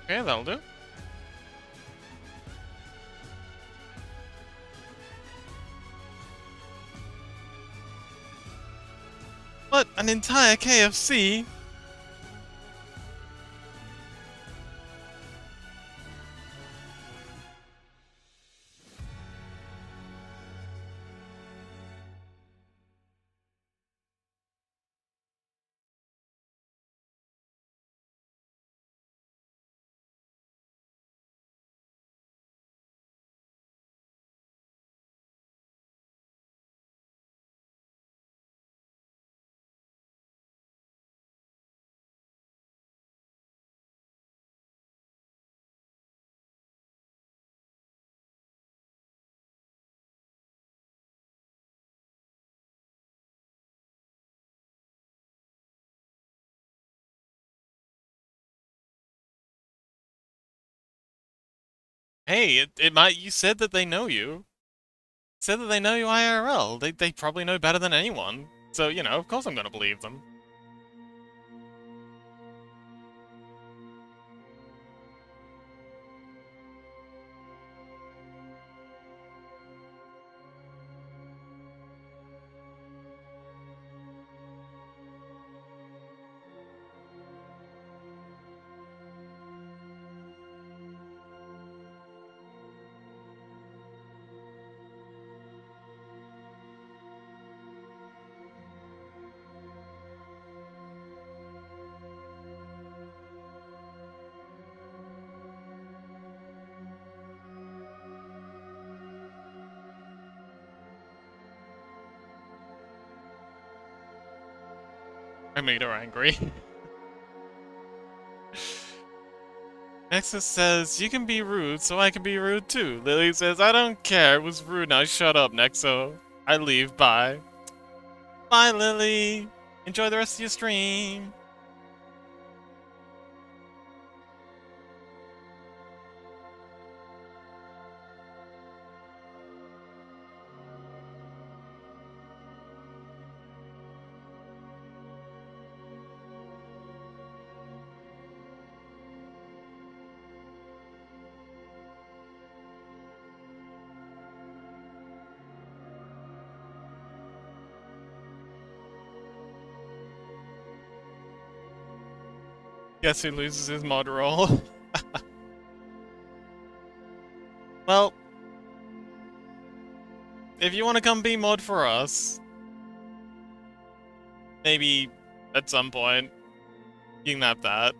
Okay, that'll do. What? An entire KFC? Hey, it might. You said that they know you. Said that they know you IRL. They probably know better than anyone. So, you know, of course I'm gonna believe them. I made her angry. Nexus says, you can be rude, so I can be rude too. Lily says, I don't care, it was rude, now shut up, Nexo. I leave, bye. Bye, Lily! Enjoy the rest of your stream! Guess who loses his mod role? Well, if you want to come be mod for us, maybe at some point, you can have that.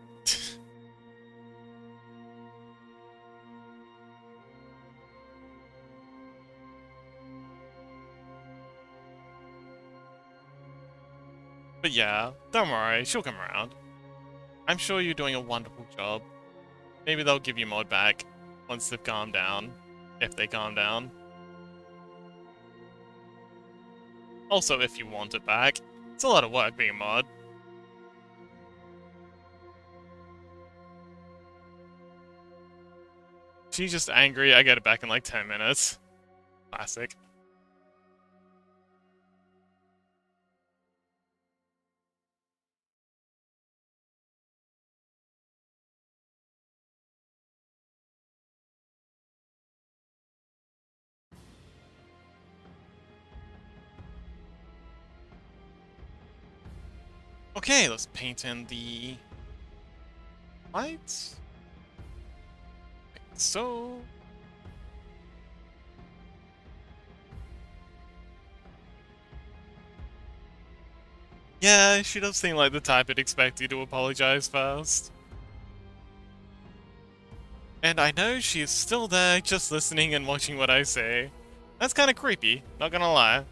But yeah, don't worry, she'll come around. I'm sure you're doing a wonderful job. Maybe they'll give you mod back once they've calmed down. If they calm down. Also, if you want it back. It's a lot of work being a mod. She's just angry, I get it back in like 10 minutes. Classic. Okay, let's paint in the lights. Like so. Yeah, she does seem like the type I'd expect you to apologize first. And I know she's still there, just listening and watching what I say. That's kinda creepy, not gonna lie.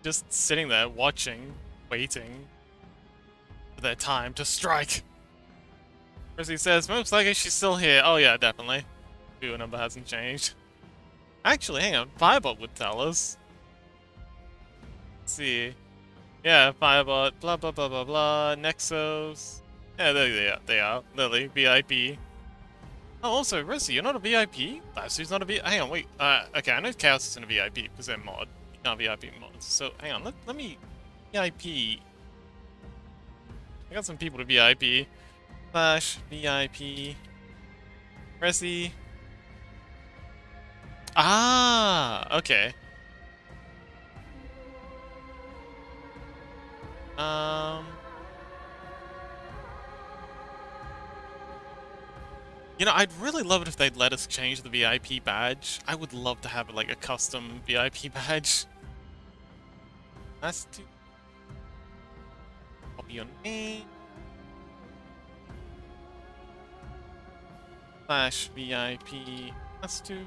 Just sitting there, watching, waiting for their time to strike. Chrissy says, most likely she's still here. Oh yeah, definitely. Viewer number hasn't changed. Actually, hang on, Firebot would tell us. Let's see. Yeah, Firebot, blah blah blah blah blah, Nexos. Yeah, there they are. Lily, VIP. Oh, also, Rissy, you're not a VIP? Lasu's not a VIP. Hang on, wait. Okay, I know Chaos isn't a VIP because they're mod. Not VIP mods. So, hang on, let me VIP. I got some people to VIP. Flash, VIP. Rissy. Ah, okay. You know, I'd really love it if they'd let us change the VIP badge. I would love to have like a custom VIP badge. That's to copy your name. Slash VIP. That's to.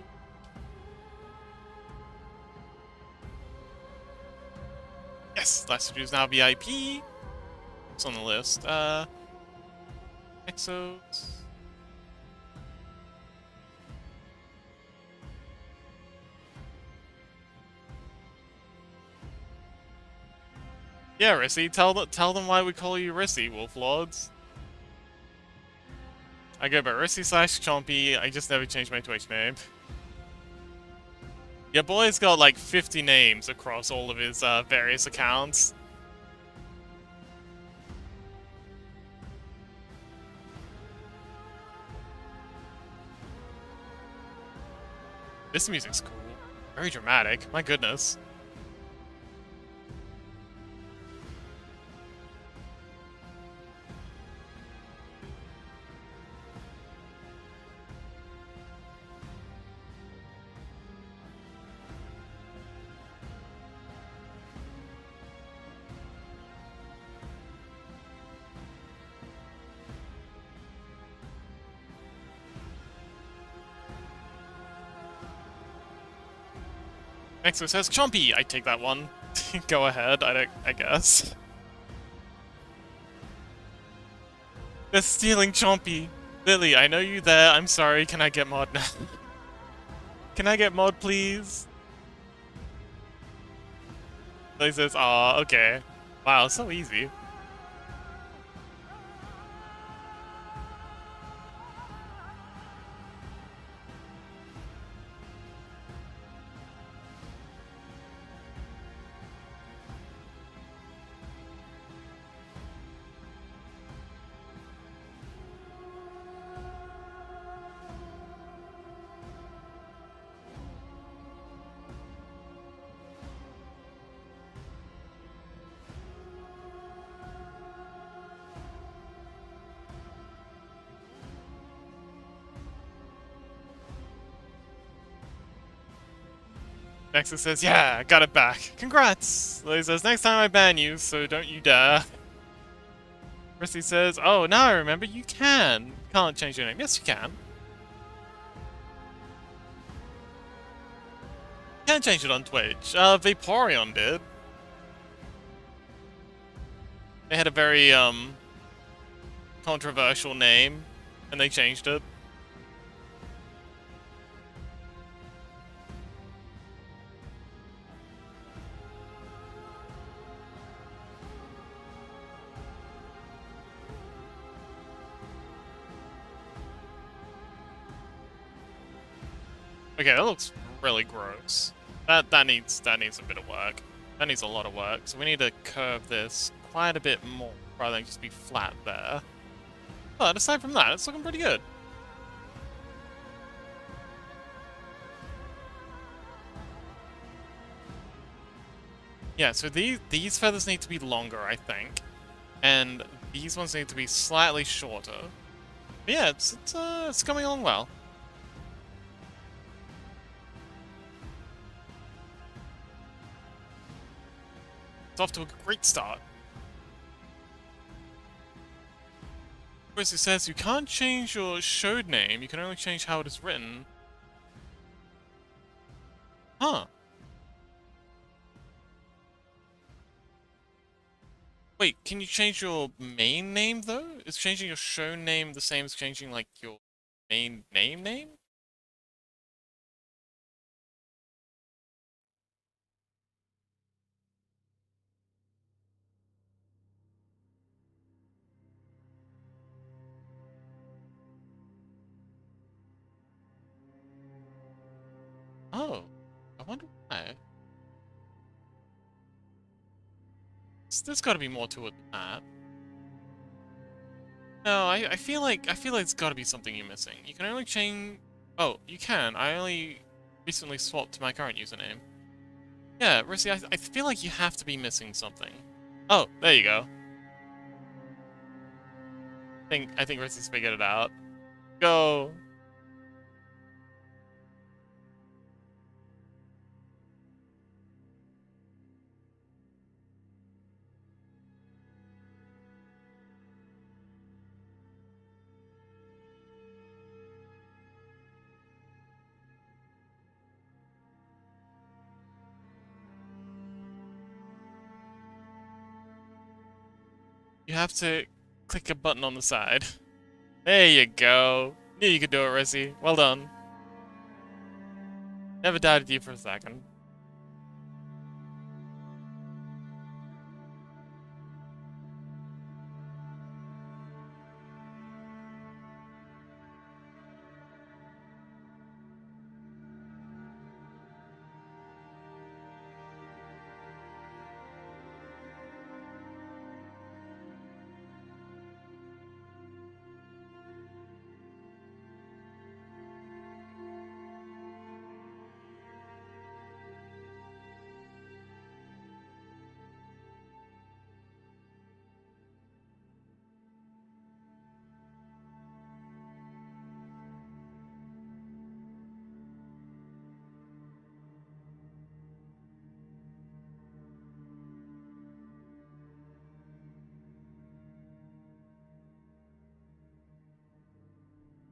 Yes, last is now VIP. It's on the list. Exos. Yeah, Rissy, tell them why we call you Rissy, Wolf Lords. I go by Rissy / Chompy, I just never changed my Twitch name. Your boy's got like 50 names across all of his various accounts. This music's cool. Very dramatic, my goodness. Exo says Chompy! I take that one. Go ahead, I guess. They're stealing Chompy! Lily, I know you there, I'm sorry, can I get mod now? Can I get mod, please? Lily says, aw, okay. Wow, so easy. Nexus says, yeah, got it back. Congrats! Lily says, next time I ban you, so don't you dare. Chrissy says, oh, now I remember, you can. Can't change your name. Yes, you can. You can change it on Twitch. Vaporeon did. They had a very, controversial name, and they changed it. Okay, that looks really gross. That needs a bit of work. That needs a lot of work. So we need to curve this quite a bit more rather than just be flat there. But aside from that, it's looking pretty good. Yeah, so these feathers need to be longer, I think, and these ones need to be slightly shorter. But yeah, it's coming along well. It's off to a great start. First it says you can't change your showed name, you can only change how it is written. Huh. Wait, can you change your main name though? Is changing your show name the same as changing like your main name? Oh, I wonder why. There's got to be more to it than that. No, I feel like it's got to be something you're missing. You can only change. Oh, you can. I only recently swapped to my current username. Yeah, Rissy, I feel like you have to be missing something. Oh, there you go. I think Rissy's figured it out. Go. You have to click a button on the side. There you go. Knew you could do it, Rissy. Well done. Never doubted you for a second.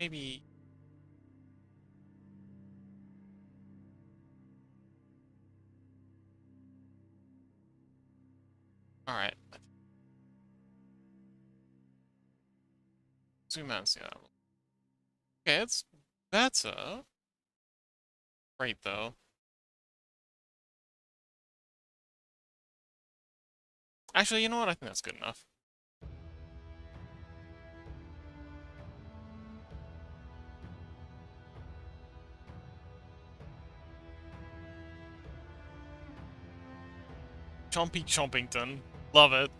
Maybe... Alright. Zoom out and see that. Okay, it's better. Great, though. Actually, you know what? I think that's good enough. Chompy Chompington. Love it.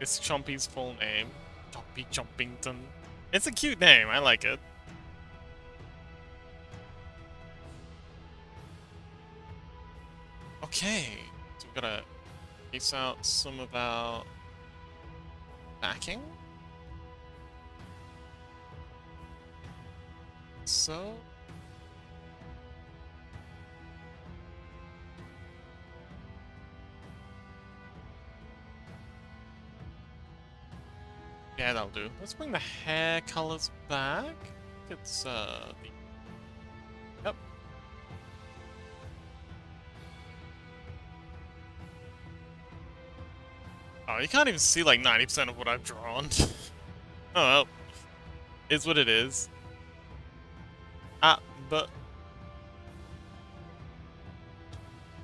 It's Chompy's full name. Chompy Chompington. It's a cute name. I like it. Okay. So we gotta piece out some of our backing. So... yeah, that'll do. Let's bring the hair colors back. It's, Yep. Oh, you can't even see like 90% of what I've drawn. Oh well. Is what it is. Ah, but...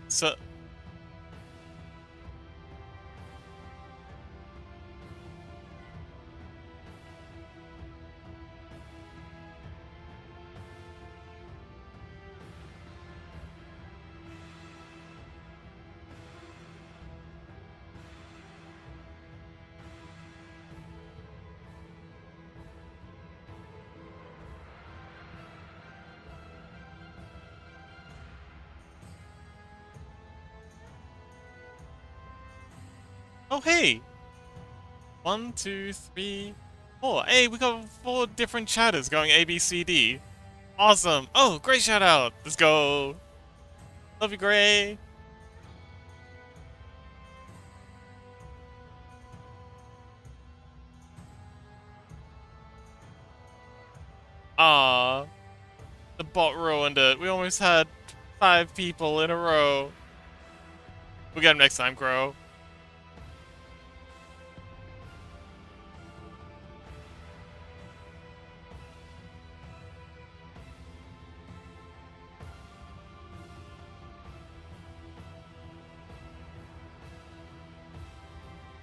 so... oh, hey! 1, 2, 3, 4. Hey, we got 4 different chatters going A, B, C, D. Awesome! Oh, great shout out! Let's go! Love you, Gray! Ah, the bot ruined it. We almost had 5 people in a row. We'll get him next time, Crow.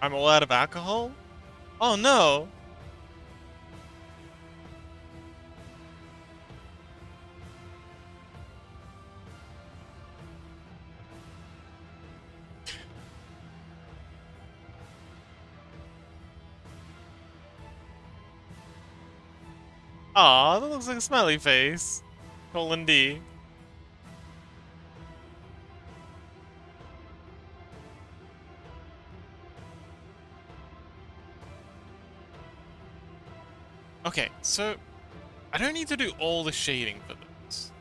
I'm all out of alcohol? Oh no! Aw, that looks like a smiley face. Colon D. Okay, so I don't need to do all the shading for this.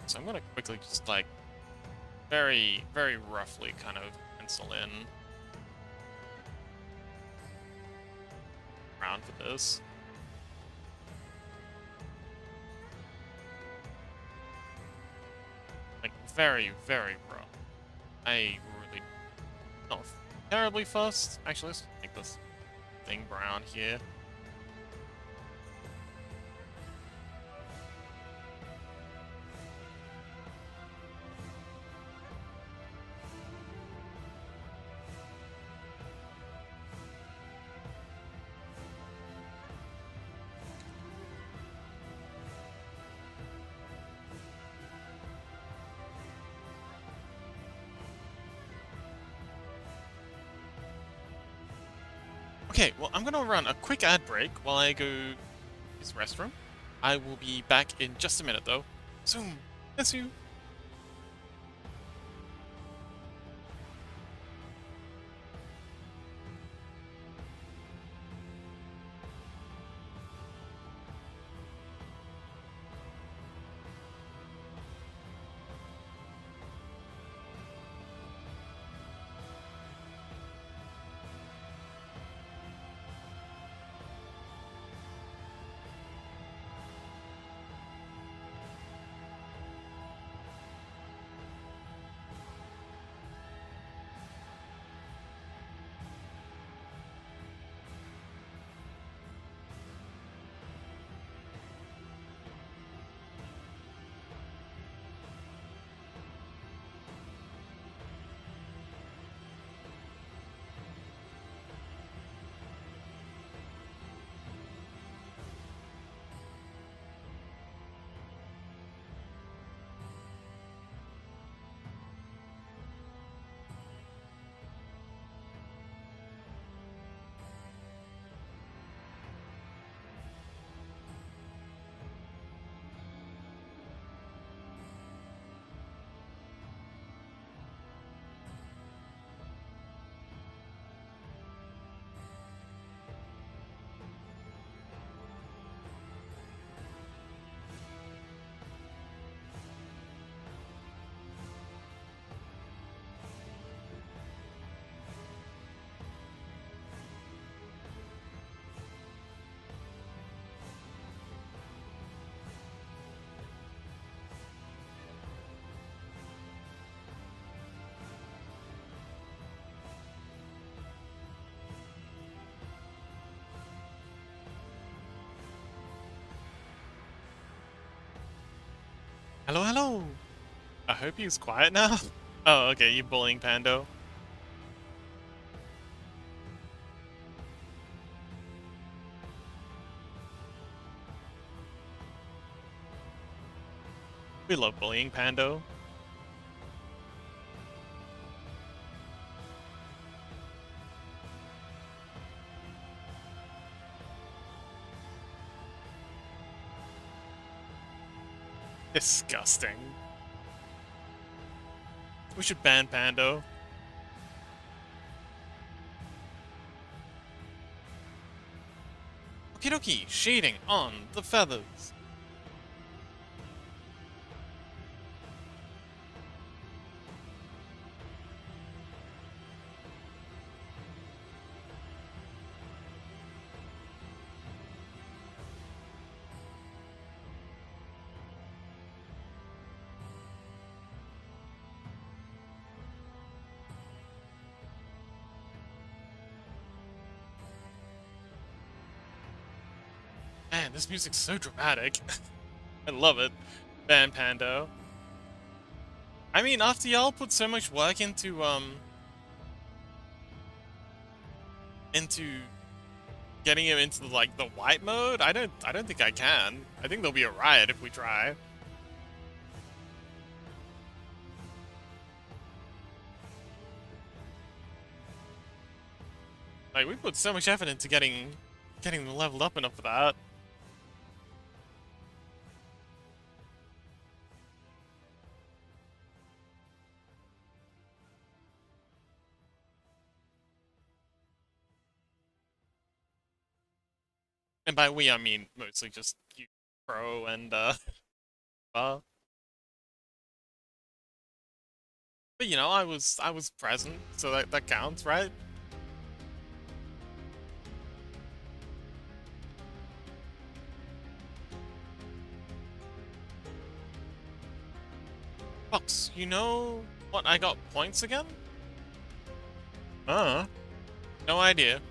So I'm gonna quickly just like very, very roughly kind of pencil in around for this. Like very, very rough. I really not terribly fussed. Actually, let's make this thing brown here. Okay, well, I'm gonna run a quick ad break while I go use the restroom. I will be back in just a minute, though. Zoom! Miss you! Hello, hello! I hope he's quiet now. Oh, okay, you bullying Pando. We love bullying Pando. Disgusting. We should ban Pando. Okie dokie, shading on the feathers. Man, this music's so dramatic. I love it. Ban Pando. I mean, after y'all put so much work into getting him into like the white mode, I don't think I can. I think there'll be a riot if we try. Like, we put so much effort into getting them leveled up enough for that. And by we, I mean mostly just you, Pro, and but you know, I was present, so that counts, right? Fox, you know what? I got points again? No idea.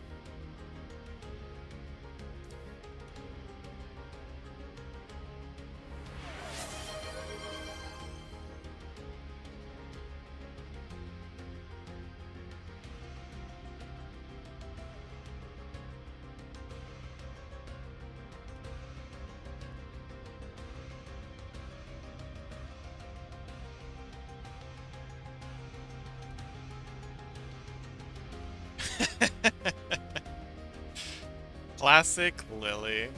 Classic Lily.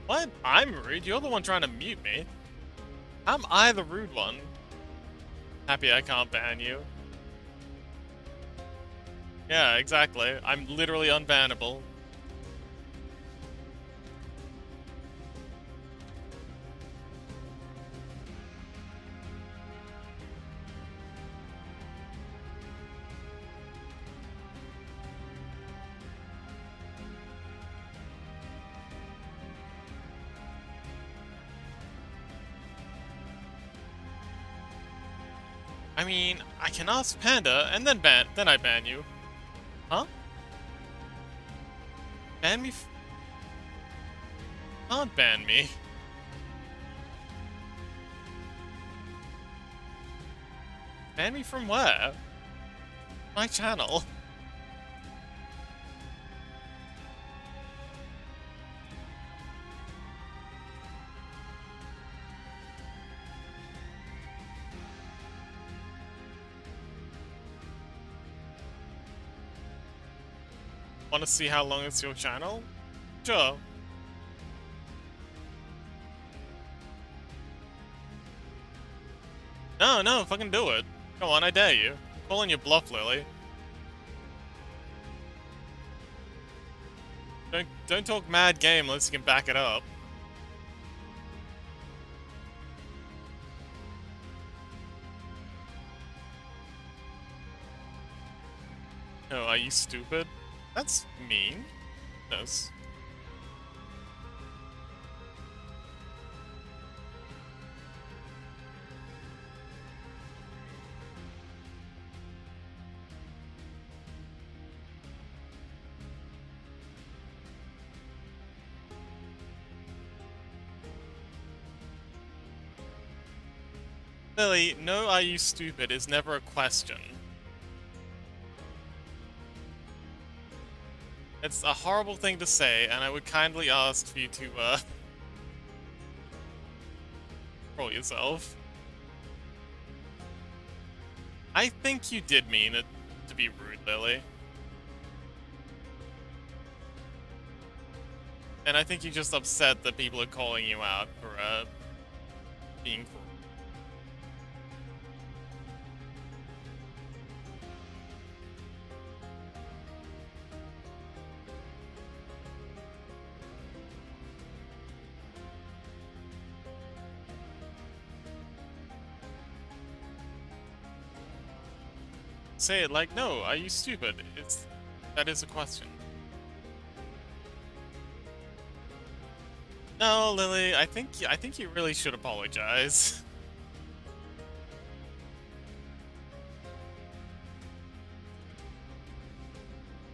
What? I'm rude? You're the one trying to mute me. How am I the rude one? Happy I can't ban you. Yeah, exactly. I'm literally unbannable. I mean, I can ask Panda and then I ban you. Huh? Ban me Can't ban me. Ban me from where? My channel. Want to see how long it's your channel? Sure. No, fucking do it. Come on, I dare you. Calling your bluff, Lily. Don't talk mad game unless you can back it up. No, are you stupid? That's mean. Yes. Lily, no, are you stupid is never a question. It's a horrible thing to say, and I would kindly ask for you to, control yourself. I think you did mean it to be rude, Lily. And I think you're just upset that people are calling you out for, being cruel. Say it like, no, are you stupid? That is a question. No, Lily, I think you really should apologize.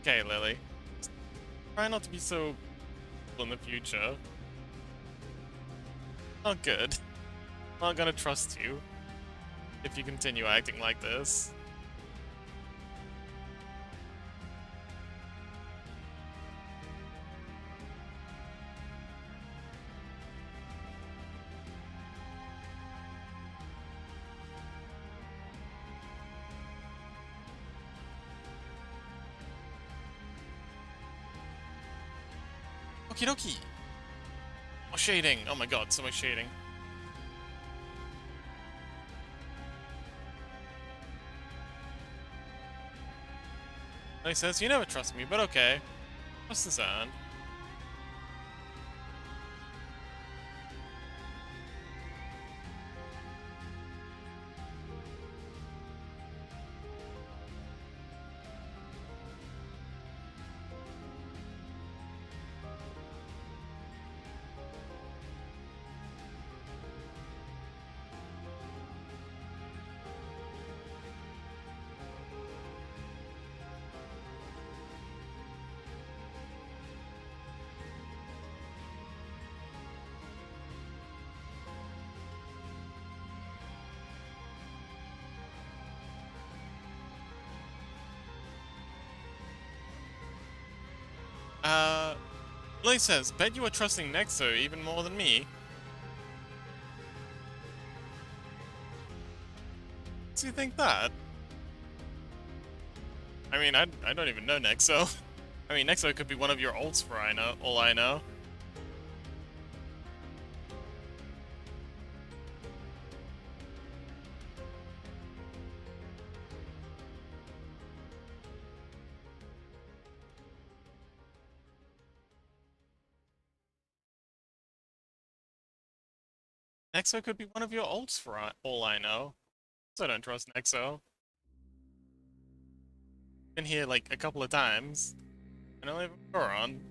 Okay, Lily. Try not to be so cool in the future. Not good. I'm not gonna trust you if you continue acting like this. Okie dokie. Oh, shading. Oh my god, so much shading. He says, you never trust me, but okay. What's this earned? Lily says, bet you are trusting Nexo even more than me. Do you think that? I mean, I don't even know Nexo. I mean, Nexo could be one of your ults for all I know. Nexo could be one of your ults for all I know. So I don't trust Nexo. Been here like a couple of times. And I only have a Goron.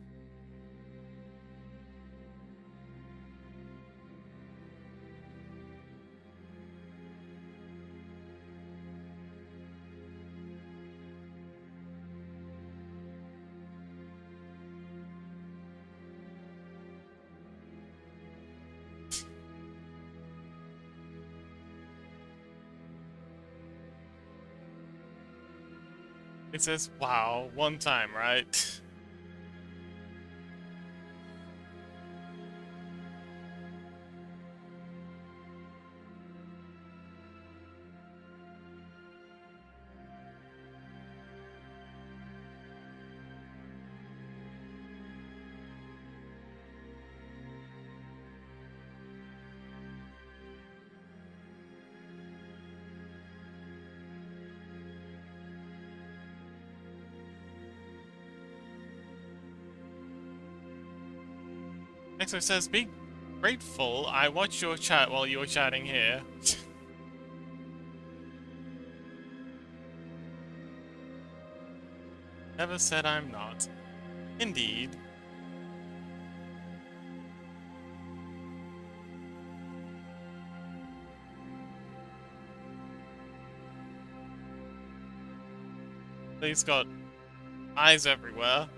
It says, wow, one time, right? Nexo says, be grateful I watched your chat while you were chatting here. Never said I'm not. Indeed. He's got eyes everywhere.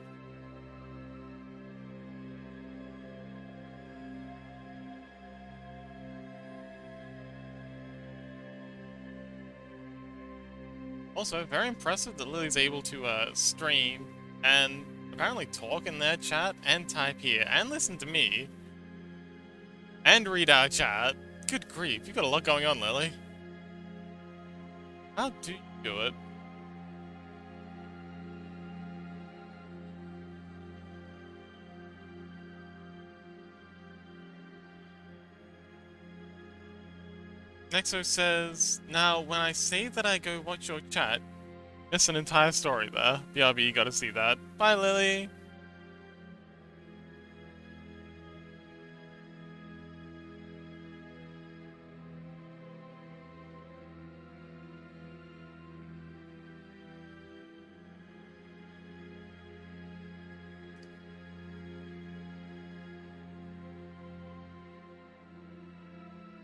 Also, very impressive that Lily's able to stream and apparently talk in their chat and type here and listen to me and read our chat. Good grief, you got a lot going on, Lily. How do you do it? Nexo says, now when I say that I go watch your chat, it's an entire story there. BRB, you gotta see that. Bye, Lily.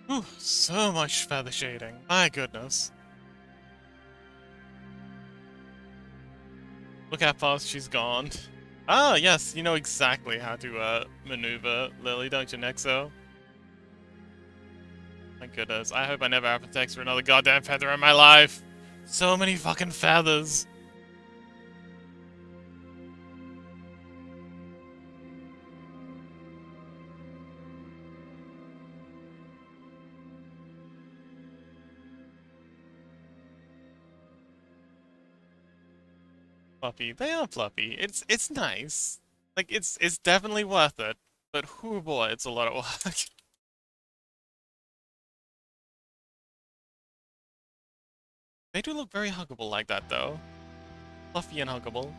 Whew, so much feather shading. My goodness. Look how fast she's gone. Ah, yes, you know exactly how to maneuver Lily, don't you, Nexo? My goodness, I hope I never have to text for another goddamn feather in my life. So many fucking feathers. Fluffy. They are fluffy. It's nice. Like it's definitely worth it. But whoo boy, it's a lot of work. They do look very huggable like that though. Fluffy and huggable.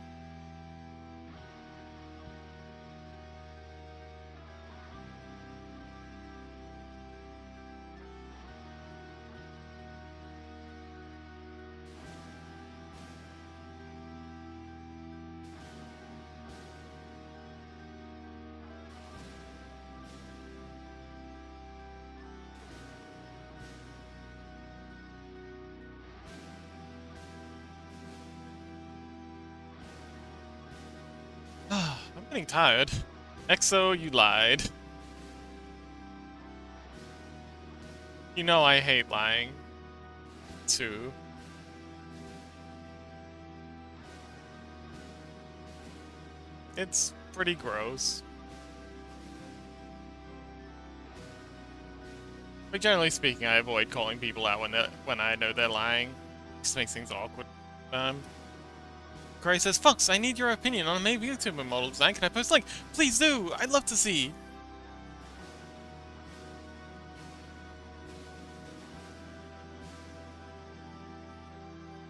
I'm getting tired. Exo, you lied. You know I hate lying. Too. It's pretty gross. But generally speaking, I avoid calling people out when I know they're lying. It just makes things awkward. Gray says, Fox, I need your opinion on a maybe VTuber model design. Can I post a link? Please do! I'd love to see!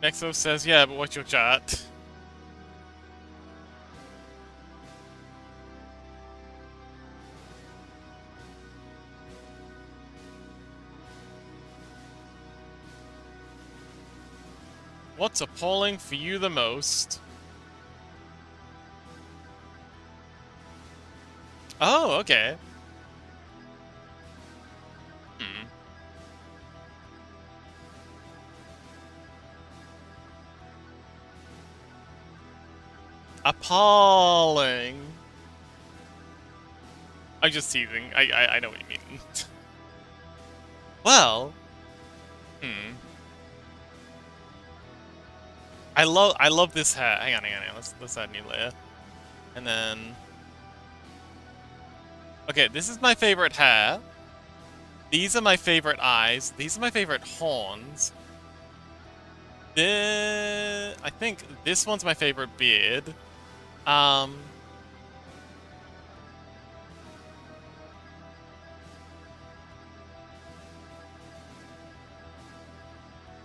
Nexo says, yeah, but what's your chat? What's appalling for you the most? Oh, okay. Appalling. I'm just teasing. I know what you mean. Well. I love this hair. Hang on. Let's add a new layer. And then okay, this is my favorite hair. These are my favorite eyes. These are my favorite horns. I think this one's my favorite beard.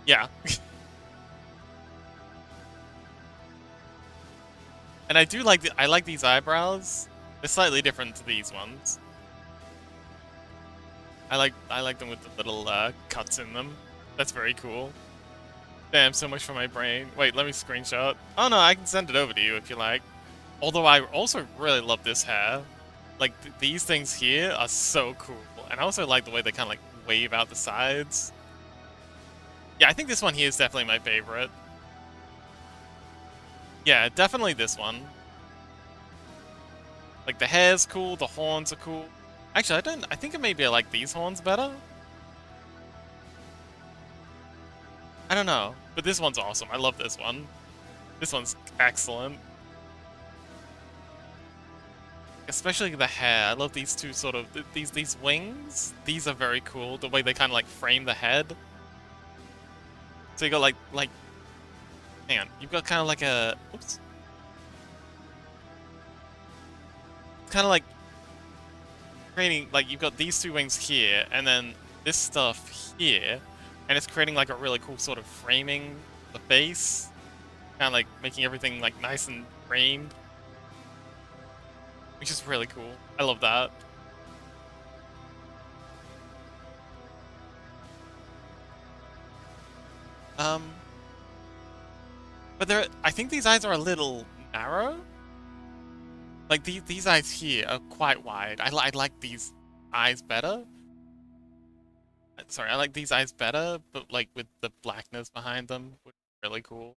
Yeah. And I do like I like these eyebrows. They're slightly different to these ones. I like them with the little cuts in them. That's very cool. Damn, so much for my brain. Wait, let me screenshot. Oh no, I can send it over to you if you like. Although I also really love this hair. Like these things here are so cool. And I also like the way they kind of like wave out the sides. Yeah, I think this one here is definitely my favorite. Yeah, definitely this one. Like the hair's cool, the horns are cool. Actually, I think maybe I like these horns better. I don't know, but this one's awesome. I love this one. This one's excellent. Especially the hair. I love these two sort of these wings. These are very cool. The way they kind of like frame the head. So you got like hang on. You've got kind of like a oops. Kind of like creating like you've got these two wings here, and then this stuff here, and it's creating like a really cool sort of framing the face, kind of like making everything like nice and framed, which is really cool. I love that. But I think these eyes are a little narrow. Like these eyes here are quite wide. I like these eyes better. Sorry, I like these eyes better, but like with the blackness behind them, which is really cool.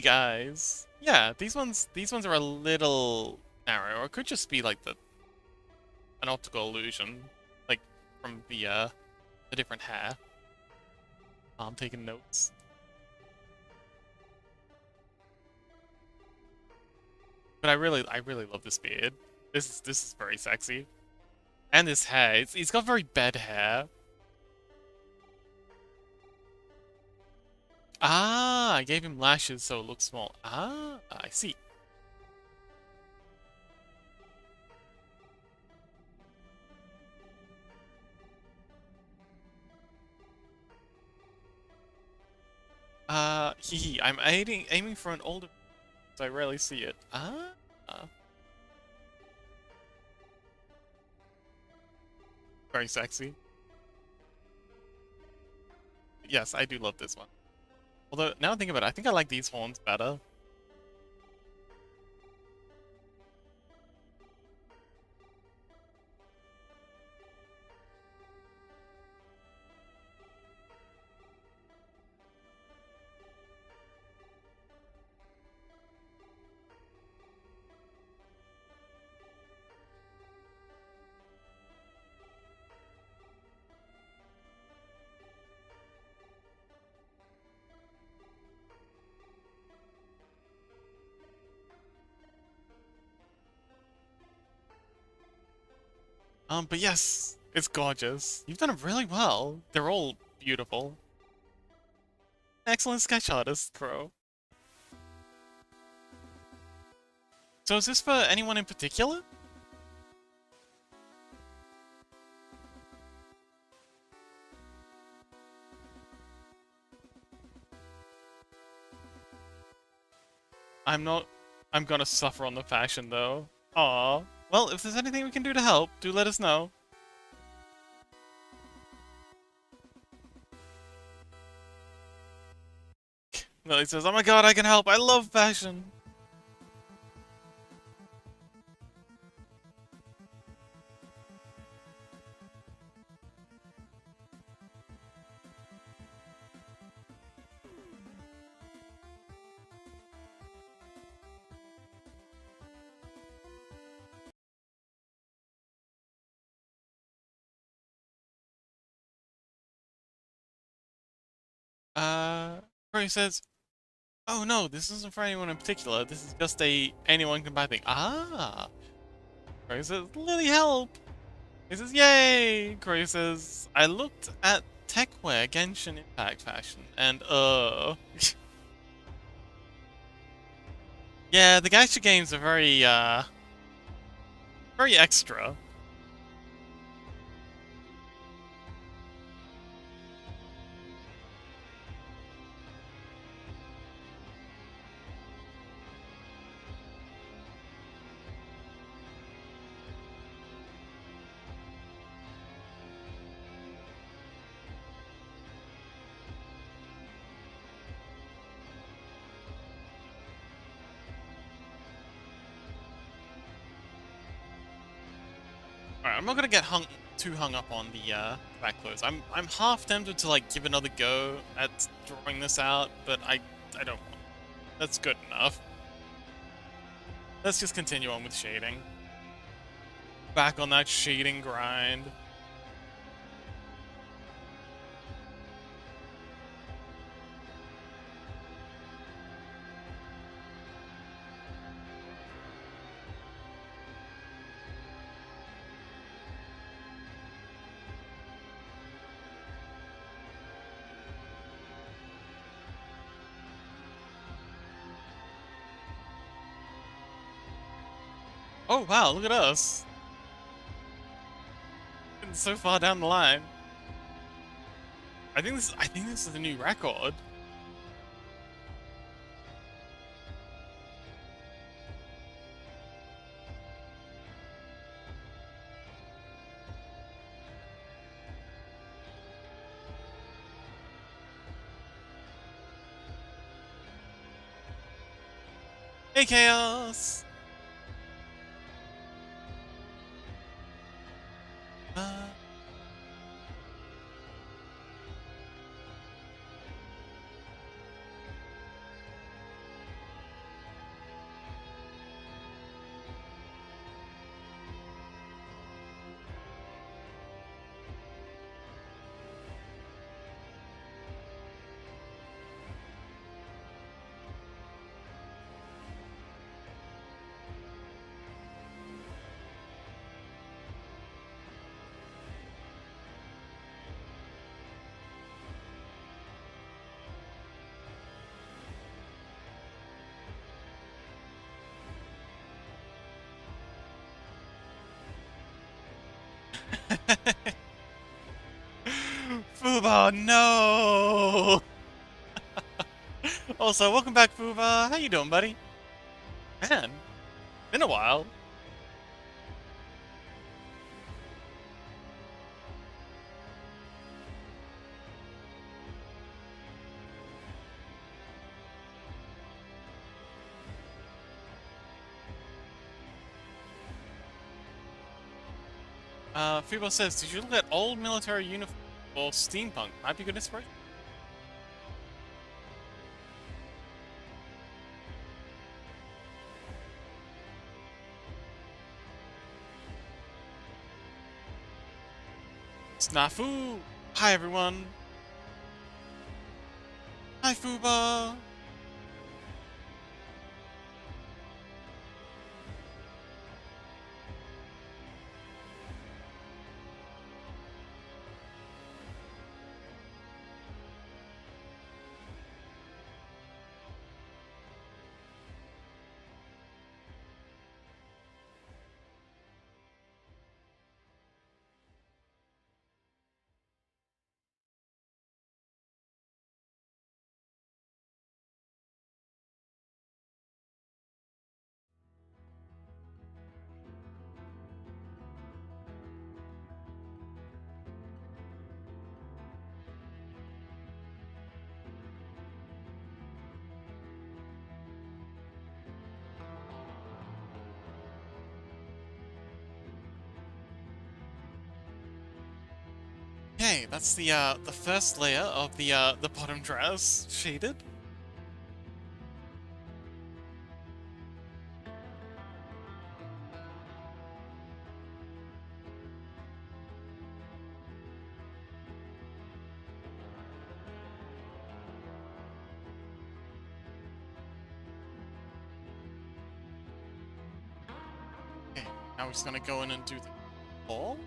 Guys. Yeah, these ones are a little narrow, or it could just be like an optical illusion, like from the different hair. I'm taking notes. But I really love this beard. This is very sexy. And this hair, he's got very bed hair. Ah, I gave him lashes so it looks small. Ah, I see. I'm aiming for an older, so I rarely see it. Ah. Very sexy. Yes, I do love this one. Although, now I think about it, I think I like these horns better. But yes, it's gorgeous. You've done it really well. They're all beautiful. Excellent sketch artist, Crow. So is this for anyone in particular? I'm gonna suffer on the fashion though. Aw. Well, if there's anything we can do to help, do let us know. Lily says, oh my god, I can help. I love fashion. Corey says, oh no, this isn't for anyone in particular. This is just a anyone can buy thing. Ah. Corey says, Lily, help. He says, yay. Corey says, I looked at techwear, Genshin Impact fashion, and yeah, the gacha games are very extra. Alright, I'm not gonna get too hung up on the back clothes. I'm half tempted to like give another go at drawing this out, but I don't want. That's good enough. Let's just continue on with shading. Back on that shading grind. Oh wow, look at us. Getting so far down the line. I think this is a new record. Hey Chaos! Uh, Fuba, no! Also, welcome back, Fuba. How you doing, buddy? Man, been a while. Fuba says, did you look at old military uniform or steampunk? Might be good inspiration. Snafu! Hi, everyone. Hi, Fuba. Okay, that's the first layer of the bottom dress shaded. Okay, now we're just gonna go in and do the ball.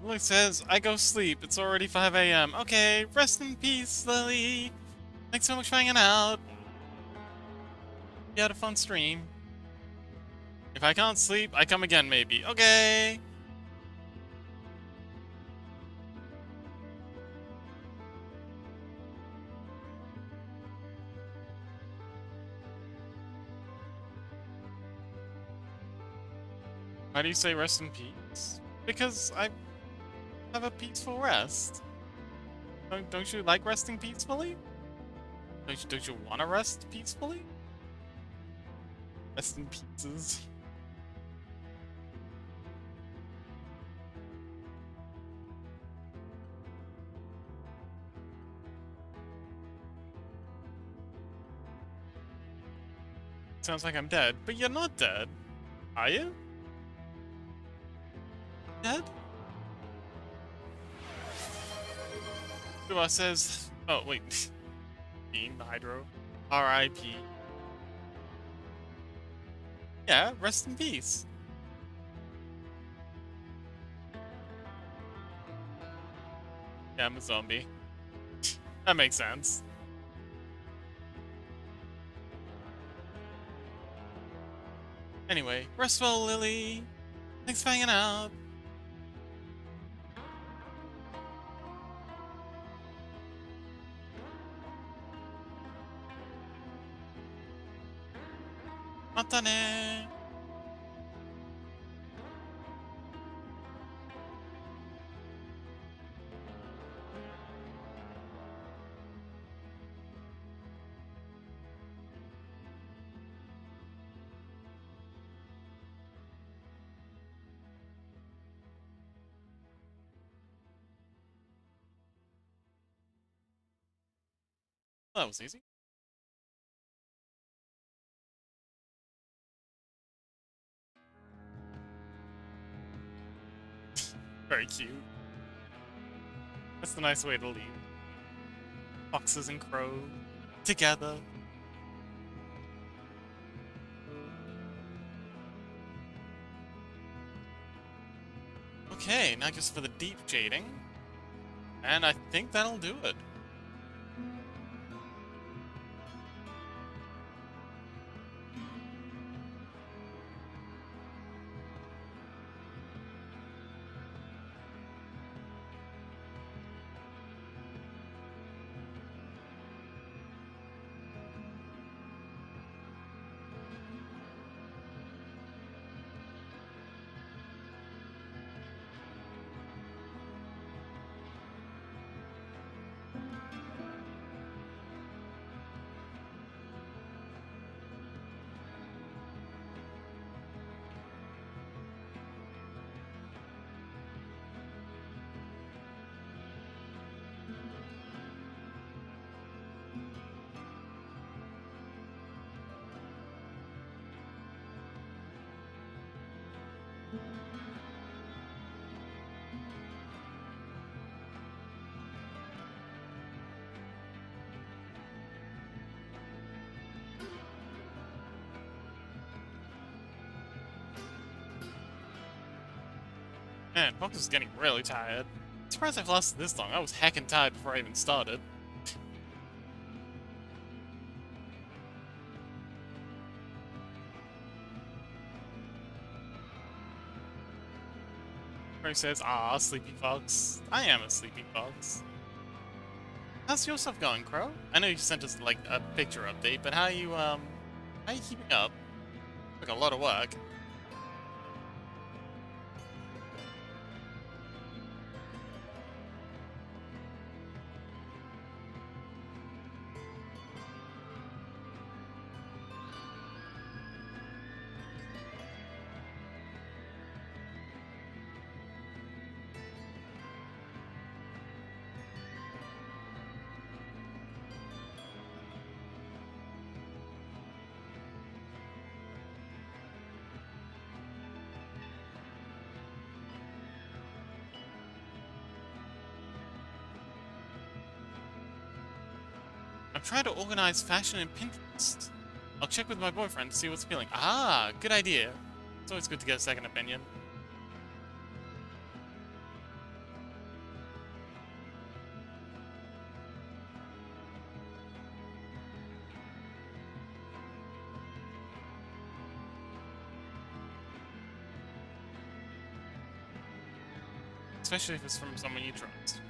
Lily says, I go sleep. It's already 5 a.m. Okay, rest in peace, Lily. Thanks so much for hanging out. You had a fun stream. If I can't sleep, I come again, maybe. Okay. Why do you say rest in peace? Because I have a peaceful rest. Don't you like resting peacefully? Don't you want to rest peacefully? Rest in pieces. Sounds like I'm dead, but you're not dead. Are you? Dead? Dua says... Oh, wait. Beam, Hydro. R.I.P. Yeah, rest in peace. Yeah, I'm a zombie. That makes sense. Anyway, rest well, Lily. Thanks for hanging out. Matane. Well, that was easy. Very cute. That's the nice way to leave. Foxes and crows together. Okay, now just for the deep shading. And I think that'll do it. Man, Fox is getting really tired. Surprised I've lasted this long. I was heckin' tired before I even started. Where he says, "Ah, sleepy fox." I am a sleepy fox. How's your stuff going, Crow? I know you sent us like a picture update, but how are you keeping up? Like a lot of work. I'm trying to organize fashion in Pinterest. I'll check with my boyfriend to see what's appealing. Ah, good idea. It's always good to get a second opinion. Especially if it's from someone you trust.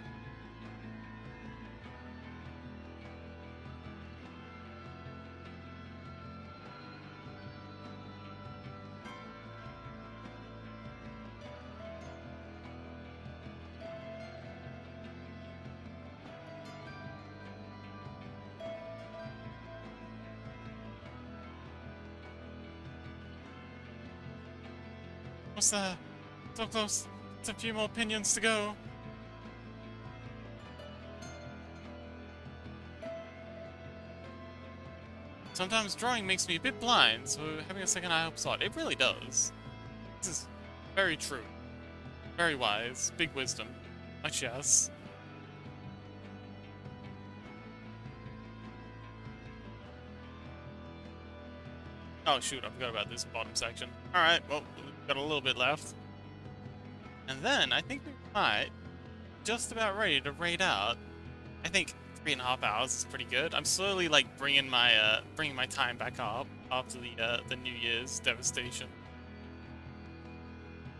What's that? So close. It's a few more opinions to go. Sometimes drawing makes me a bit blind, so having a second eye helps a lot. It really does. This is very true. Very wise. Big wisdom. Much yes. Oh shoot, I forgot about this bottom section. Alright, well, we've got a little bit left. And then, I think we might just about ready to raid out. I think 3.5 hours is pretty good. I'm slowly like bringing my time back up after the New Year's devastation.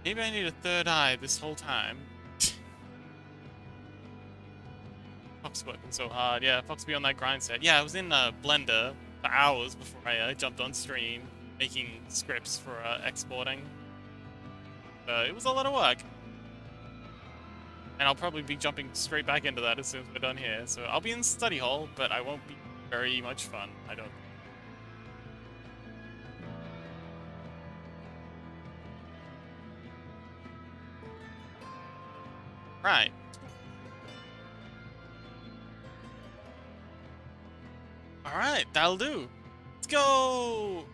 Maybe I need a third eye this whole time. Fox working so hard. Yeah, Fox be on that grind set. Yeah, I was in Blender for hours before I jumped on stream making scripts for exporting. It was a lot of work. And I'll probably be jumping straight back into that as soon as we're done here. So I'll be in study hall, but I won't be very much fun, I don't. Right. Alright, that'll do. Let's go!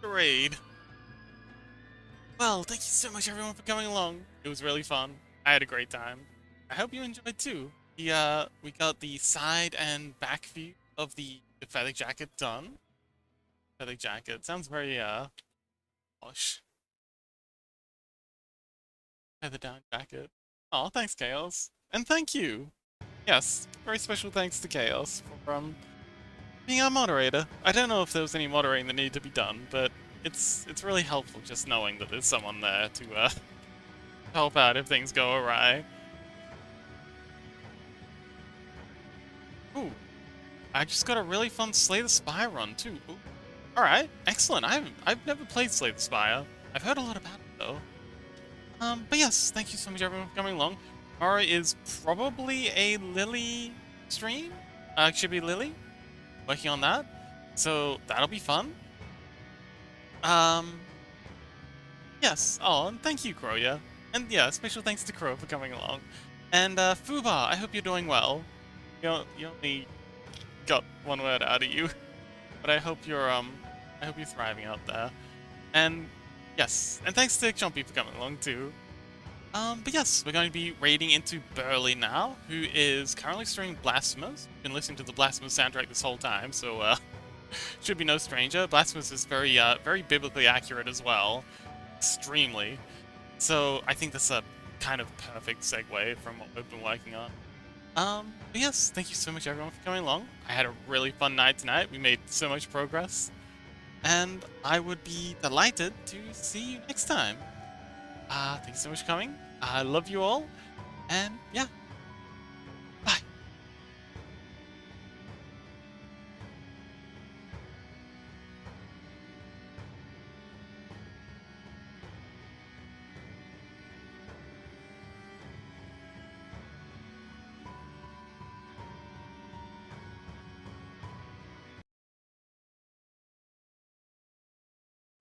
Raid. Well, thank you so much everyone for coming along. It was really fun. I had a great time. I hope you enjoyed too. We got the side and back view of the feather jacket done. Feather jacket sounds very posh. Feather down jacket. Oh, thanks Chaos. And thank you. Yes, very special thanks to Chaos for being our moderator. I don't know if there was any moderating that needed to be done, but it's really helpful just knowing that there's someone there to help out if things go awry. Ooh, I just got a really fun Slay the Spire run too. Ooh. All right, excellent. I've never played Slay the Spire. I've heard a lot about it though. But yes, thank you so much everyone for coming along. Tomorrow is probably a Lily stream. It should be Lily. Working on that. So that'll be fun. Yes. Oh, and thank you, Croya. And yeah, special thanks to Crow for coming along. And Fubar, I hope you're doing well. You only got one word out of you, but I hope you're thriving out there. And yes, and thanks to Chompy for coming along too. But yes, we're going to be raiding into Burley now, who is currently streaming Blasphemous. Been listening to the Blasphemous soundtrack this whole time, so should be no stranger. Blasphemous is very biblically accurate as well, extremely. So I think that's a kind of perfect segue from what we've been working on. But yes, thank you so much everyone for coming along. I had a really fun night tonight. We made so much progress, and I would be delighted to see you next time. Thanks so much for coming. I love you all, and yeah, bye.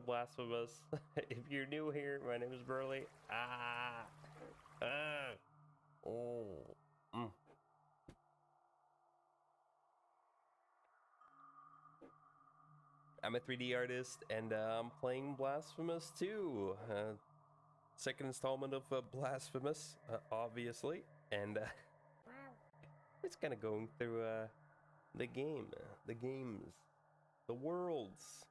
Blasphemous. If you're new here, my name is Burley. Oh. I'm a 3D artist, and I'm playing Blasphemous 2. Second installment of Blasphemous, obviously. And it's kind of going through the games, the worlds.